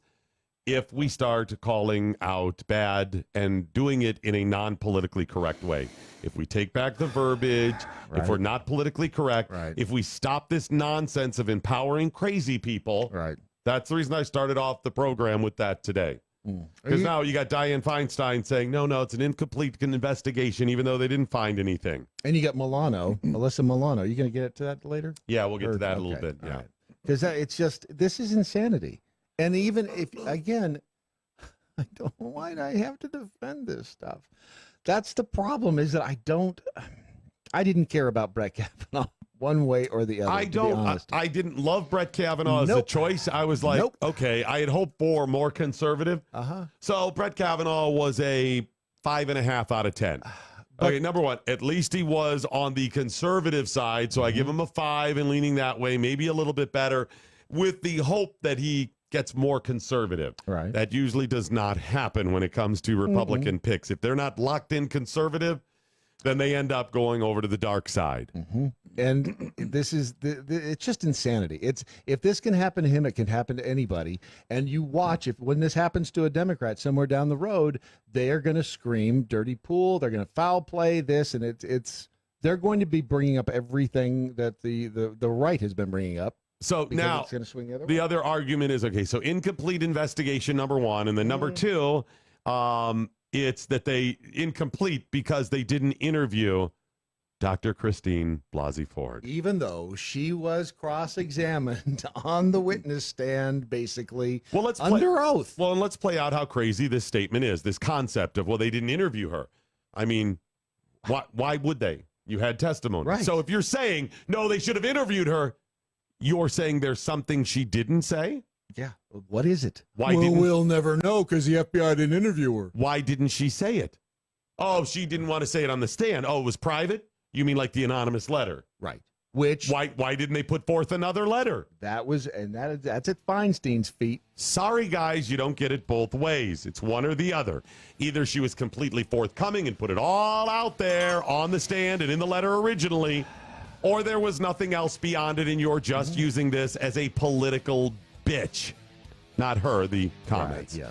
if we start calling out bad and doing it in a non-politically correct way. If we take back the verbiage, if we're not politically correct, if we stop this nonsense of empowering crazy people, that's the reason I started off the program with that today. Because now you got Dianne Feinstein saying, no, it's an incomplete investigation, even though they didn't find anything. And you got Alyssa Milano. You going to get to that later? Yeah, we'll get to that a little bit. Yeah. Because it's just, this is insanity. And even if, again, why do I have to defend this stuff? That's the problem, is that I didn't care about Brett Kavanaugh one way or the other. I didn't love Brett Kavanaugh as a choice. I was like, okay, I had hoped for more conservative. So Brett Kavanaugh was a 5.5 out of 10. Okay, number one, at least he was on the conservative side, so I give him a 5 and leaning that way, maybe a little bit better, with the hope that he gets more conservative. Right. That usually does not happen when it comes to Republican picks. If they're not locked in conservative, then they end up going over to the dark side. And this is it's just insanity. If this can happen to him, it can happen to anybody. And you watch, when this happens to a Democrat somewhere down the road, they are going to scream dirty pool. They're going to foul play this, and they're going to be bringing up everything that the right has been bringing up. So now it's going to swing the other the way. other argument is, okay, so incomplete investigation, number one, and then number two, it's that they incomplete because they didn't interview Dr. Christine Blasey Ford. Even though she was cross-examined on the witness stand, basically, under oath. Well, and let's play out how crazy this statement is, this concept of, well, they didn't interview her. I mean, why would they? You had testimony. Right. So if you're saying, no, they should have interviewed her, you're saying there's something she didn't say? Yeah. What is it? We'll never know because the FBI didn't interview her. Why didn't she say it? Oh, she didn't want to say it on the stand. Oh, it was private? You mean like the anonymous letter? Right. Why didn't they put forth another letter? That's at Feinstein's feet. Sorry, guys, you don't get it both ways. It's one or the other. Either she was completely forthcoming and put it all out there on the stand and in the letter originally, or there was nothing else beyond it and you're just using this as a political bitch. Not her, the comments. Right, yeah.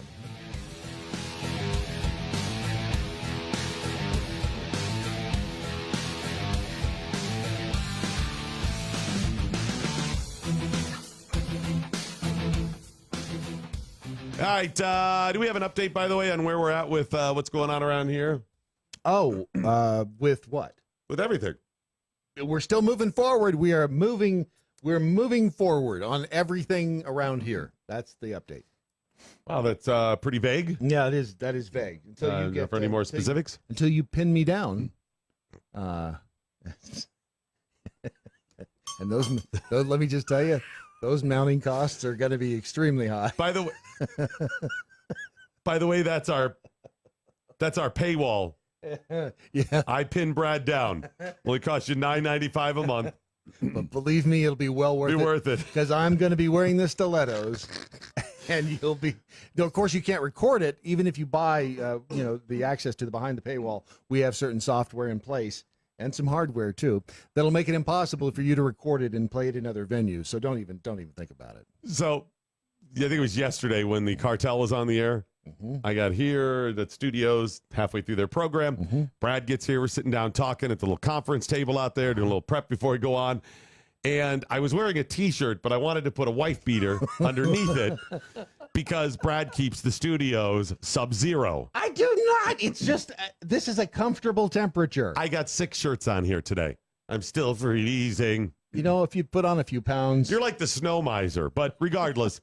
All right. Do we have an update, by the way, on where we're at with what's going on around here? Oh, with what? With everything. We're still moving forward. We're moving forward on everything around here. That's the update. Wow, that's pretty vague. Yeah, it is. That is vague. Until you get for any more specifics? Until you pin me down. And those, let me just tell you, those mounting costs are going to be extremely high. By the way, By the way, that's our paywall. Yeah. I pin Brad down. Only cost you $9.95 a month. But believe me, it'll be well worth it. Because I'm going to be wearing the stilettos, and you'll be. Though of course, you can't record it, even if you buy, the access to the behind the paywall. We have certain software in place and some hardware too that'll make it impossible for you to record it and play it in other venues. So don't even think about it. So, I think it was yesterday when the cartel was on the air. Mm-hmm. I got here at studios halfway through their program. Mm-hmm. Brad gets here. We're sitting down talking at the little conference table out there, doing a little prep before we go on. And I was wearing a T-shirt, but I wanted to put a wife beater underneath it because Brad keeps the studios sub-zero. I do not. It's just this is a comfortable temperature. I got 6 shirts on here today. I'm still freezing. You know, if you put on a few pounds, you're like the snow miser. But regardless.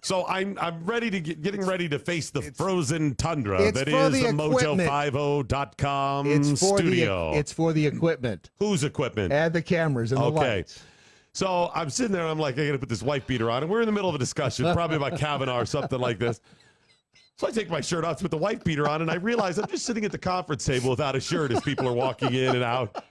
So I'm ready to getting ready to face the frozen tundra that is the Mojo50.com studio. It's for the equipment. Whose equipment? And the cameras and the lights. So I'm sitting there and I'm like, I got to put this wife beater on. And we're in the middle of a discussion, probably about Kavanaugh or something like this. So I take my shirt off to put the wife beater on, and I realize I'm just sitting at the conference table without a shirt as people are walking in and out.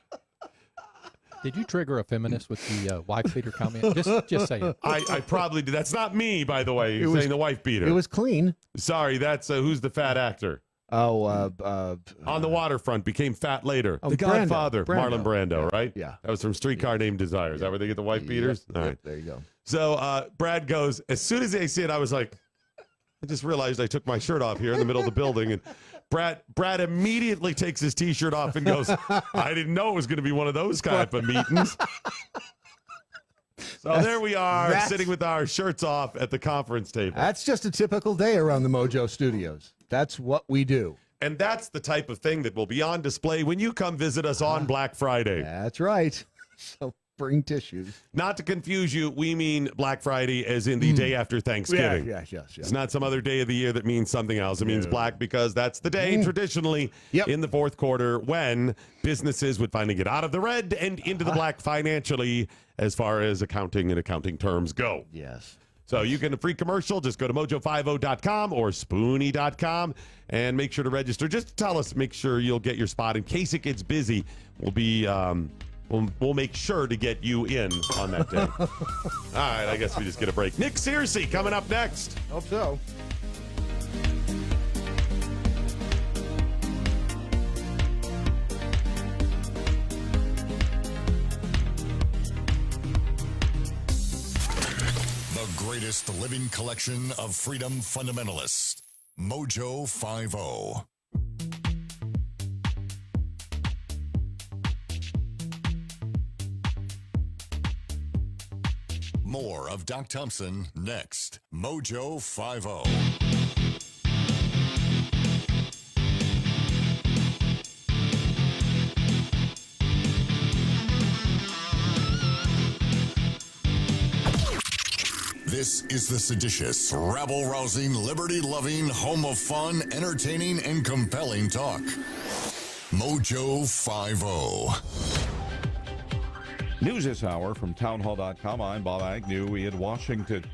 Did you trigger a feminist with the wife beater comment? Just say it. I probably did. That's not me, by the way, saying the wife beater. It was clean. Sorry, that's who's the fat actor? Oh, On the Waterfront, became fat later. Oh, the Brando. Godfather, Marlon Brando, right? Yeah. That was from Streetcar Named Desire. Is that where they get the wife beaters? Yep, All right. there you go. So Brad goes, as soon as they see it, I was like, I just realized I took my shirt off here in the middle of the building. And Brad immediately takes his T-shirt off and goes, I didn't know it was going to be one of those kind of meetings. So there we are, sitting with our shirts off at the conference table. That's just a typical day around the Mojo Studios. That's what we do. And that's the type of thing that will be on display when you come visit us on Black Friday. That's right. So bring tissues. Not to confuse you, we mean Black Friday as in the day after Thanksgiving. Yes. It's not some other day of the year that means something else. It means black because that's the day traditionally in the fourth quarter when businesses would finally get out of the red and into the black financially as far as accounting and accounting terms go. Yes. So you get a free commercial. Just go to mojo50.com or spoony.com and make sure to register. Just tell us, make sure you'll get your spot. In case it gets busy, we'll be... We'll make sure to get you in on that day. All right, I guess we just get a break. Nick Searcy coming up next. Hope so. The greatest living collection of freedom fundamentalists. Mojo 50. More of Doc Thompson next. Mojo 50. This is the seditious, rabble-rousing, liberty-loving, home of fun, entertaining, and compelling talk. Mojo 50. News this hour from townhall.com. I'm Bob Agnew in Washington.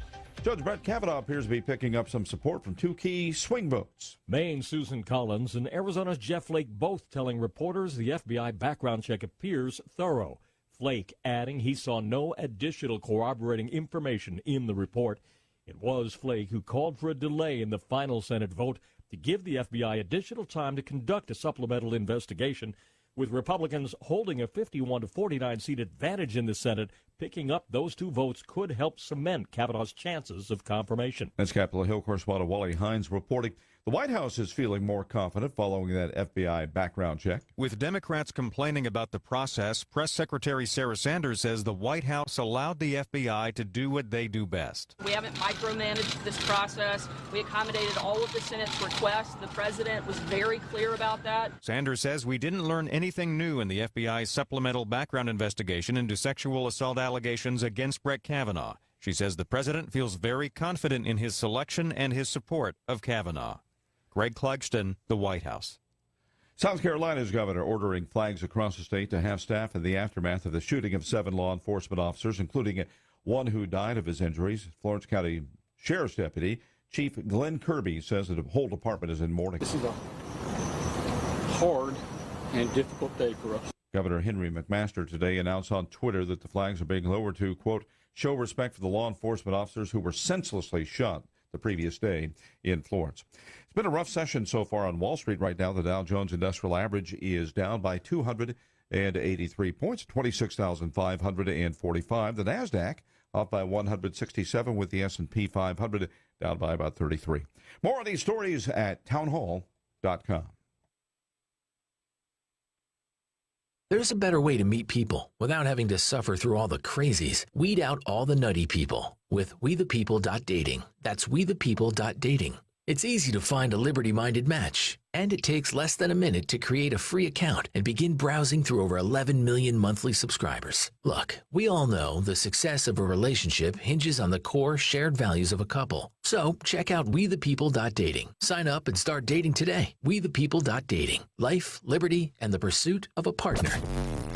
Judge Brett Kavanaugh appears to be picking up some support from 2 key swing votes. Maine's Susan Collins and Arizona's Jeff Flake both telling reporters the FBI background check appears thorough. Flake adding he saw no additional corroborating information in the report. It was Flake who called for a delay in the final Senate vote to give the FBI additional time to conduct a supplemental investigation. With Republicans holding a 51-49 seat advantage in the Senate, picking up those 2 votes could help cement Kavanaugh's chances of confirmation. That's Capitol Hill correspondent Wally Hines reporting. The White House is feeling more confident following that FBI background check. With Democrats complaining about the process, Press Secretary Sarah Sanders says the White House allowed the FBI to do what they do best. We haven't micromanaged this process. We accommodated all of the Senate's requests. The president was very clear about that. Sanders says we didn't learn anything new in the FBI's supplemental background investigation into sexual assault allegations against Brett Kavanaugh. She says the president feels very confident in his selection and his support of Kavanaugh. Greg Clugston, the White House. South Carolina's governor ordering flags across the state to half staff in the aftermath of the shooting of 7 law enforcement officers, including one who died of his injuries. Florence County Sheriff's Deputy Chief Glenn Kirby says that the whole department is in mourning. This is a hard and difficult day for us. Governor Henry McMaster today announced on Twitter that the flags are being lowered to, quote, show respect for the law enforcement officers who were senselessly shot the previous day in Florence. It's been a rough session so far on Wall Street right now. The Dow Jones Industrial Average is down by 283 points, 26,545. The NASDAQ up by 167, with the S&P 500 down by about 33. More on these stories at townhall.com. There's a better way to meet people without having to suffer through all the crazies. Weed out all the nutty people with wethepeople.dating. That's wethepeople.dating. It's easy to find a liberty-minded match, and it takes less than a minute to create a free account and begin browsing through over 11 million monthly subscribers. Look, we all know the success of a relationship hinges on the core shared values of a couple. So check out wethepeople.dating. Sign up and start dating today. Wethepeople.dating. Life, liberty, and the pursuit of a partner.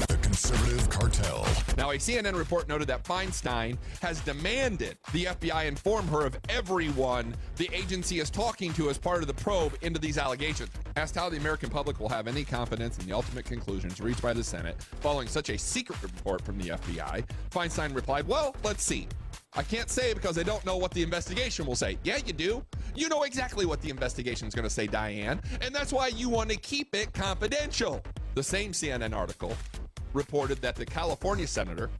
The Conservative Cartel. Now, a CNN report noted that Feinstein has demanded the FBI inform her of everyone the agency is talking to as part of the probe into these allegations. Asked how the American public will have any confidence in the ultimate conclusions reached by the Senate following such a secret report from the FBI, Feinstein replied, well, let's see. I can't say because I don't know what the investigation will say. Yeah, you do. You know exactly what the investigation is going to say, Diane, and that's why you want to keep it confidential. The same CNN article reported that the California senator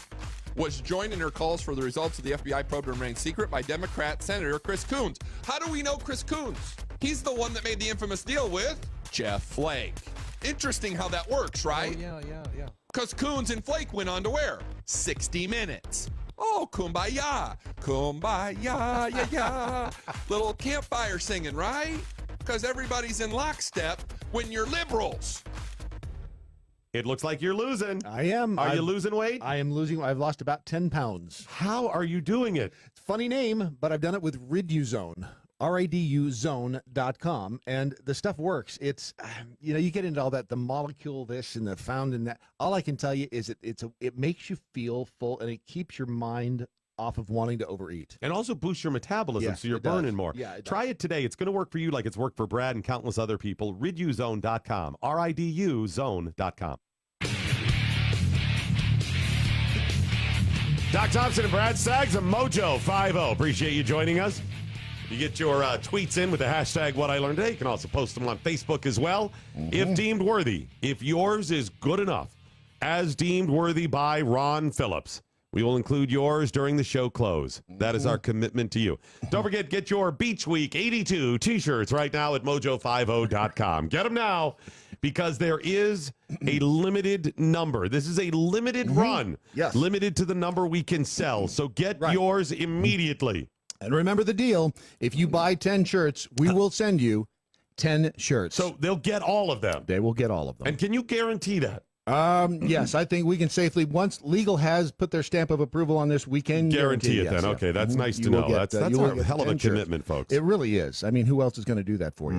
was joined in her calls for the results of the FBI probe to remain secret by Democrat Senator Chris Coons. How do we know Chris Coons? He's the one that made the infamous deal with Jeff Flake. Interesting how that works, right? Oh, yeah. Because Coons and Flake went on to where? 60 Minutes. Oh, kumbaya, kumbaya, yeah. Little campfire singing, right? Because everybody's in lockstep when you're liberals. It looks like you're losing. I am. Are you losing weight? I am losing. I've lost about 10 pounds. How are you doing it? Funny name, but I've done it with Riduzone. RADUzone.com, and the stuff works. It's, you get into all that, the molecule this and the found in that. All I can tell you is it makes you feel full, and it keeps your mind off of wanting to overeat. And also boosts your metabolism, Yes, so you're it does. burning more. Yeah, it Try it today. It's going to work for you like it's worked for Brad and countless other people. Riduzone.com. RIDUzone.com. Doc Thompson and Brad Staggs of Mojo 50. Appreciate you joining us. You get your tweets in with the hashtag What I Learned Today. You can also post them on Facebook as well. If deemed worthy, if yours is good enough, as deemed worthy by Ron Phillips, we will include yours during the show close. That is our commitment to you. Don't forget, get your Beach Week 82 t-shirts right now at mojo50.com. Get them now because there is a limited number. This is a limited run. Yes. Limited to the number we can sell. So get yours immediately. And remember the deal. If you buy 10 shirts, we will send you 10 shirts. So they'll get all of them. They will get all of them. And can you guarantee that? Yes, I think we can safely, once legal has put their stamp of approval on this, we can guarantee it yes, then. yeah. Okay, that's nice to You will know. get, That's you will a get hell of a 10 shirts. commitment, folks. It really is. I mean, who else is going to do that for you?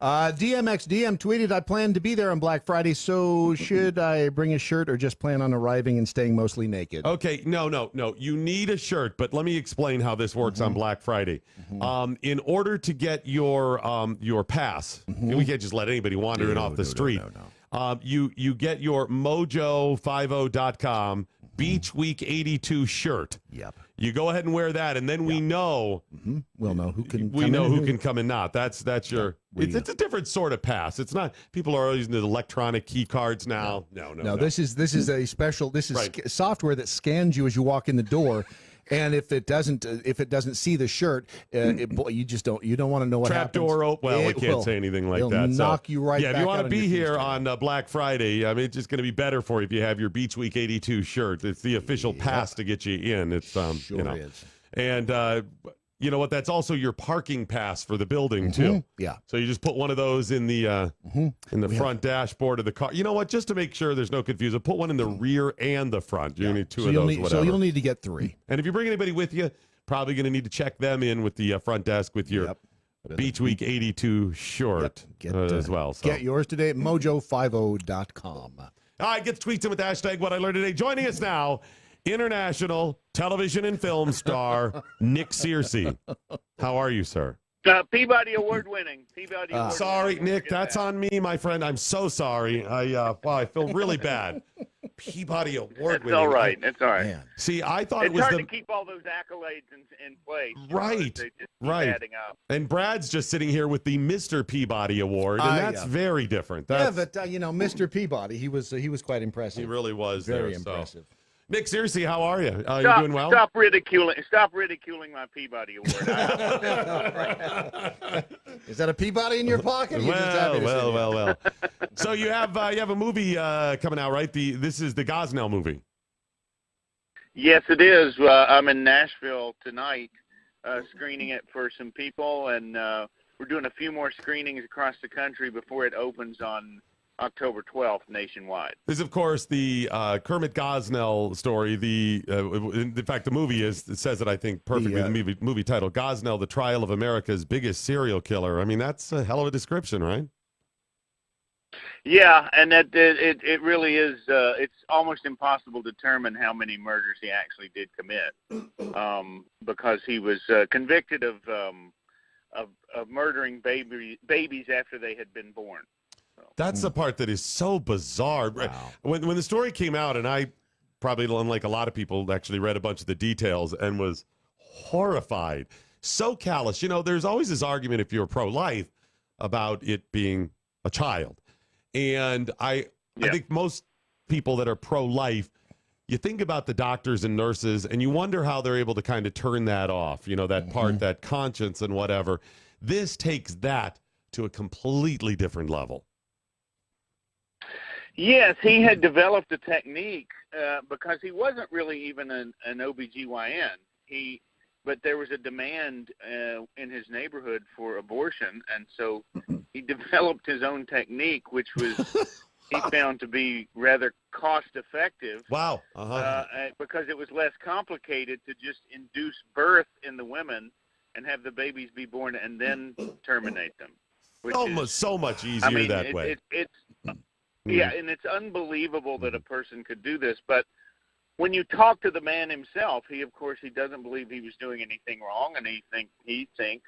DMXDM tweeted, I plan to be there on Black Friday, so should I bring a shirt or just plan on arriving and staying mostly naked? Okay, no. You need a shirt, but let me explain how this works on Black Friday. In order to get your pass, we can't just let anybody wander in off the street. You get your mojo50.com Beach Week 82 shirt. Yep. You go ahead and wear that, and then we know. We'll know who can. We know who can come and not. That's your. It's a different sort of pass. It's not. People are using the electronic key cards now. No. This is a special. This is software that scans you as you walk in the door. And if it doesn't see the shirt, you don't want to know what happens. Trap door open. Well, we can't say anything like that. Knock you right. Yeah, back if you want to be here on Black Friday, I mean, it's just going to be better for you if you have your Beach Week 82 shirt. It's the official pass to get you in. It's is. And you know what? That's also your parking pass for the building too. Yeah. So you just put one of those in the front dashboard of the car. You know what? Just to make sure there's no confusion, put one in the rear and the front. You need two of those. Whatever. So you'll need to get 3. And if you bring anybody with you, probably going to need to check them in with the front desk with your Beach Week 82 short as well. So. Get yours today at mojo50.com. All right, get the tweets in with the hashtag What I Learned Today. Joining us now, international television and film star Nick Searcy. How are you, sir? Peabody Award winning. Peabody Award Sorry, winning. Nick, that's on me, my friend. I'm so sorry. I feel really bad. Peabody Award winning. It's all right. It's all right. See, I thought It's it was hard to keep all those accolades in place. Right, They just keep right. adding up. And Brad's just sitting here with the Mr. Peabody Award, and that's very different. That's, but Mr. Peabody, he was quite impressive. He really was very there, so. impressive. Nick Searcy, how are you? You doing well? Stop ridiculing my Peabody Award. Is that a Peabody in your pocket? Well. So you have a movie coming out, right? This is the Gosnell movie. Yes, it is. I'm in Nashville tonight, screening it for some people, and we're doing a few more screenings across the country before it opens on October 12th nationwide. This is, of course, the Kermit Gosnell story. In fact, the movie it says it, I think, perfectly. The movie title, Gosnell, the Trial of America's Biggest Serial Killer. I mean, that's a hell of a description, right? Yeah, and that it really is. It's almost impossible to determine how many murders he actually did commit, because he was convicted of murdering babies after they had been born. That's the part that is so bizarre. Wow. When the story came out, and I probably, unlike a lot of people, actually read a bunch of the details and was horrified. So callous. There's always this argument, if you're pro-life, about it being a child. And I think most people that are pro-life, you think about the doctors and nurses, and you wonder how they're able to kind of turn that off, that part, that conscience and whatever. This takes that to a completely different level. Yes, he had developed a technique because he wasn't really even an OBGYN. But there was a demand in his neighborhood for abortion, and so he developed his own technique, which was he found to be rather cost-effective. Wow! Because it was less complicated to just induce birth in the women and have the babies be born and then terminate them. So much easier that way. Yeah, and it's unbelievable that a person could do this. But when you talk to the man himself, he doesn't believe he was doing anything wrong, and he thinks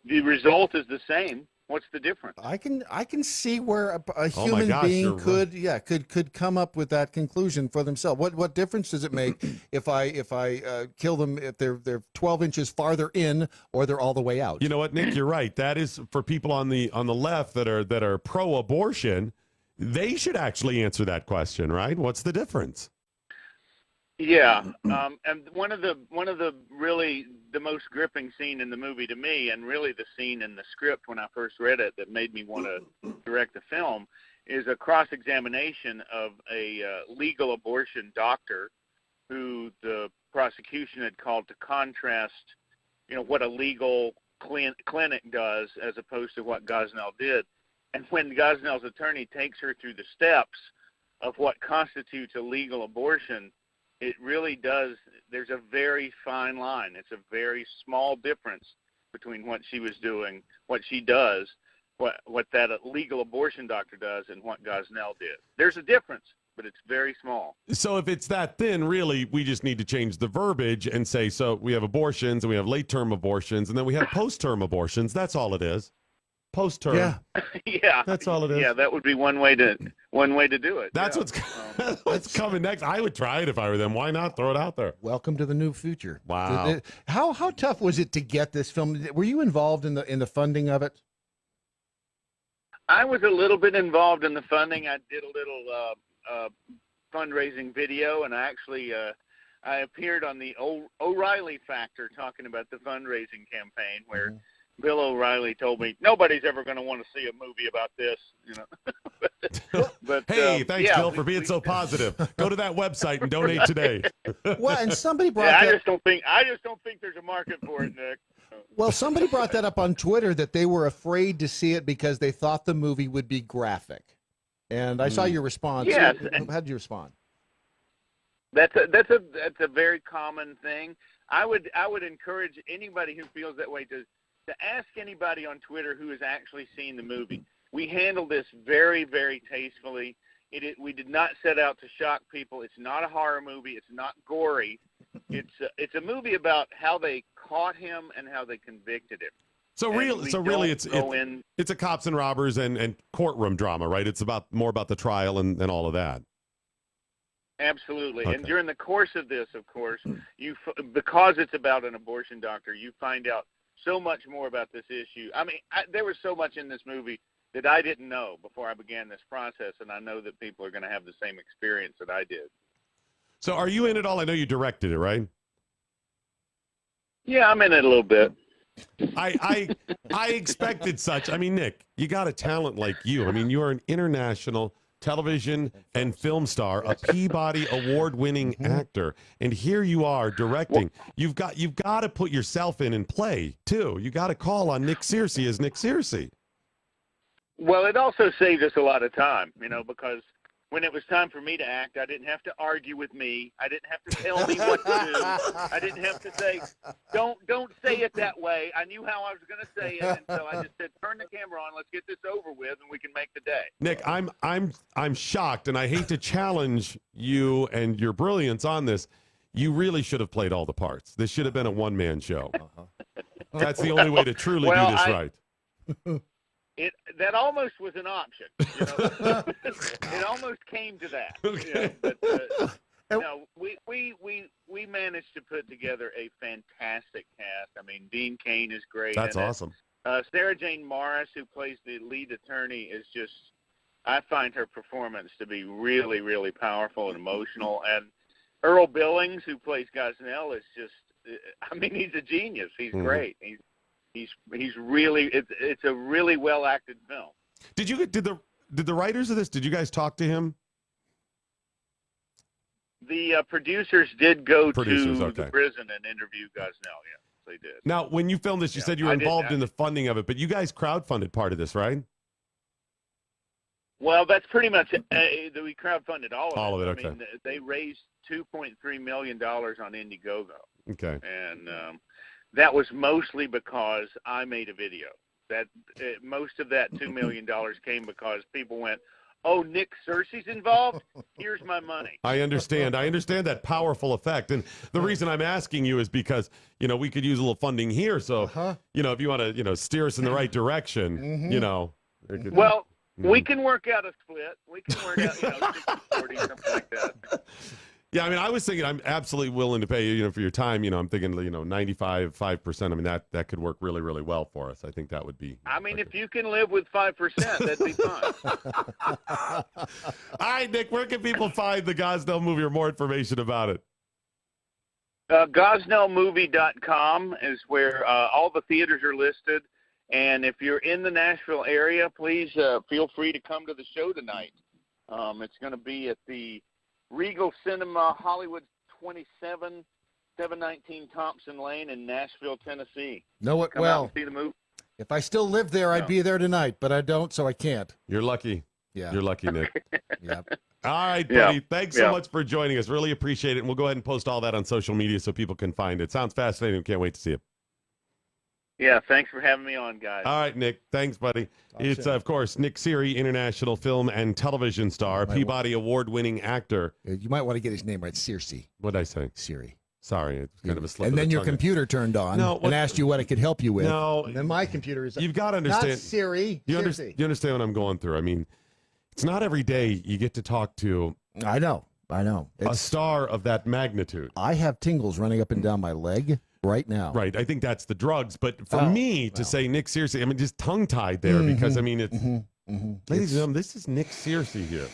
the result is the same. What's the difference? I can see where a human being could come up with that conclusion for themselves. What difference does it make if I kill them if they're 12 inches farther in or they're all the way out? You know what, Nick? You're right. That is for people on the left that are pro-abortion. They should actually answer that question, right? What's the difference? Yeah, and one of the really the most gripping scene in the movie to me, and really the scene in the script when I first read it that made me want to direct the film, is a cross-examination of a legal abortion doctor who the prosecution had called to contrast, what a legal clinic does as opposed to what Gosnell did. And when Gosnell's attorney takes her through the steps of what constitutes a legal abortion, it really does. There's a very fine line. It's a very small difference between what she was doing, what she does, what that legal abortion doctor does, and what Gosnell did. There's a difference, but it's very small. So if it's that thin, really, we just need to change the verbiage and say, so we have abortions, and we have late-term abortions, and then we have post-term abortions. That's all it is. Post-term. Yeah. That's all it is. Yeah, that would be one way to do it. That's what's coming next. I would try it if I were them. Why not throw it out there? Welcome to the new future. Wow. How tough was it to get this film? Were you involved in the funding of it? I was a little bit involved in the funding. I did a little fundraising video, and I actually I appeared on the O'Reilly Factor talking about the fundraising campaign where Bill O'Reilly told me nobody's ever going to want to see a movie about this, but hey, thanks, Bill, for being so positive. Go to that website and donate today. Well, and somebody brought. I just don't think there's a market for it, Nick. Well, somebody brought that up on Twitter that they were afraid to see it because they thought the movie would be graphic, and I saw your response. Yes. How did you respond? That's a very common thing. I would encourage anybody who feels that way to ask anybody on Twitter who has actually seen the movie. We handled this very, very tastefully. We did not set out to shock people. It's not a horror movie. It's not gory. It's a movie about how they caught him and how they convicted him. So really, it's a cops and robbers and courtroom drama, right? It's more about the trial and all of that. Absolutely. Okay. And during the course of this, of course, because it's about an abortion doctor, you find out so much more about this issue. I mean, there was so much in this movie that I didn't know before I began this process, and I know that people are going to have the same experience that I did. So are you in it all? I know you directed it, right? Yeah, I'm in it a little bit. I expected such. I mean, Nick, you got a talent like you. I mean, you are an international television and film star, a Peabody Award-winning actor, and here you are directing. You've got to put yourself in and play too. You got to call on Nick Searcy as Nick Searcy. Well, it also saved us a lot of time, because when it was time for me to act, I didn't have to argue with me. I didn't have to tell me what to do. I didn't have to say, don't say it that way. I knew how I was going to say it, and so I just said, turn the camera on, let's get this over with, and we can make the day. Nick, I'm shocked, and I hate to challenge you and your brilliance on this. You really should have played all the parts. This should have been a one-man show. That's the only way to truly do this right. That almost was an option. It almost came to that. Okay. But no, we managed to put together a fantastic cast. I mean, Dean Cain is great. That's awesome. Sarah Jane Morris, who plays the lead attorney, is just, I find her performance to be really, really powerful and emotional. And Earl Billings, who plays Gosnell, is just, I mean, he's a genius. He's great. He's really, it's a really well acted film. Did the writers of this, did you guys talk to him? The producers did go to okay. the prison and interview Gosnell. Yes, they did. Now, when you filmed this, you said you were involved in the funding of it, but you guys crowdfunded part of this, right? Well, that's pretty much it. We crowdfunded all of it. All of it, okay. I mean, they raised $2.3 million on Indiegogo. Okay. And that was mostly because I made a video. Most of that $2 million came because people went, "Oh, Nick Searcy's involved? Here's my money." I understand that powerful effect. And the reason I'm asking you is because, we could use a little funding here. So, if you want to, steer us in the right direction, Well, we can work out a split. We can work out, 60-40, something like that. Yeah, I mean, I was thinking I'm absolutely willing to pay you, for your time. I'm thinking, 95%. I mean, that could work really, really well for us. I think that would be. I mean, if you can live with 5%, that'd be fine. All right, Nick, where can people find the Gosnell movie or more information about it? GosnellMovie.com is where all the theaters are listed. And if you're in the Nashville area, please feel free to come to the show tonight. It's going to be at the Regal Cinema, Hollywood 27, 719 Thompson Lane in Nashville, Tennessee. Know it Come out and see the movie. If I still lived there, I'd be there tonight, but I don't, so I can't. You're lucky. Yeah. You're lucky, Nick. Yeah. All right, buddy. Thanks so much for joining us. Really appreciate it. And we'll go ahead and post all that on social media so people can find it. Sounds fascinating. Can't wait to see it. Yeah, thanks for having me on, guys. All right, Nick. Thanks, buddy. It's, of course, Nick Searcy, international film and television star, Peabody Award-winning actor. You might want to get his name right, Searcy. What did I say? Searcy. Sorry, it's kind of a slip. And of then the your tongue. computer turned on and asked you what it could help you with. No. And then my computer is. You've got to understand. Not Siri. You Searcy. understand what I'm going through. I mean, it's not every day you get to talk to. I know. A star of that magnitude. I have tingles running up and down my leg right now. Right. I think that's the drugs. But for me to say Nick Searcy, I mean, just tongue-tied there because, I mean, it's... Ladies and gentlemen, this is Nick Searcy here.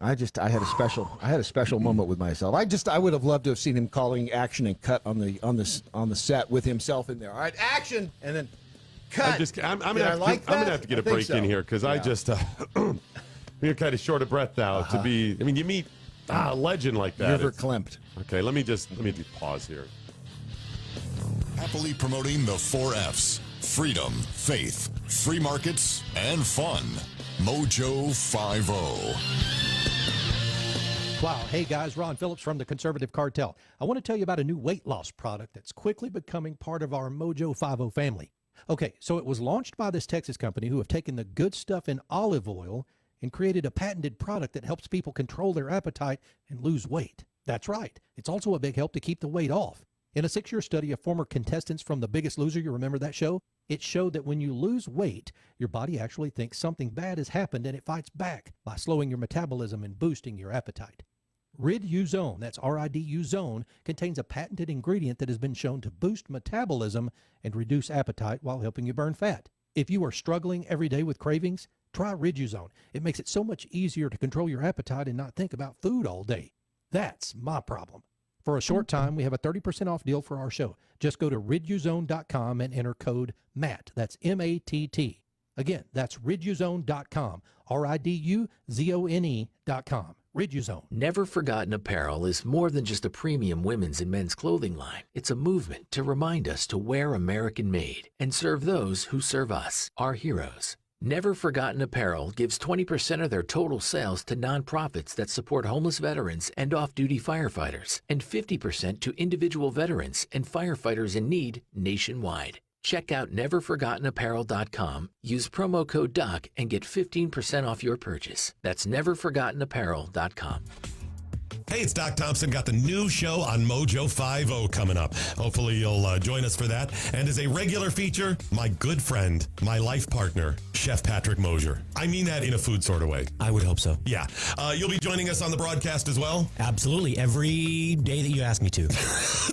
I had a special moment with myself. I would have loved to have seen him calling action and cut on the set with himself in there. All right, action, and then cut. I'm gonna have to get a break in here because I just you're kind of short of breath now to be. I mean, you meet a legend like that. You're verklempt. Okay, let me just pause here. Happily promoting the 4 F's: freedom, faith, free markets, and fun. Mojo 50. Wow. Hey, guys, Ron Phillips from the Conservative Cartel. I want to tell you about a new weight loss product that's quickly becoming part of our Mojo 50 family. Okay, so it was launched by this Texas company who have taken the good stuff in olive oil and created a patented product that helps people control their appetite and lose weight. That's right. It's also a big help to keep the weight off. In a 6-year study of former contestants from The Biggest Loser, you remember that show? It showed that when you lose weight, your body actually thinks something bad has happened and it fights back by slowing your metabolism and boosting your appetite. Rid-U-Zone, that's R-I-D-U Zone, contains a patented ingredient that has been shown to boost metabolism and reduce appetite while helping you burn fat. If you are struggling every day with cravings, try Rid-U-Zone. It makes it so much easier to control your appetite and not think about food all day. That's my problem. For a short time, we have a 30% off deal for our show. Just go to riduzone.com and enter code MATT. That's M-A-T-T. Again, that's riduzone.com, R-I-D-U-Z-O-N-E.com. Rid-U-Zone. Never Forgotten Apparel is more than just a premium women's and men's clothing line. It's a movement to remind us to wear American-made and serve those who serve us, our heroes. Never Forgotten Apparel gives 20% of their total sales to nonprofits that support homeless veterans and off-duty firefighters, and 50% to individual veterans and firefighters in need nationwide. Check out neverforgottenapparel.com, use promo code DOC, and get 15% off your purchase. That's neverforgottenapparel.com. Hey, it's Doc Thompson. Got the new show on Mojo 50 coming up. Hopefully you'll join us for that. And as a regular feature, my good friend, my life partner, Chef Patrick Mosier. I mean that in a food sort of way. I would hope so. Yeah. You'll be joining us on the broadcast as well? Absolutely. Every day that you ask me to.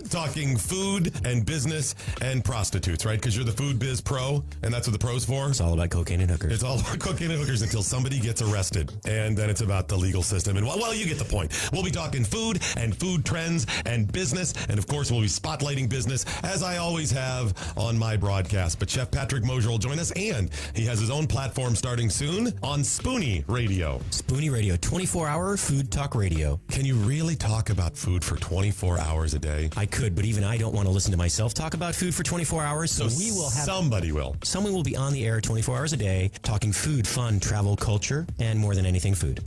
Talking food and business and prostitutes, right? Because you're the food biz pro, and that's what the pro's for. It's all about cocaine and hookers. It's all about cocaine and hookers until somebody gets arrested. And then it's about the legal system. And well, you get the point. We'll be talking food and food trends and business. And of course, we'll be spotlighting business, as I always have on my broadcast. But Chef Patrick Mosier will join us, and he has his own platform starting soon on Spoonie Radio. Spoonie Radio, 24-hour food talk radio. Can you really talk about food for 24 hours a day? I could, but even I don't want to listen to myself talk about food for 24 hours. So we will have somebody will. Someone will be on the air 24 hours a day talking food, fun, travel, culture, and more than anything, food.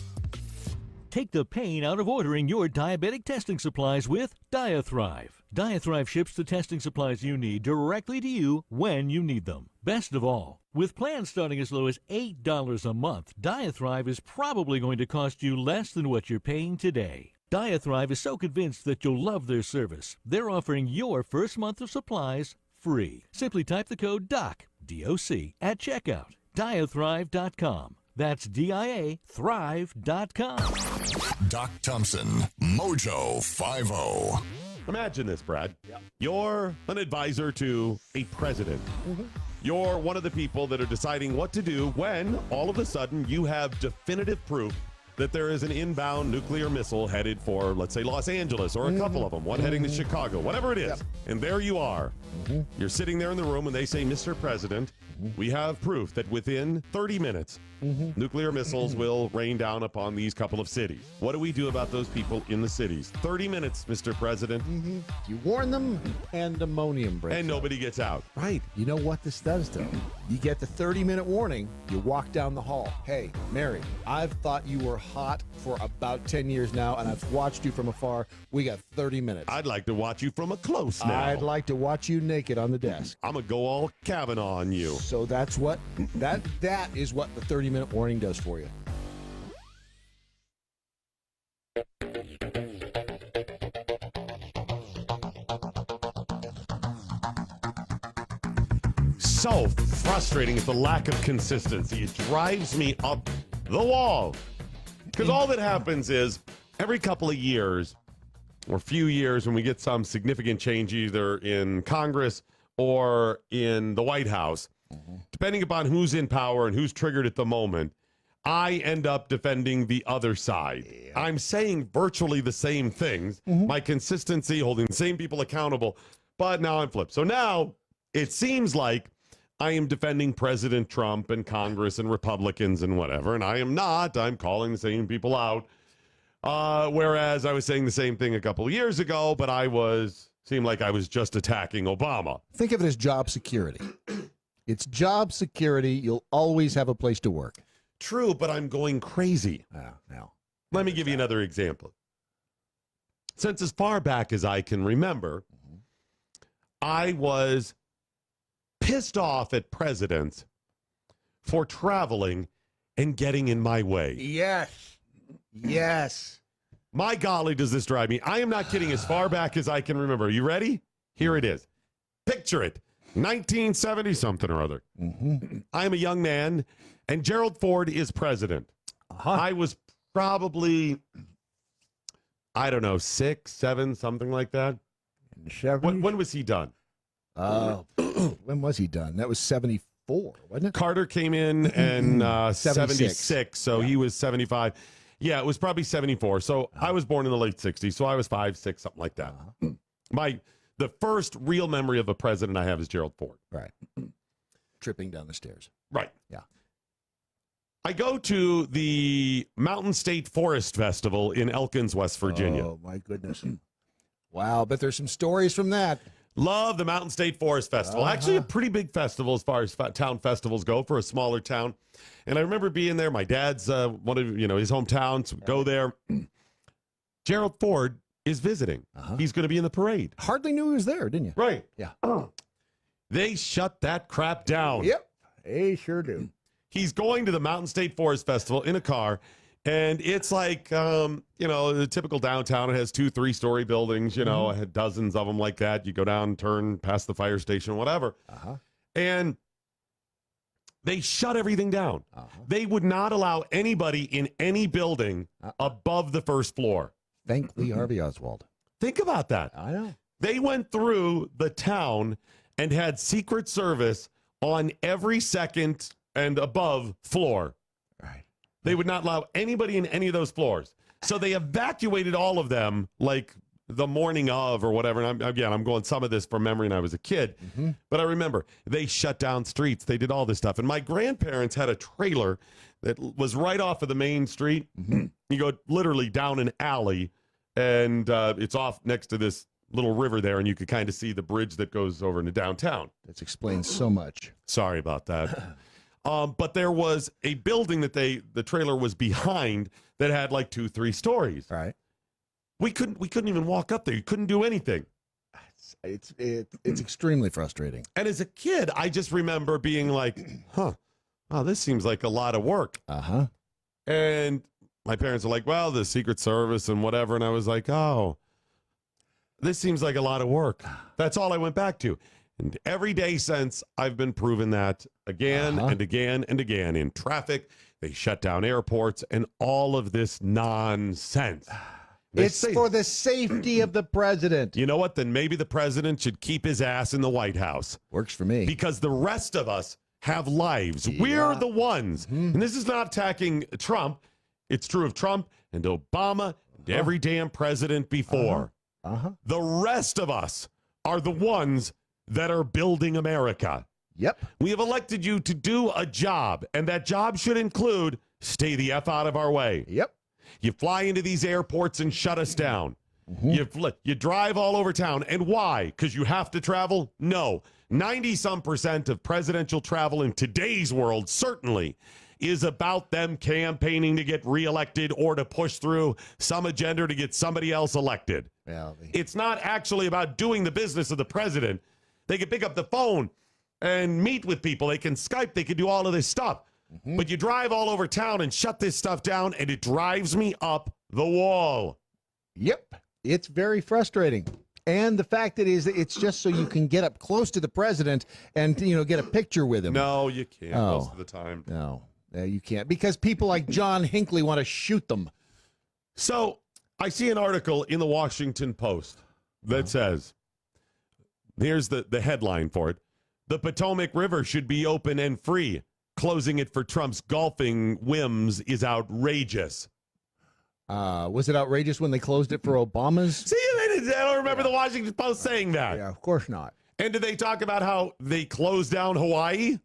Take the pain out of ordering your diabetic testing supplies with Diathrive. Diathrive ships the testing supplies you need directly to you when you need them. Best of all, with plans starting as low as $8 a month, Diathrive is probably going to cost you less than what you're paying today. Diathrive is so convinced that you'll love their service, they're offering your first month of supplies free. Simply type the code DOC, D-O-C, at checkout. Diathrive.com. That's DIAthrive.com. Doc Thompson, Mojo 50. Imagine this, Brad. Yep. You're an advisor to a president. Mm-hmm. You're one of the people that are deciding what to do when all of a sudden you have definitive proof that there is an inbound nuclear missile headed for, let's say, Los Angeles, or a couple of them, one heading to Chicago, whatever it is. Yep. And there you are. Mm-hmm. You're sitting there in the room and they say, Mr. President, we have proof that within 30 minutes, nuclear missiles will rain down upon these couple of cities. What do we do about those people in the cities? 30 minutes, Mr. President. You warn them, pandemonium breaks and nobody gets out. Right. You know what this does, though? You get the 30-minute warning. You walk down the hall. Hey, Mary, I've thought you were hot for about 10 years now, and I've watched you from afar. We got 30 minutes. I'd like to watch you from a close now. I'd like to watch you naked on the desk. I'm going to go all Kavanaugh on you. So that's what, that is what the 30-minute warning does for you. So frustrating is the lack of consistency. It drives me up the wall. Because all that happens is every couple of years or few years when we get some significant change either in Congress or in the White House, depending upon who's in power and who's triggered at the moment, I end up defending the other side. Yeah. I'm saying virtually the same things. My consistency, holding the same people accountable, but now I'm flipped. So now it seems like I am defending President Trump and Congress and Republicans and whatever, and I am not. I'm calling the same people out. Whereas I was saying the same thing a couple of years ago, but seemed like I was just attacking Obama. Think of it as job security. It's job security. You'll always have a place to work. True, but I'm going crazy. Now, let me give you another example. Since as far back as I can remember, I was pissed off at presidents for traveling and getting in my way. Yes. My golly, does this drive me. I am not kidding, as far back as I can remember. Are you ready? Here it is. Picture it. 1970 something or other. I'm a young man, and Gerald Ford is president. I was probably, I don't know, 6, 7, something like that. When was he done? When was he done? That was 74, wasn't it? Carter came in in 76, so he was 75. Yeah, it was probably 74. So I was born in the late 60s, so I was 5, 6, something like that. The first real memory of a president I have is Gerald Ford. Right. Tripping down the stairs. Right. Yeah. I go to the Mountain State Forest Festival in Elkins, West Virginia. Oh, my goodness. Wow, but there's some stories from that. Love the Mountain State Forest Festival. Actually, a pretty big festival as far as town festivals go for a smaller town. And I remember being there. My dad's one of his hometown. So go there. Gerald Ford is visiting. He's going to be in the parade. Hardly knew he was there, didn't you? Right. Yeah. They shut that crap down. Yep. They sure do. He's going to the Mountain State Forest Festival in a car. And it's like, the typical downtown. It has 2, 3-story buildings, I had dozens of them like that. You go down, turn past the fire station, whatever. And they shut everything down. They would not allow anybody in any building above the first floor. Thank Lee Harvey Oswald. Think about that. I know. They went through the town and had Secret Service on every second and above floor. Right. They would not allow anybody in any of those floors. So they evacuated all of them like the morning of or whatever. And I'm going some of this from memory and I was a kid. But I remember they shut down streets. They did all this stuff. And my grandparents had a trailer that was right off of the main street. You go literally down an alley and it's off next to this little river there. And you could kind of see the bridge that goes over into downtown. That explains so much. Sorry about that. But there was a building that the trailer was behind that had like 2, 3 stories. Right. We couldn't even walk up there. You couldn't do anything. It's extremely frustrating. And as a kid, I just remember being like, wow, this seems like a lot of work. And my parents were like, well, the Secret Service and whatever. And I was like, oh, this seems like a lot of work. That's all I went back to. And every day since, I've been proven that again and again and again. In traffic, they shut down airports and all of this nonsense. It's for the safety of the president. You know what? Then maybe the president should keep his ass in the White House. Works for me. Because the rest of us have lives. Yeah. We're the ones. And this is not attacking Trump. It's true of Trump and Obama and every damn president before. The rest of us are the ones that are building America. Yep. We have elected you to do a job, and that job should include stay the F out of our way. Yep. You fly into these airports and shut us down. You drive all over town. And why? Because you have to travel? No. 90-some% of presidential travel in today's world certainly is about them campaigning to get reelected or to push through some agenda to get somebody else elected. Yeah, it's not actually about doing the business of the president. They can pick up the phone and meet with people. They can Skype. They can do all of this stuff. But you drive all over town and shut this stuff down, and it drives me up the wall. Yep. It's very frustrating. And the fact that it's just so you can get up close to the president and, get a picture with him. No, you can't most of the time. No, you can't. Because people like John Hinckley want to shoot them. So I see an article in the Washington Post that says, here's the headline for it. The Potomac River should be open and free. Closing it for Trump's golfing whims is outrageous. Was it outrageous when they closed it for Obama's? See, I don't remember the Washington Post saying that. Yeah, of course not. And did they talk about how they closed down Hawaii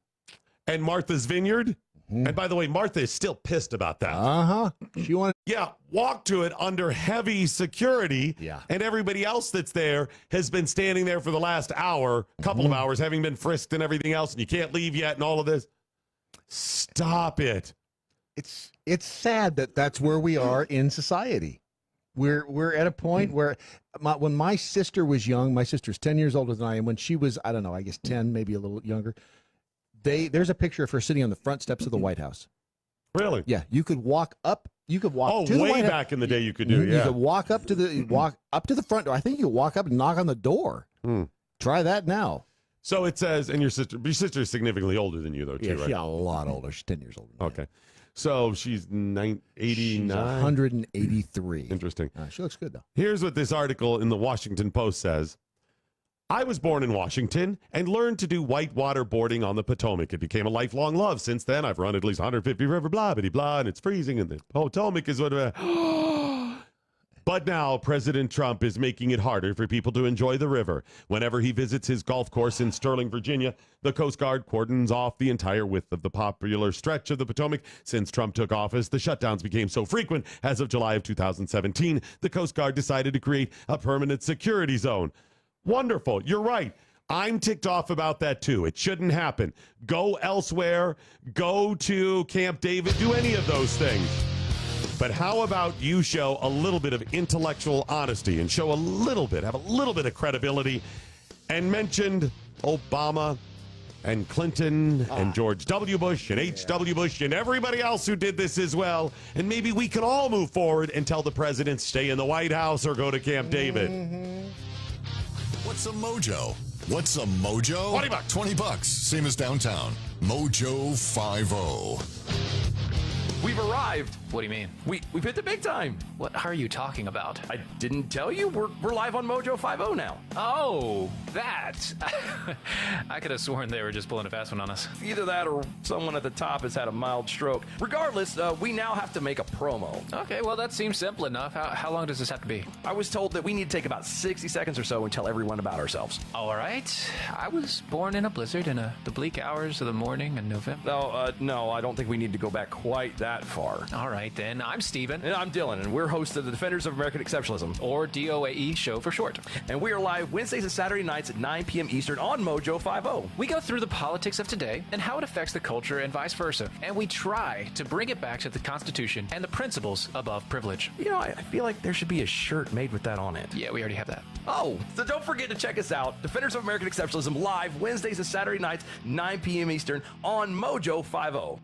and Martha's Vineyard? And by the way, Martha is still pissed about that. She wanted. Yeah, walk to it under heavy security. Yeah. And everybody else that's there has been standing there for the last hour, couple of hours, having been frisked and everything else, and you can't leave yet and all of this. Stop it. It's sad that that's where we are in society. We're at a point where when my sister was young, my sister's 10 years older than I am, when she was, I don't know, I guess 10, maybe a little younger, there's a picture of her sitting on the front steps of the White House. Really? Yeah, you could walk up. You could walk to the way White back in the day you could do, You could walk up to the front door. I think you could walk up and knock on the door. Try that now. So it says, and your sister is significantly older than you, though, too, Yeah, right? she's a lot older. She's 10 years older. Okay. So she's 89? She's 183. Interesting. She looks good, though. Here's what this article in the Washington Post says. I was born in Washington and learned to do whitewater boarding on the Potomac. It became a lifelong love. Since then, I've run at least 150 river, blah, blah, blah, and it's freezing, and the Potomac is what... But now President Trump is making it harder for people to enjoy the river. Whenever he visits his golf course in Sterling, Virginia, the Coast Guard cordons off the entire width of the popular stretch of the Potomac. Since Trump took office, the shutdowns became so frequent. As of July of 2017, the Coast Guard decided to create a permanent security zone. Wonderful. You're right. I'm ticked off about that, too. It shouldn't happen. Go elsewhere. Go to Camp David. Do any of those things. But how about you show a little bit of intellectual honesty and have a little bit of credibility, and mentioned Obama and Clinton and George W. Bush and H.W. Bush and everybody else who did this as well. And maybe we can all move forward and tell the president stay in the White House or go to Camp David. What's a mojo? What's a mojo? $20. $20. Same as downtown. Mojo 50. We've arrived. What do you mean? We've hit the big time. What are you talking about? I didn't tell you. We're live on Mojo 50 now. Oh, that. I could have sworn they were just pulling a fast one on us. Either that or someone at the top has had a mild stroke. Regardless, we now have to make a promo. Okay, well, that seems simple enough. How long does this have to be? I was told that we need to take about 60 seconds or so and tell everyone about ourselves. All right. I was born in a blizzard in the bleak hours of the morning in November. No, I don't think we need to go back quite that far. All right, then. I'm Steven. And I'm Dylan, and we're hosts of the Defenders of American Exceptionalism, or DOAE show for short. And we are live Wednesdays and Saturday nights at 9 p.m. Eastern on Mojo 50. We go through the politics of today and how it affects the culture and vice versa. And we try to bring it back to the Constitution and the principles above privilege. You know, I feel like there should be a shirt made with that on it. Yeah, we already have that. Oh, so don't forget to check us out. Defenders of American Exceptionalism live Wednesdays and Saturday nights, 9 p.m. Eastern on Mojo 50.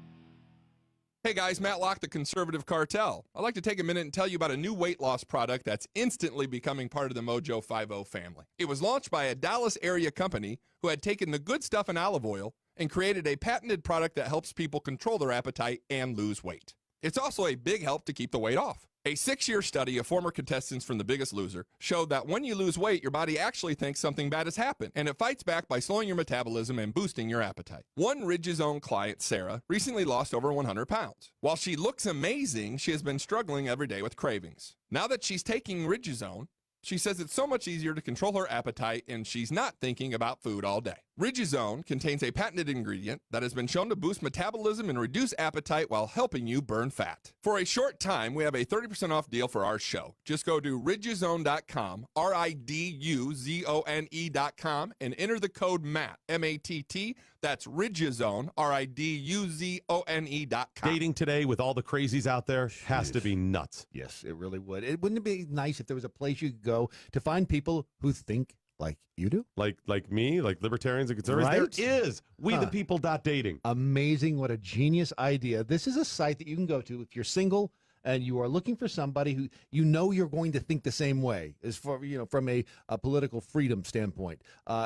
Hey guys, Matt Locke, the Conservative Cartel. I'd like to take a minute and tell you about a new weight loss product that's instantly becoming part of the Mojo 50 family. It was launched by a Dallas area company who had taken the good stuff in olive oil and created a patented product that helps people control their appetite and lose weight. It's also a big help to keep the weight off. A 6-year study of former contestants from The Biggest Loser showed that when you lose weight, your body actually thinks something bad has happened, and it fights back by slowing your metabolism and boosting your appetite. One Ridgezone client, Sarah, recently lost over 100 pounds. While she looks amazing, she has been struggling every day with cravings. Now that she's taking Ridgezone, she says it's so much easier to control her appetite and she's not thinking about food all day. Ridgezone contains a patented ingredient that has been shown to boost metabolism and reduce appetite while helping you burn fat. For a short time, we have a 30% off deal for our show. Just go to ridgezone.com, RIDUZONE.com, and enter the code MATT, M-A-T-T. That's Ridgezone, RIDUZONE.com. Dating today with all the crazies out there has to be nuts. Yes, it really would. Wouldn't it be nice if there was a place you could go to find people who think like you do? Like me, like libertarians and conservatives? Right? There is. WeThePeople.dating. Amazing. What a genius idea. This is a site that you can go to if you're single and you are looking for somebody who you know you're going to think the same way, as for, from a political freedom standpoint.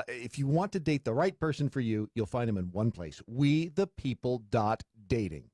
If you want to date the right person for you, you'll find them in one place. WeThePeople.dating.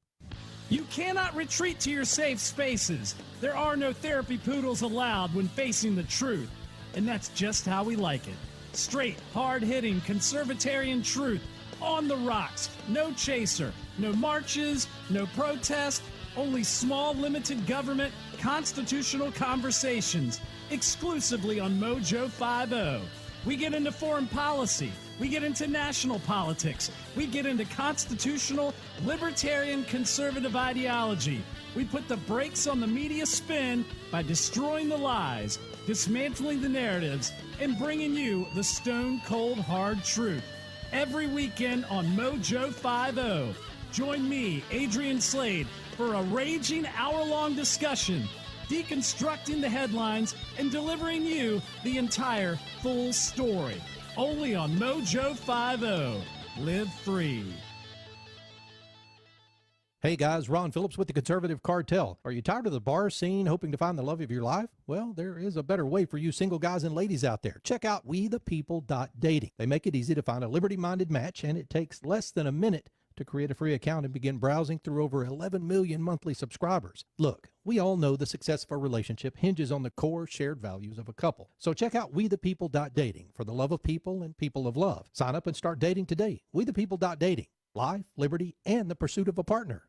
You cannot retreat to your safe spaces. There are no therapy poodles allowed when facing the truth. And that's just how we like it. Straight, hard-hitting, conservatarian truth. On the rocks. No chaser. No marches. No protest. Only small, limited government, constitutional conversations. Exclusively on Mojo 50. We get into foreign policy. We get into national politics. We get into constitutional, libertarian, conservative ideology. We put the brakes on the media spin by destroying the lies, dismantling the narratives, and bringing you the stone-cold hard truth. Every weekend on Mojo 50. Join me, Adrian Slade, for a raging hour-long discussion, deconstructing the headlines and delivering you the entire full story. Only on Mojo 50. Live free. Hey guys, Ron Phillips with the Conservative Cartel. Are you tired of the bar scene hoping to find the love of your life? Well, there is a better way for you single guys and ladies out there. Check out wethepeople.dating. They make it easy to find a liberty-minded match, and it takes less than a minute to create a free account and begin browsing through over 11 million monthly subscribers. Look, we all know the success of a relationship hinges on the core shared values of a couple. So check out wethepeople.dating for the love of people and people of love. Sign up and start dating today. Wethepeople.dating. Life, liberty, and the pursuit of a partner.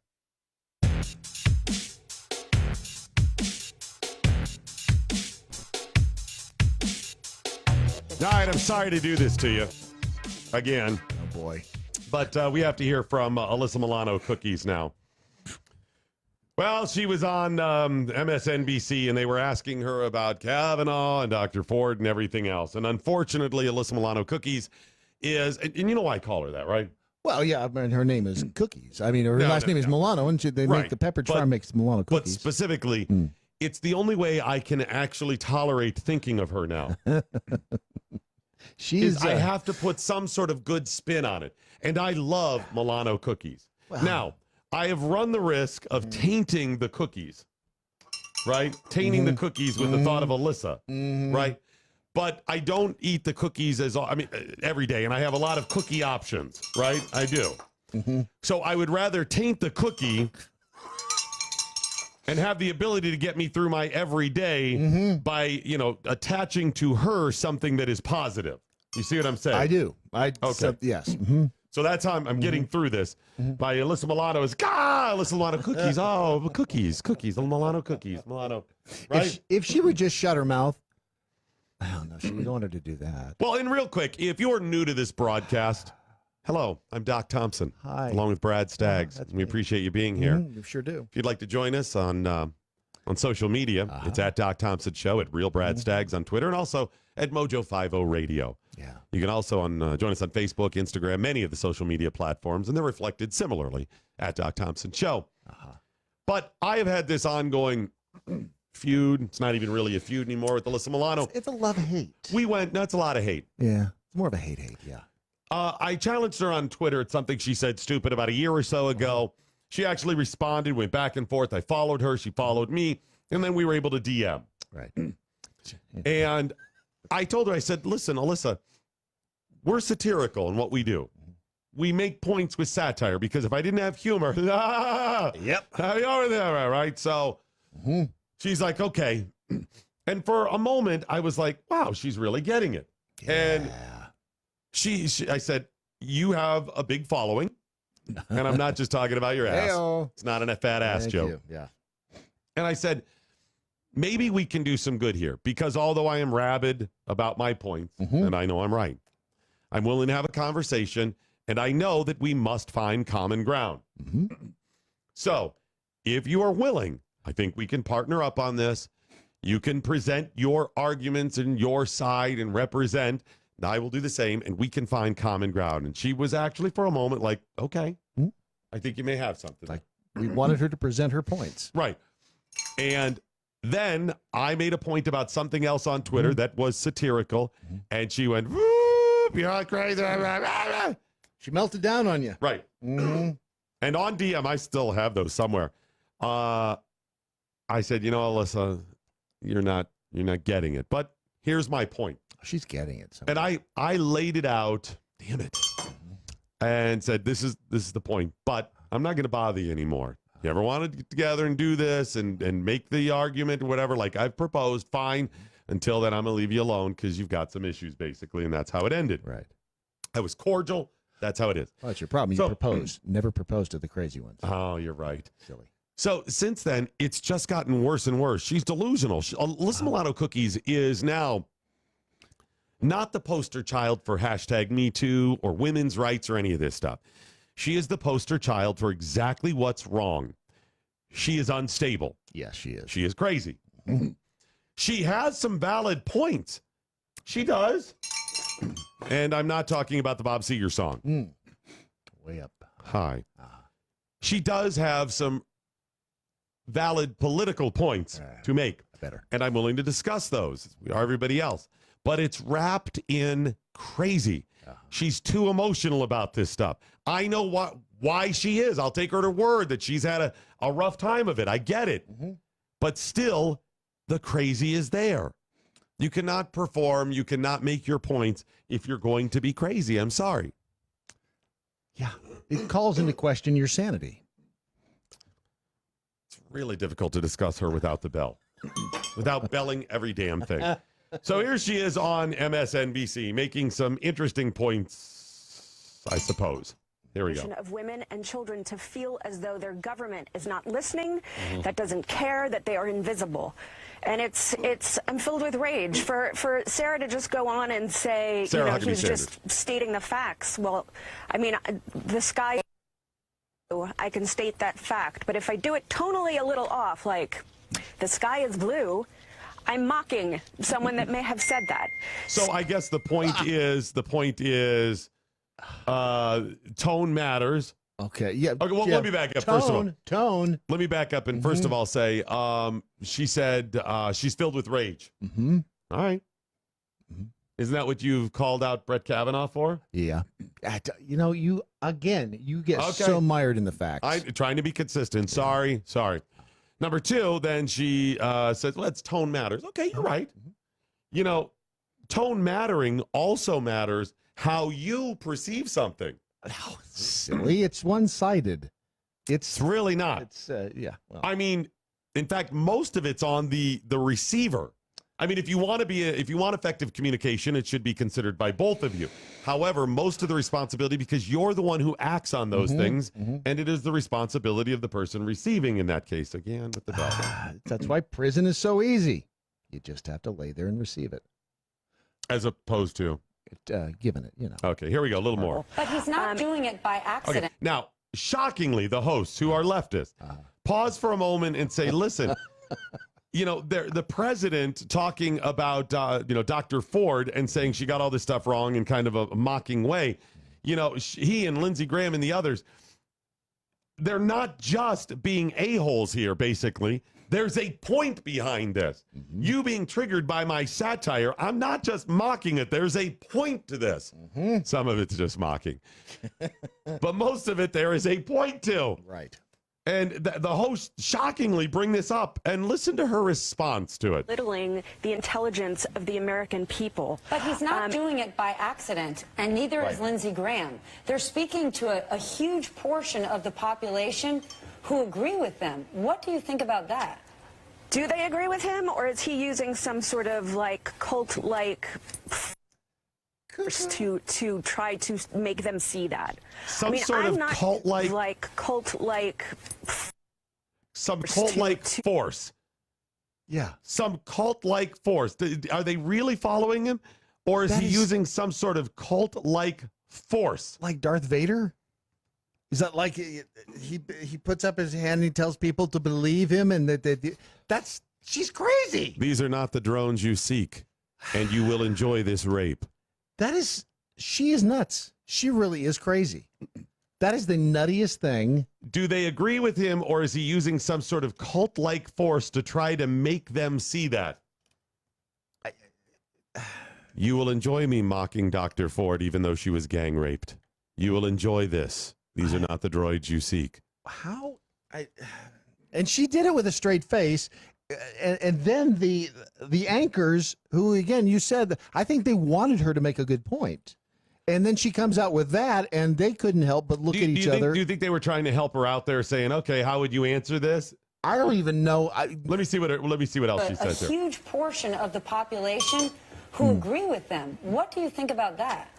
All right, I'm sorry to do this to you again. Oh, boy. But we have to hear from Alyssa Milano Cookies now. Well, she was on MSNBC, and they were asking her about Kavanaugh and Dr. Ford and everything else. And unfortunately, Alyssa Milano Cookies is, and you know why I call her that, right? Well, yeah, I mean, her name is Cookies. I mean, her last name is Milano, and they make the Pepperidge Farm makes Milano Cookies. But specifically, it's the only way I can actually tolerate thinking of her now. I have to put some sort of good spin on it. And I love Milano Cookies. Wow. Now, I have run the risk of tainting the cookies, right? Tainting the cookies with the thought of Alyssa, right? But I don't eat the cookies every day, and I have a lot of cookie options, right? I do. So I would rather taint the cookie and have the ability to get me through my everyday by, attaching to her something that is positive. You see what I'm saying? I do. Okay. Yes. So that's how I'm getting through this. By Alyssa Milano is, Alyssa Milano Cookies. Oh, cookies, Milano Cookies, Milano. Right? If she would just shut her mouth. I don't know. She don't want her to do that. Well, and real quick, if you're new to this broadcast, hello, I'm Doc Thompson. Hi. Along with Brad Staggs. We appreciate you being here. You sure do. If you'd like to join us on social media, it's at Doc Thompson Show, at Real Brad Staggs on Twitter, and also at Mojo50 Radio. Yeah. You can also join us on Facebook, Instagram, many of the social media platforms, and they're reflected similarly at Doc Thompson Show. But I have had this ongoing feud. It's not even really a feud anymore with Alyssa Milano. It's a love-hate. That's a lot of hate. Yeah. It's more of a hate, yeah. I challenged her on Twitter at something she said stupid about a year or so ago. She actually responded, went back and forth. I followed her. She followed me. And then we were able to DM. Right. And I told her, I said, listen, Alyssa, we're satirical in what we do. We make points with satire because if I didn't have humor, yep. Over there, right? So she's like, okay. And for a moment, I was like, wow, she's really getting it. Yeah. And I said, you have a big following. And I'm not just talking about your ass. Hey-o. It's not a fat ass Thank joke. you. Yeah. And I said, maybe we can do some good here because although I am rabid about my points, and I know I'm right, I'm willing to have a conversation, and I know that we must find common ground. So if you are willing, I think we can partner up on this. You can present your arguments and your side and represent. And I will do the same, and we can find common ground. And she was actually, for a moment, like, okay, I think you may have something. Like, we wanted her to present her points. Right. And then I made a point about something else on Twitter that was satirical, and she went, whoop, you're crazy. She melted down on you. Right. And on DM, I still have those somewhere. I said, Alyssa, you're not getting it. But here's my point. She's getting it. And I laid it out, damn it, and said, this is the point, but I'm not going to bother you anymore. You ever want to get together and do this and make the argument or whatever, like I've proposed, fine. Until then, I'm going to leave you alone because you've got some issues, basically, and that's how it ended. Right. I was cordial. That's how it is. Well, that's your problem. You proposed. Never proposed to the crazy ones. Oh, you're right. Silly. So since then, it's just gotten worse and worse. She's delusional. Alyssa Milano Cookies is now not the poster child for #MeToo or women's rights or any of this stuff. She is the poster child for exactly what's wrong. She is unstable. Yes, she is. She is crazy. She has some valid points. She does. And I'm not talking about the Bob Seger song. Way up. High. She does have some valid political points to make. Better. And I'm willing to discuss those. We are everybody else. but it's wrapped in crazy. She's too emotional about this stuff. I know why she is. I'll take her at her word that she's had a rough time of it. I get it. But still, the crazy is there. You cannot perform. You cannot make your points if you're going to be crazy. I'm sorry. Yeah. It calls into question your sanity. It's really difficult to discuss her without the bell, without belling every damn thing. So here she is on MSNBC making some interesting points, I suppose. Here we go. Of women and children to feel as though their government is not listening, that doesn't care, that they are invisible. And I'm filled with rage for Sarah to just go on and say, he's just stating the facts. Well, I mean, the sky, I can state that fact. But if I do it tonally a little off, like the sky is blue, I'm mocking someone that may have said that. So I guess the point is tone matters. Okay. Yeah. Okay. Well, yeah. let me back up. First of all, tone. Let me back up and first of all say, she said she's filled with rage. All right. Isn't that what you've called out Brett Kavanaugh for? Yeah. You get so mired in the facts. I'm trying to be consistent. Sorry. Number two, then she says, let's tone matters. Okay, you're right. Tone mattering also matters how you perceive something. Oh, silly. It's one-sided. It's really not. It's yeah. Well. I mean, in fact, most of it's on the receiver. I mean, if you want effective communication, it should be considered by both of you. However, most of the responsibility, because you're the one who acts on those things, and it is the responsibility of the person receiving in that case. Again, with the bell. That's why prison is so easy. You just have to lay there and receive it. As opposed to giving it, Okay, here we go. A little more. But he's not doing it by accident. Okay. Now, shockingly, the hosts who are leftists pause for a moment and say, listen, the president talking about, Dr. Ford and saying she got all this stuff wrong in kind of a mocking way. He and Lindsey Graham and the others, they're not just being a-holes here, basically. There's a point behind this. You being triggered by my satire, I'm not just mocking it. There's a point to this. Some of it's just mocking. But most of it there is a point to. Right. And the host shockingly bring this up and listen to her response to it. Belittling the intelligence of the American people. But he's not doing it by accident, and neither is Lindsey Graham. They're speaking to a huge portion of the population who agree with them. What do you think about that? Do they agree with him, or is he using some sort of cult-like to try to make them see that? Some sort of cult-like force. Yeah. Some cult-like force. Are they really following him, or is he using some sort of cult-like force? Like Darth Vader? Is that like he puts up his hand and he tells people to believe him, and she's crazy. These are not the drones you seek, and you will enjoy this rape. She is nuts. She really is crazy. That is the nuttiest thing. Do they agree with him, or is he using some sort of cult-like force to try to make them see that? You will enjoy me mocking Dr. Ford, even though she was gang raped. You will enjoy this. These are not the droids you seek. How? And she did it with a straight face. And then the anchors, who, again, you said, I think they wanted her to make a good point. And then she comes out with that, and they couldn't help but look at each other. Do you think they were trying to help her out there, saying, okay, how would you answer this? I don't even know. Let me see what else she says a here. Huge portion of the population who agree with them. What do you think about that?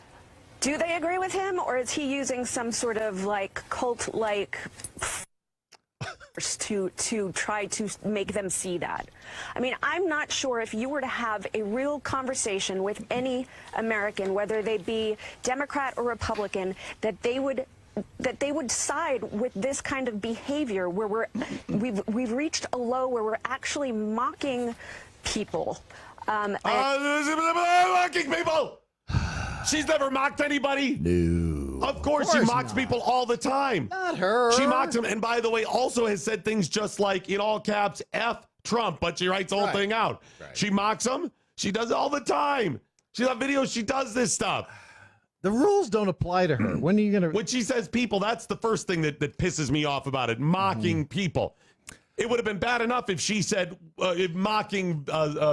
Do they agree with him, or is he using some sort of cult-like to try to make them see that? I mean, I'm not sure if you were to have a real conversation with any American, whether they be Democrat or Republican, that they would side with this kind of behavior where we've reached a low where we're actually mocking people. Mocking people. She's never mocked anybody. No. Of course she mocks people all the time. Not her. She mocks them, and by the way, also has said things just like, in all caps, F Trump, but she writes the whole thing out. Right. She mocks him. She does it all the time. She's on video. She does this stuff. The rules don't apply to her. When are you going to... When she says people, that's the first thing that pisses me off about it. Mocking people. It would have been bad enough if she said mocking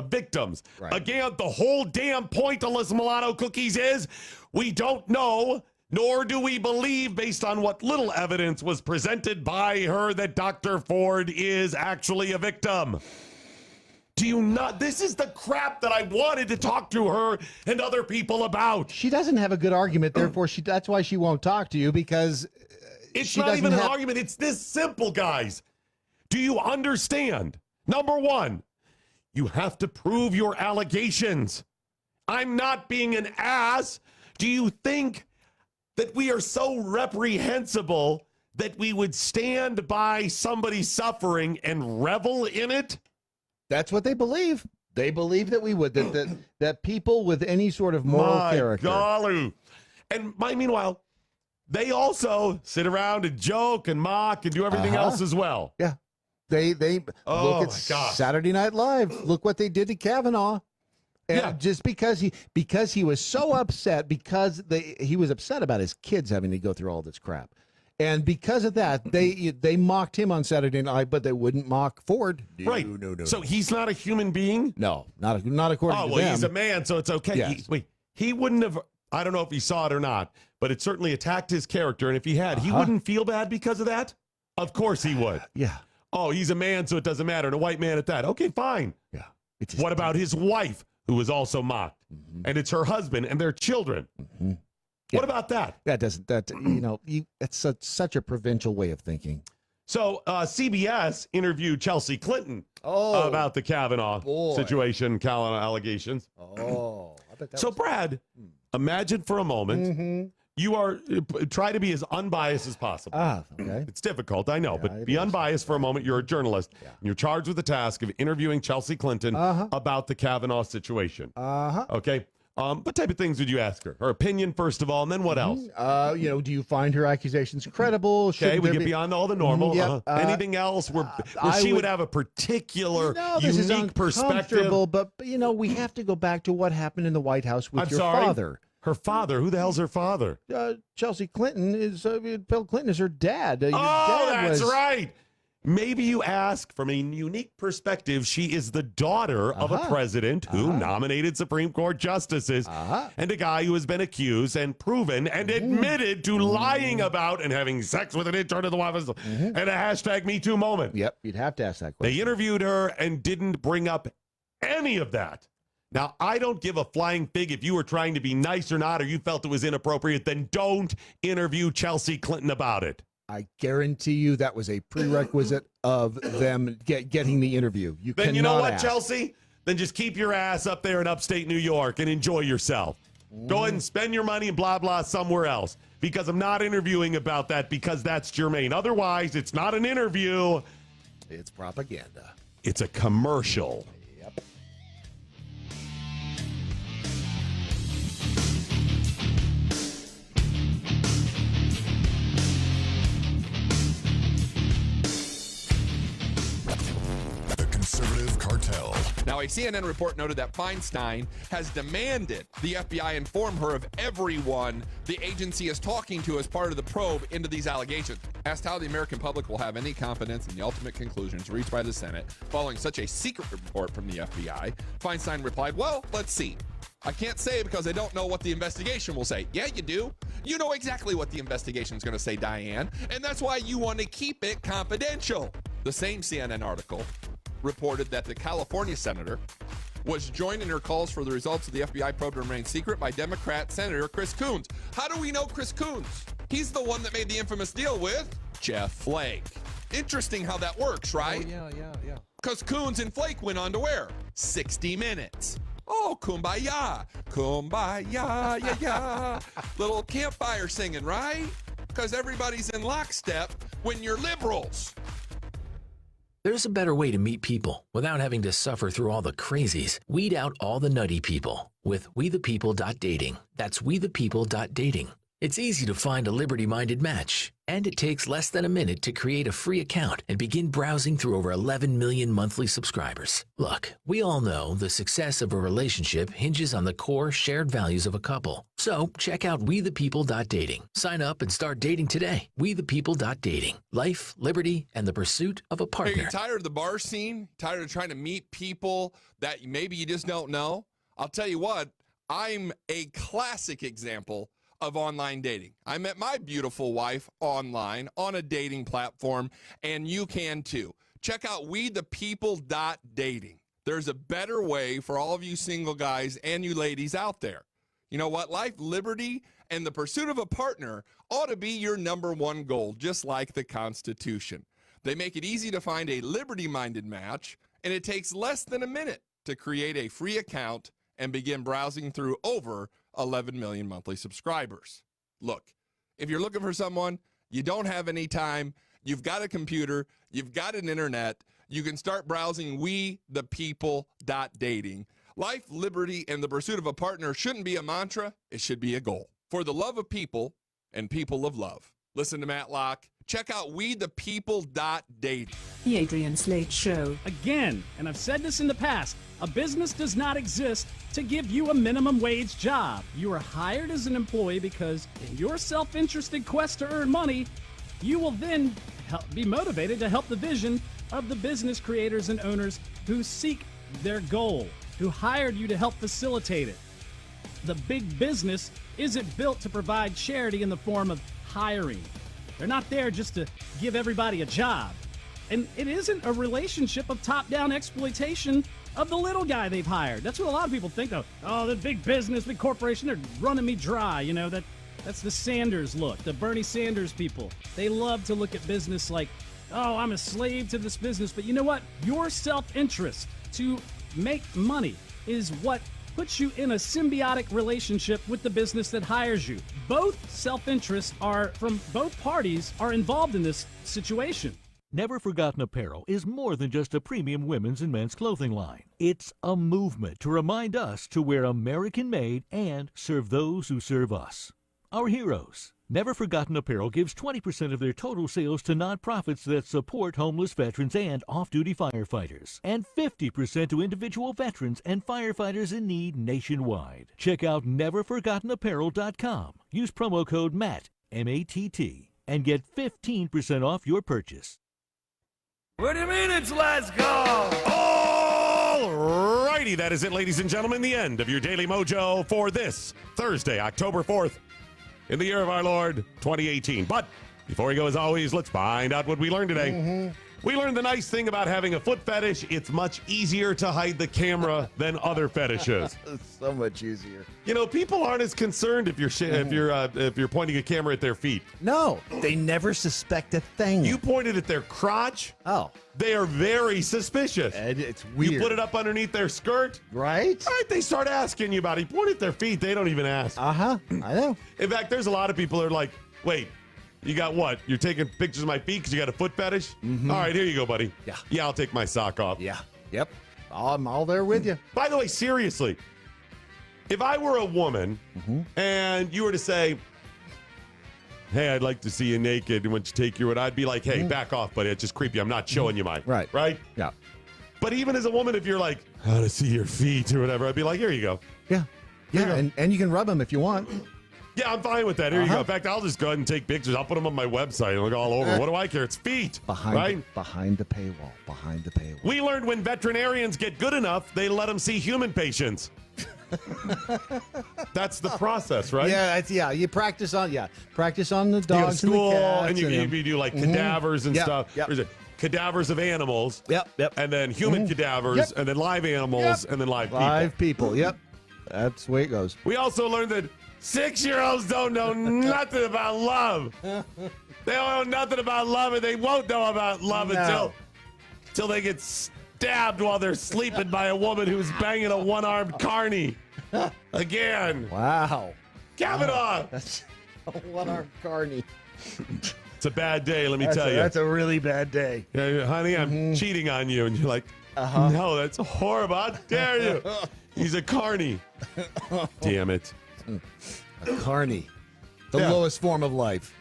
victims. Right. Again, the whole damn point of Alyssa Milano cookies is we don't know, nor do we believe, based on what little evidence was presented by her, that Dr. Ford is actually a victim. Do you not? This is the crap that I wanted to talk to her and other people about. She doesn't have a good argument, therefore that's why she won't talk to you, because it's not even an argument. It's this simple, guys. Do you understand? Number one, you have to prove your allegations. I'm not being an ass. Do you think that we are so reprehensible that we would stand by somebody suffering and revel in it? That's what they believe. They believe that we would, that people with any sort of moral character. Golly. And meanwhile, they also sit around and joke and mock and do everything else as well. Yeah. They look at Saturday Night Live. Look what they did to Kavanaugh. And just because he was so upset, because he was upset about his kids having to go through all this crap. And because of that, they mocked him on Saturday Night, but they wouldn't mock Ford. Right. No. So he's not a human being? No, not according to them. Well, he's a man, so it's okay. Yes. He wouldn't have, I don't know if he saw it or not, but it certainly attacked his character. And if he had, he wouldn't feel bad because of that? Of course he would. Yeah. Oh, he's a man, so it doesn't matter. And a white man at that. Okay, fine. Yeah. What about his wife, who was also mocked? And it's her husband and their children. What about that? That's such a provincial way of thinking. So CBS interviewed Chelsea Clinton about the Kavanaugh situation, Kavanaugh allegations. I bet that so Brad, imagine for a moment, you are try to be as unbiased as possible. Okay. It's difficult, I know, but be unbiased for a moment. You're a journalist. And you're charged with the task of interviewing Chelsea Clinton about the Kavanaugh situation. Okay. What type of things would you ask her? Her opinion, first of all, and then what else? Do you find her accusations credible? Okay, we get beyond all the normal. Anything else where she would have a particular unique perspective? But we have to go back to what happened in the White House with your father. Her father? Who the hell's her father? Chelsea Clinton is Bill Clinton is her dad. That's right. Maybe you ask from a unique perspective. She is the daughter of a president who nominated Supreme Court justices and a guy who has been accused and proven and admitted to lying about and having sex with an intern of the White House and a hashtag #MeToo moment. Yep, you'd have to ask that question. They interviewed her and didn't bring up any of that. Now, I don't give a flying fig if you were trying to be nice or not, or you felt it was inappropriate, then don't interview Chelsea Clinton about it. I guarantee you that was a prerequisite of them getting the interview. Then you know what, Chelsea? Then just keep your ass up there in upstate New York and enjoy yourself. Go ahead and spend your money and blah, blah somewhere else, because I'm not interviewing about that because that's germane. Otherwise, it's not an interview. It's propaganda. It's a commercial. Yep. Conservative Cartel. Now, a CNN report noted that Feinstein has demanded the FBI inform her of everyone the agency is talking to as part of the probe into these allegations. Asked how the American public will have any confidence in the ultimate conclusions reached by the Senate following such a secret report from the FBI, Feinstein replied, "Well, let's see. I can't say because I don't know what the investigation will say." Yeah, you do. You know exactly what the investigation is going to say, Diane, and that's why you want to keep it confidential. The same CNN article reported that the California senator was joined in her calls for the results of the FBI probe to remain secret by Democrat Senator Chris Coons. How do we know Chris Coons? He's the one that made the infamous deal with Jeff Flake. Interesting how that works, right? Oh, yeah. Because Coons and Flake went on to where? 60 Minutes. Oh, kumbaya, kumbaya, yeah. Little campfire singing, right? Because everybody's in lockstep when you're liberals. There's a better way to meet people without having to suffer through all the crazies. Weed out all the nutty people with WeThePeople.dating. That's WeThePeople.dating. It's easy to find a liberty-minded match, and it takes less than a minute to create a free account and begin browsing through over 11 million monthly subscribers. Look, we all know the success of a relationship hinges on the core shared values of a couple. So check out WeThePeople.dating. Sign up and start dating today. WeThePeople.dating. Life, liberty, and the pursuit of a Are partner. you tired of the bar scene? Tired of trying to meet people that maybe you just don't know? I'll tell you what, I'm a classic example of online dating. I met my beautiful wife online on a dating platform, and you can too. Check out WeThePeople.dating. There's a better way for all of you single guys and you ladies out there. You know what? Life, liberty, and the pursuit of a partner ought to be your number one goal, just like the Constitution. They make it easy to find a liberty-minded match, and it takes less than a minute to create a free account and begin browsing through over 11 million monthly subscribers. Look, if you're looking for someone, you don't have any time, you've got a computer, you've got an internet, you can start browsing WeThePeople.dating. Life, liberty, and the pursuit of a partner shouldn't be a mantra, it should be a goal. For the love of people and people of love. Listen to Matt Locke. Check out WeThePeople.dating. The Adrian Slate Show. Again, and I've said this in the past, a business does not exist to give you a minimum wage job. You are hired as an employee because in your self-interested quest to earn money, you will then be motivated to help the vision of the business creators and owners who seek their goal, who hired you to help facilitate it. The big business isn't built to provide charity in the form of hiring. They're not there just to give everybody a job. And it isn't a relationship of top-down exploitation of the little guy they've hired. That's what a lot of people think, though. Oh, the big business, big corporation, they're running me dry. You know, that's the Sanders look, the Bernie Sanders people. They love to look at business like, oh, I'm a slave to this business. But you know what? Your self-interest to make money is what puts you in a symbiotic relationship with the business that hires you. Both self-interests are from both parties are involved in this situation. Never Forgotten Apparel is more than just a premium women's and men's clothing line. It's a movement to remind us to wear American-made and serve those who serve us. Our heroes. Never Forgotten Apparel gives 20% of their total sales to nonprofits that support homeless veterans and off-duty firefighters, and 50% to individual veterans and firefighters in need nationwide. Check out neverforgottenapparel.com. Use promo code MATT, M-A-T-T, and get 15% off your purchase. What do you mean it's last call? All righty, that is it, ladies and gentlemen. The end of your Daily Mojo for this Thursday, October 4th, in the year of our Lord, 2018. But before we go, as always, let's find out what we learned today. We learned the nice thing about having a foot fetish. It's much easier to hide the camera than other fetishes. So much easier. You know, people aren't as concerned if you're if you're pointing a camera at their feet. No, they never suspect a thing. You pointed at their crotch. Oh, they are very suspicious. And it's weird. You put it up underneath their skirt, right? Right. They start asking you about it. You point at their feet. They don't even ask. I know. In fact, there's a lot of people that are like, wait. You got what? You're taking pictures of my feet because you got a foot fetish? All right, here you go, buddy. Yeah. Yeah, I'll take my sock off. Yeah. Yep. I'm all there with you. By the way, seriously, if I were a woman and you were to say, hey, I'd like to see you naked and when you take your, I'd be like, hey, back off, buddy. It's just creepy. I'm not showing you mine. Right. Right? Yeah. But even as a woman, if you're like, I want to see your feet or whatever, I'd be like, here you go. Yeah. Yeah. And you can rub them if you want. Yeah, I'm fine with that. Here you go. In fact, I'll just go ahead and take pictures. I'll put them on my website and look all over. What do I care? It's feet. Behind the paywall. Behind the paywall. We learned when veterinarians get good enough, they let them see human patients. That's the process, right? Yeah, you practice on the dogs you go to school, and the cats. and you do like cadavers and stuff. Yep. There's cadavers of animals. Yep. And then human cadavers, and then live animals, and then live people. Live people. Yep. That's the way it goes. We also learned that 6-year-olds don't know nothing about love. They don't know nothing about love, and they won't know about love until they get stabbed while they're sleeping by a woman who's banging a one-armed carny. Again. Wow. Kavanaugh. That's a one-armed carny. It's a bad day, let me tell you. That's a really bad day. Yeah, honey, I'm cheating on you. And you're like, no, that's horrible. How dare you? He's a carny. Damn it. A carny. The Yeah. lowest form of life.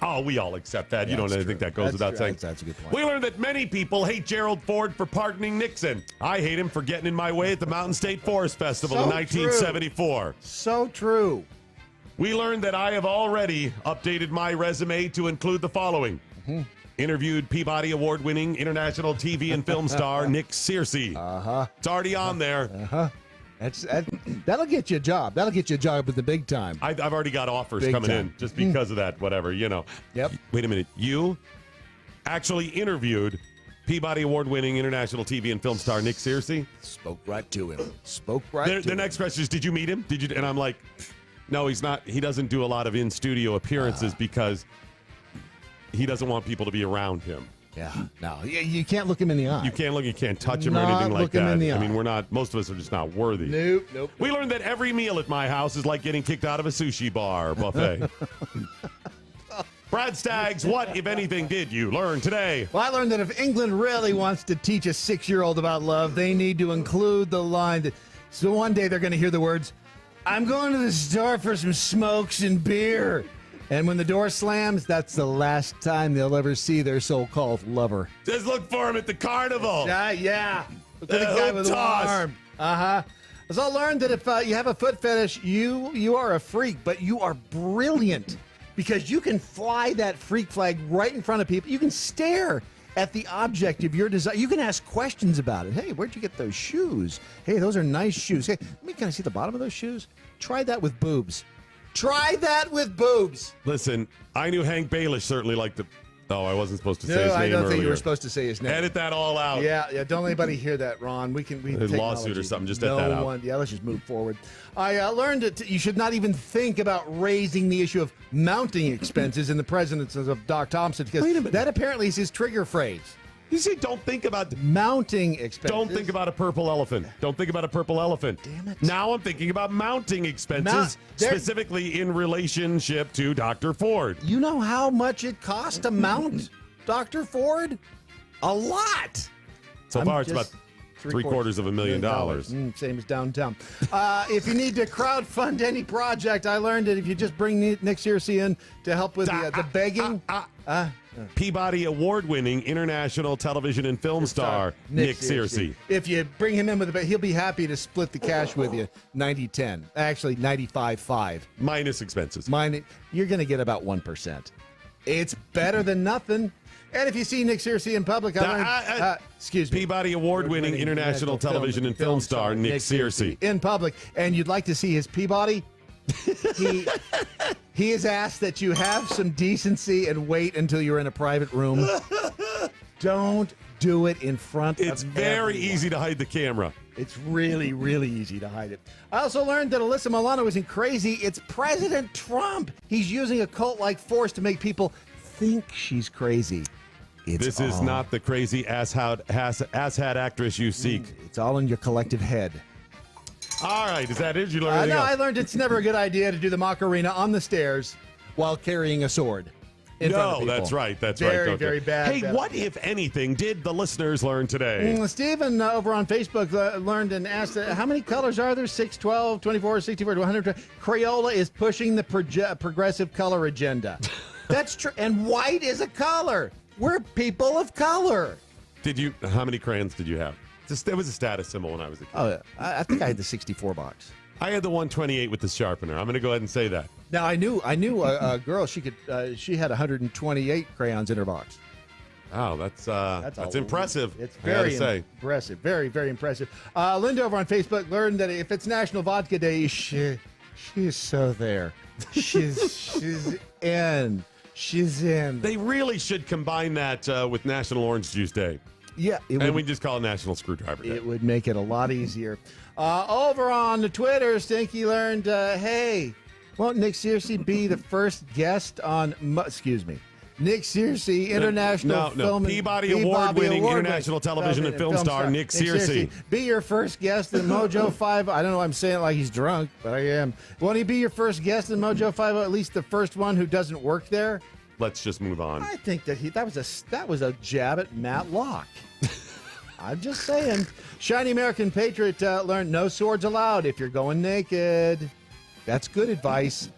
Oh, we all accept that. You don't think that goes without saying. That's a good point. We learned that many people hate Gerald Ford for pardoning Nixon. I hate him for getting in my way at the Mountain State Forest Festival in 1974. So true. We learned that I have already updated my resume to include the following. Interviewed Peabody Award-winning international TV and film star Nick Searcy. It's already on there. That'll get you a job. That'll get you a job at the big time. I've already got offers Big coming time. in just because of that, whatever, Yep. Wait a minute. You actually interviewed Peabody Award-winning international TV and film star Nick Searcy? Spoke right to him. Spoke right to him. The next question is, did you meet him? And I'm like, no, he's not. He doesn't do a lot of in-studio appearances because he doesn't want people to be around him. Yeah, no, you can't look him in the eye. You can't touch him or Not anything like look him that. in the I mean, eye. most of us are just not worthy. Nope. We learned that every meal at my house is like getting kicked out of a sushi bar buffet. Brad Staggs, what, if anything, did you learn today? Well, I learned that if England really wants to teach a 6-year-old about love, they need to include the line that. So one day they're going to hear the words, "I'm going to the store for some smokes and beer." And when the door slams, that's the last time they'll ever see their so-called lover. Just look for him at the carnival. Yeah. Look at the guy with the arm. So I learned that if you have a foot fetish, you are a freak, but you are brilliant because you can fly that freak flag right in front of people. You can stare at the object of your desire. You can ask questions about it. Hey, where'd you get those shoes? Hey, those are nice shoes. Hey, can I see the bottom of those shoes? Try that with boobs. Try that with boobs. Listen, I knew Hank Baelish certainly liked the. Oh, I wasn't supposed to say his name I don't think you earlier. were supposed to say his name. Edit that all out. Yeah. Don't let anybody hear that, Ron. We take lawsuit or something. Just edit that out. Yeah, let's just move forward. I learned that you should not even think about raising the issue of mounting expenses in the presidency of Doc Thompson because that apparently is his trigger phrase. You say don't think about mounting expenses. Don't think about a purple elephant. Don't think about a purple elephant. Damn it. Now I'm thinking about mounting expenses, specifically in relationship to Dr. Ford. You know how much it costs to mount Dr. Ford? A lot. So far, it's about $750,000. Same as downtown. If you need to crowdfund any project, I learned that if you just bring Nick Searcy in to help with the begging. Peabody Award-winning international television and film star Nick Searcy. If you bring him in with he'll be happy to split the cash with you. 90-10. Actually, 95-5. Minus expenses. You're going to get about 1%. It's better than nothing. And if you see Nick Searcy in public, excuse me. Peabody Award-winning international television and film star Nick Searcy. In public, and you'd like to see his Peabody? He has asked that you have some decency and wait until you're in a private room. Don't do it in front of It's very easy to hide the camera. It's really, really easy to hide it. I also learned that Alyssa Milano isn't crazy. It's President Trump. He's using a cult-like force to make people think she's crazy. This is not the crazy asshat actress you seek. It's all in your collective head. All right, is that it? You learned anything else? I learned it's never a good idea to do the Macarena on the stairs while carrying a sword. In front of people. That's right. That's very, right. Very bad. Hey, what, if anything, did the listeners learn today? Stephen over on Facebook learned and asked, how many colors are there? 6, 12, 24, 64, 100. Crayola is pushing the progressive color agenda. That's true. And white is a color. We're people of color. How many crayons did you have? It was a status symbol when I was a kid. Oh, I think I had the 64 box. I had the 128 with the sharpener. I'm going to go ahead and say that. Now I knew a girl. She had 128 crayons in her box. Oh, that's impressive. It's very impressive. Very, very impressive. Linda over on Facebook learned that if it's National Vodka Day, she is so there. She's in. She's in. They really should combine that with National Orange Juice Day. Yeah. We just call it National Screwdriver Day. It would make it a lot easier. Over on the Twitter, Stinky learned, hey, won't Nick Searcy be the first guest on, Nick Searcy, international film. Peabody Award-winning international television and film star Nick Searcy. Be your first guest in Mojo 5. I don't know why I'm saying it like he's drunk, but I am. Won't he be your first guest in Mojo 5? At least the first one who doesn't work there? Let's just move on. I think that that was a jab at Matt Locke. I'm just saying. Shiny American Patriot learned no swords allowed if you're going naked. That's good advice.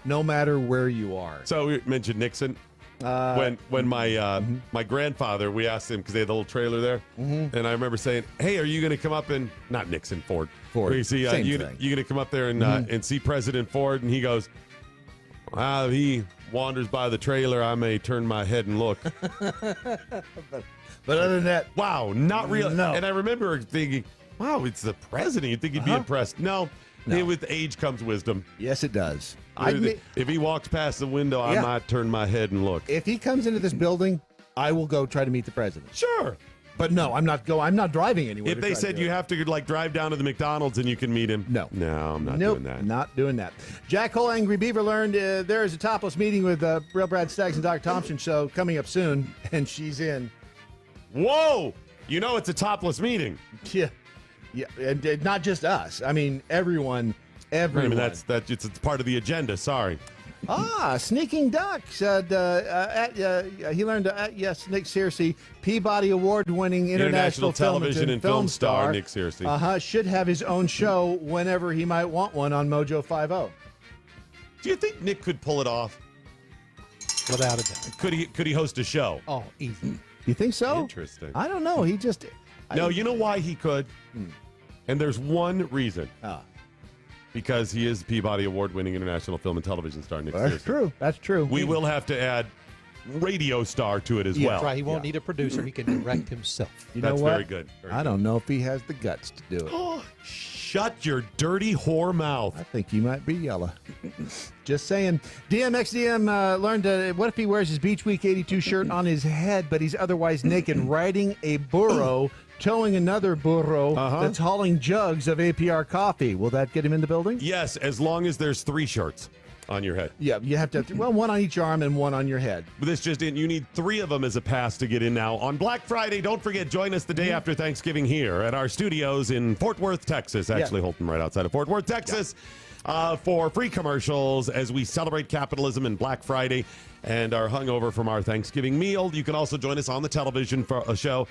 no matter where you are. So we mentioned Nixon. When my my grandfather, we asked him because they had the little trailer there, and I remember saying, "Hey, are you going to come up and not Nixon, Ford? You see, Same you thing. going to come up there and see President Ford?" And he goes, "He wanders by the trailer. I may turn my head and look." But other than that, wow, not real. No. And I remember thinking, "Wow, it's the president. You'd think he'd be impressed." No. With age comes wisdom. Yes, it does. If he walks past the window, I might turn my head and look. If he comes into this building, I will go try to meet the president. Sure. But no, I'm not driving anywhere. If they said you have to drive down to the McDonald's and you can meet him. No, I'm not doing that. Not doing that. Jack Hole, Angry Beaver learned there is a topless meeting with Real Brad Staggs and Doc Thompson show coming up soon, and she's in. Whoa! You know it's a topless meeting. Yeah. Yeah, and not just us. I mean, everyone. I mean, it's part of the agenda. Sorry. Sneaking Duck said he learned yes, Nick Searcy, Peabody Award-winning international television and film star Nick Searcy. Should have his own show whenever he might want one on Mojo 50. Do you think Nick could pull it off? Without a doubt. Could he host a show? Oh, easy. You think so? Interesting. I don't know. He just. No, you know why he could? And there's one reason. Because he is Peabody Award-winning international film and television star Nick Searcy. That's true. That's true. We will have to add radio star to it as well. That's right. He won't need a producer. He can direct himself. That's very good. I don't know if he has the guts to do it. Shut your dirty whore mouth. I think you might be yellow. Just saying. DMXDM learned what if he wears his Beach Week 82 shirt on his head, but he's otherwise naked, riding a burro, towing another burro that's hauling jugs of APR coffee. Will that get him in the building? Yes, as long as there's 3 shirts on your head. Yeah, you have to, one on each arm and one on your head. But this just in, you need 3 of them as a pass to get in now. On Black Friday, don't forget, join us the day after Thanksgiving here at our studios in Fort Worth, Texas. Actually, Holton, right outside of Fort Worth, Texas, for free commercials as we celebrate capitalism and Black Friday and are hungover from our Thanksgiving meal. You can also join us on the television for a show,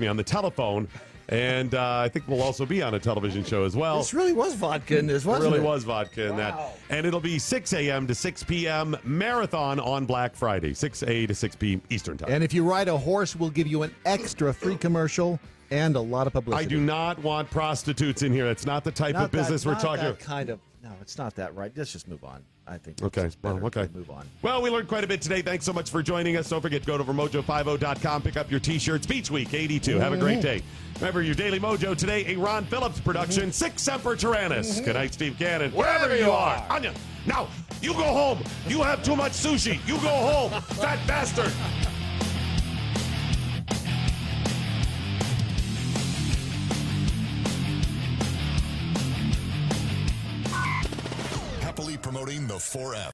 on the telephone. And I think we'll also be on a television show as well. This really was vodka in this, wasn't it? It really was vodka in that. And it'll be 6 a.m. to 6 p.m. marathon on Black Friday, 6 a to 6 p.m. Eastern Time. And if you ride a horse, we'll give you an extra free commercial and a lot of publicity. I do not want prostitutes in here. That's not the type of business we're talking about. No, it's not that right. Let's just move on. I think. Okay. Okay. Move on. Well, we learned quite a bit today. Thanks so much for joining us. Don't forget, go to mojo50.com, pick up your T-shirts. Beach Week 82. Have a great day. Remember, your Daily Mojo today, a Ron Phillips production. Sic Semper Tyrannis. Good night, Steve Cannon. Wherever you are. Anya, now, you go home. You have too much sushi. You go home. Fat bastard. Happily promoting the 4F.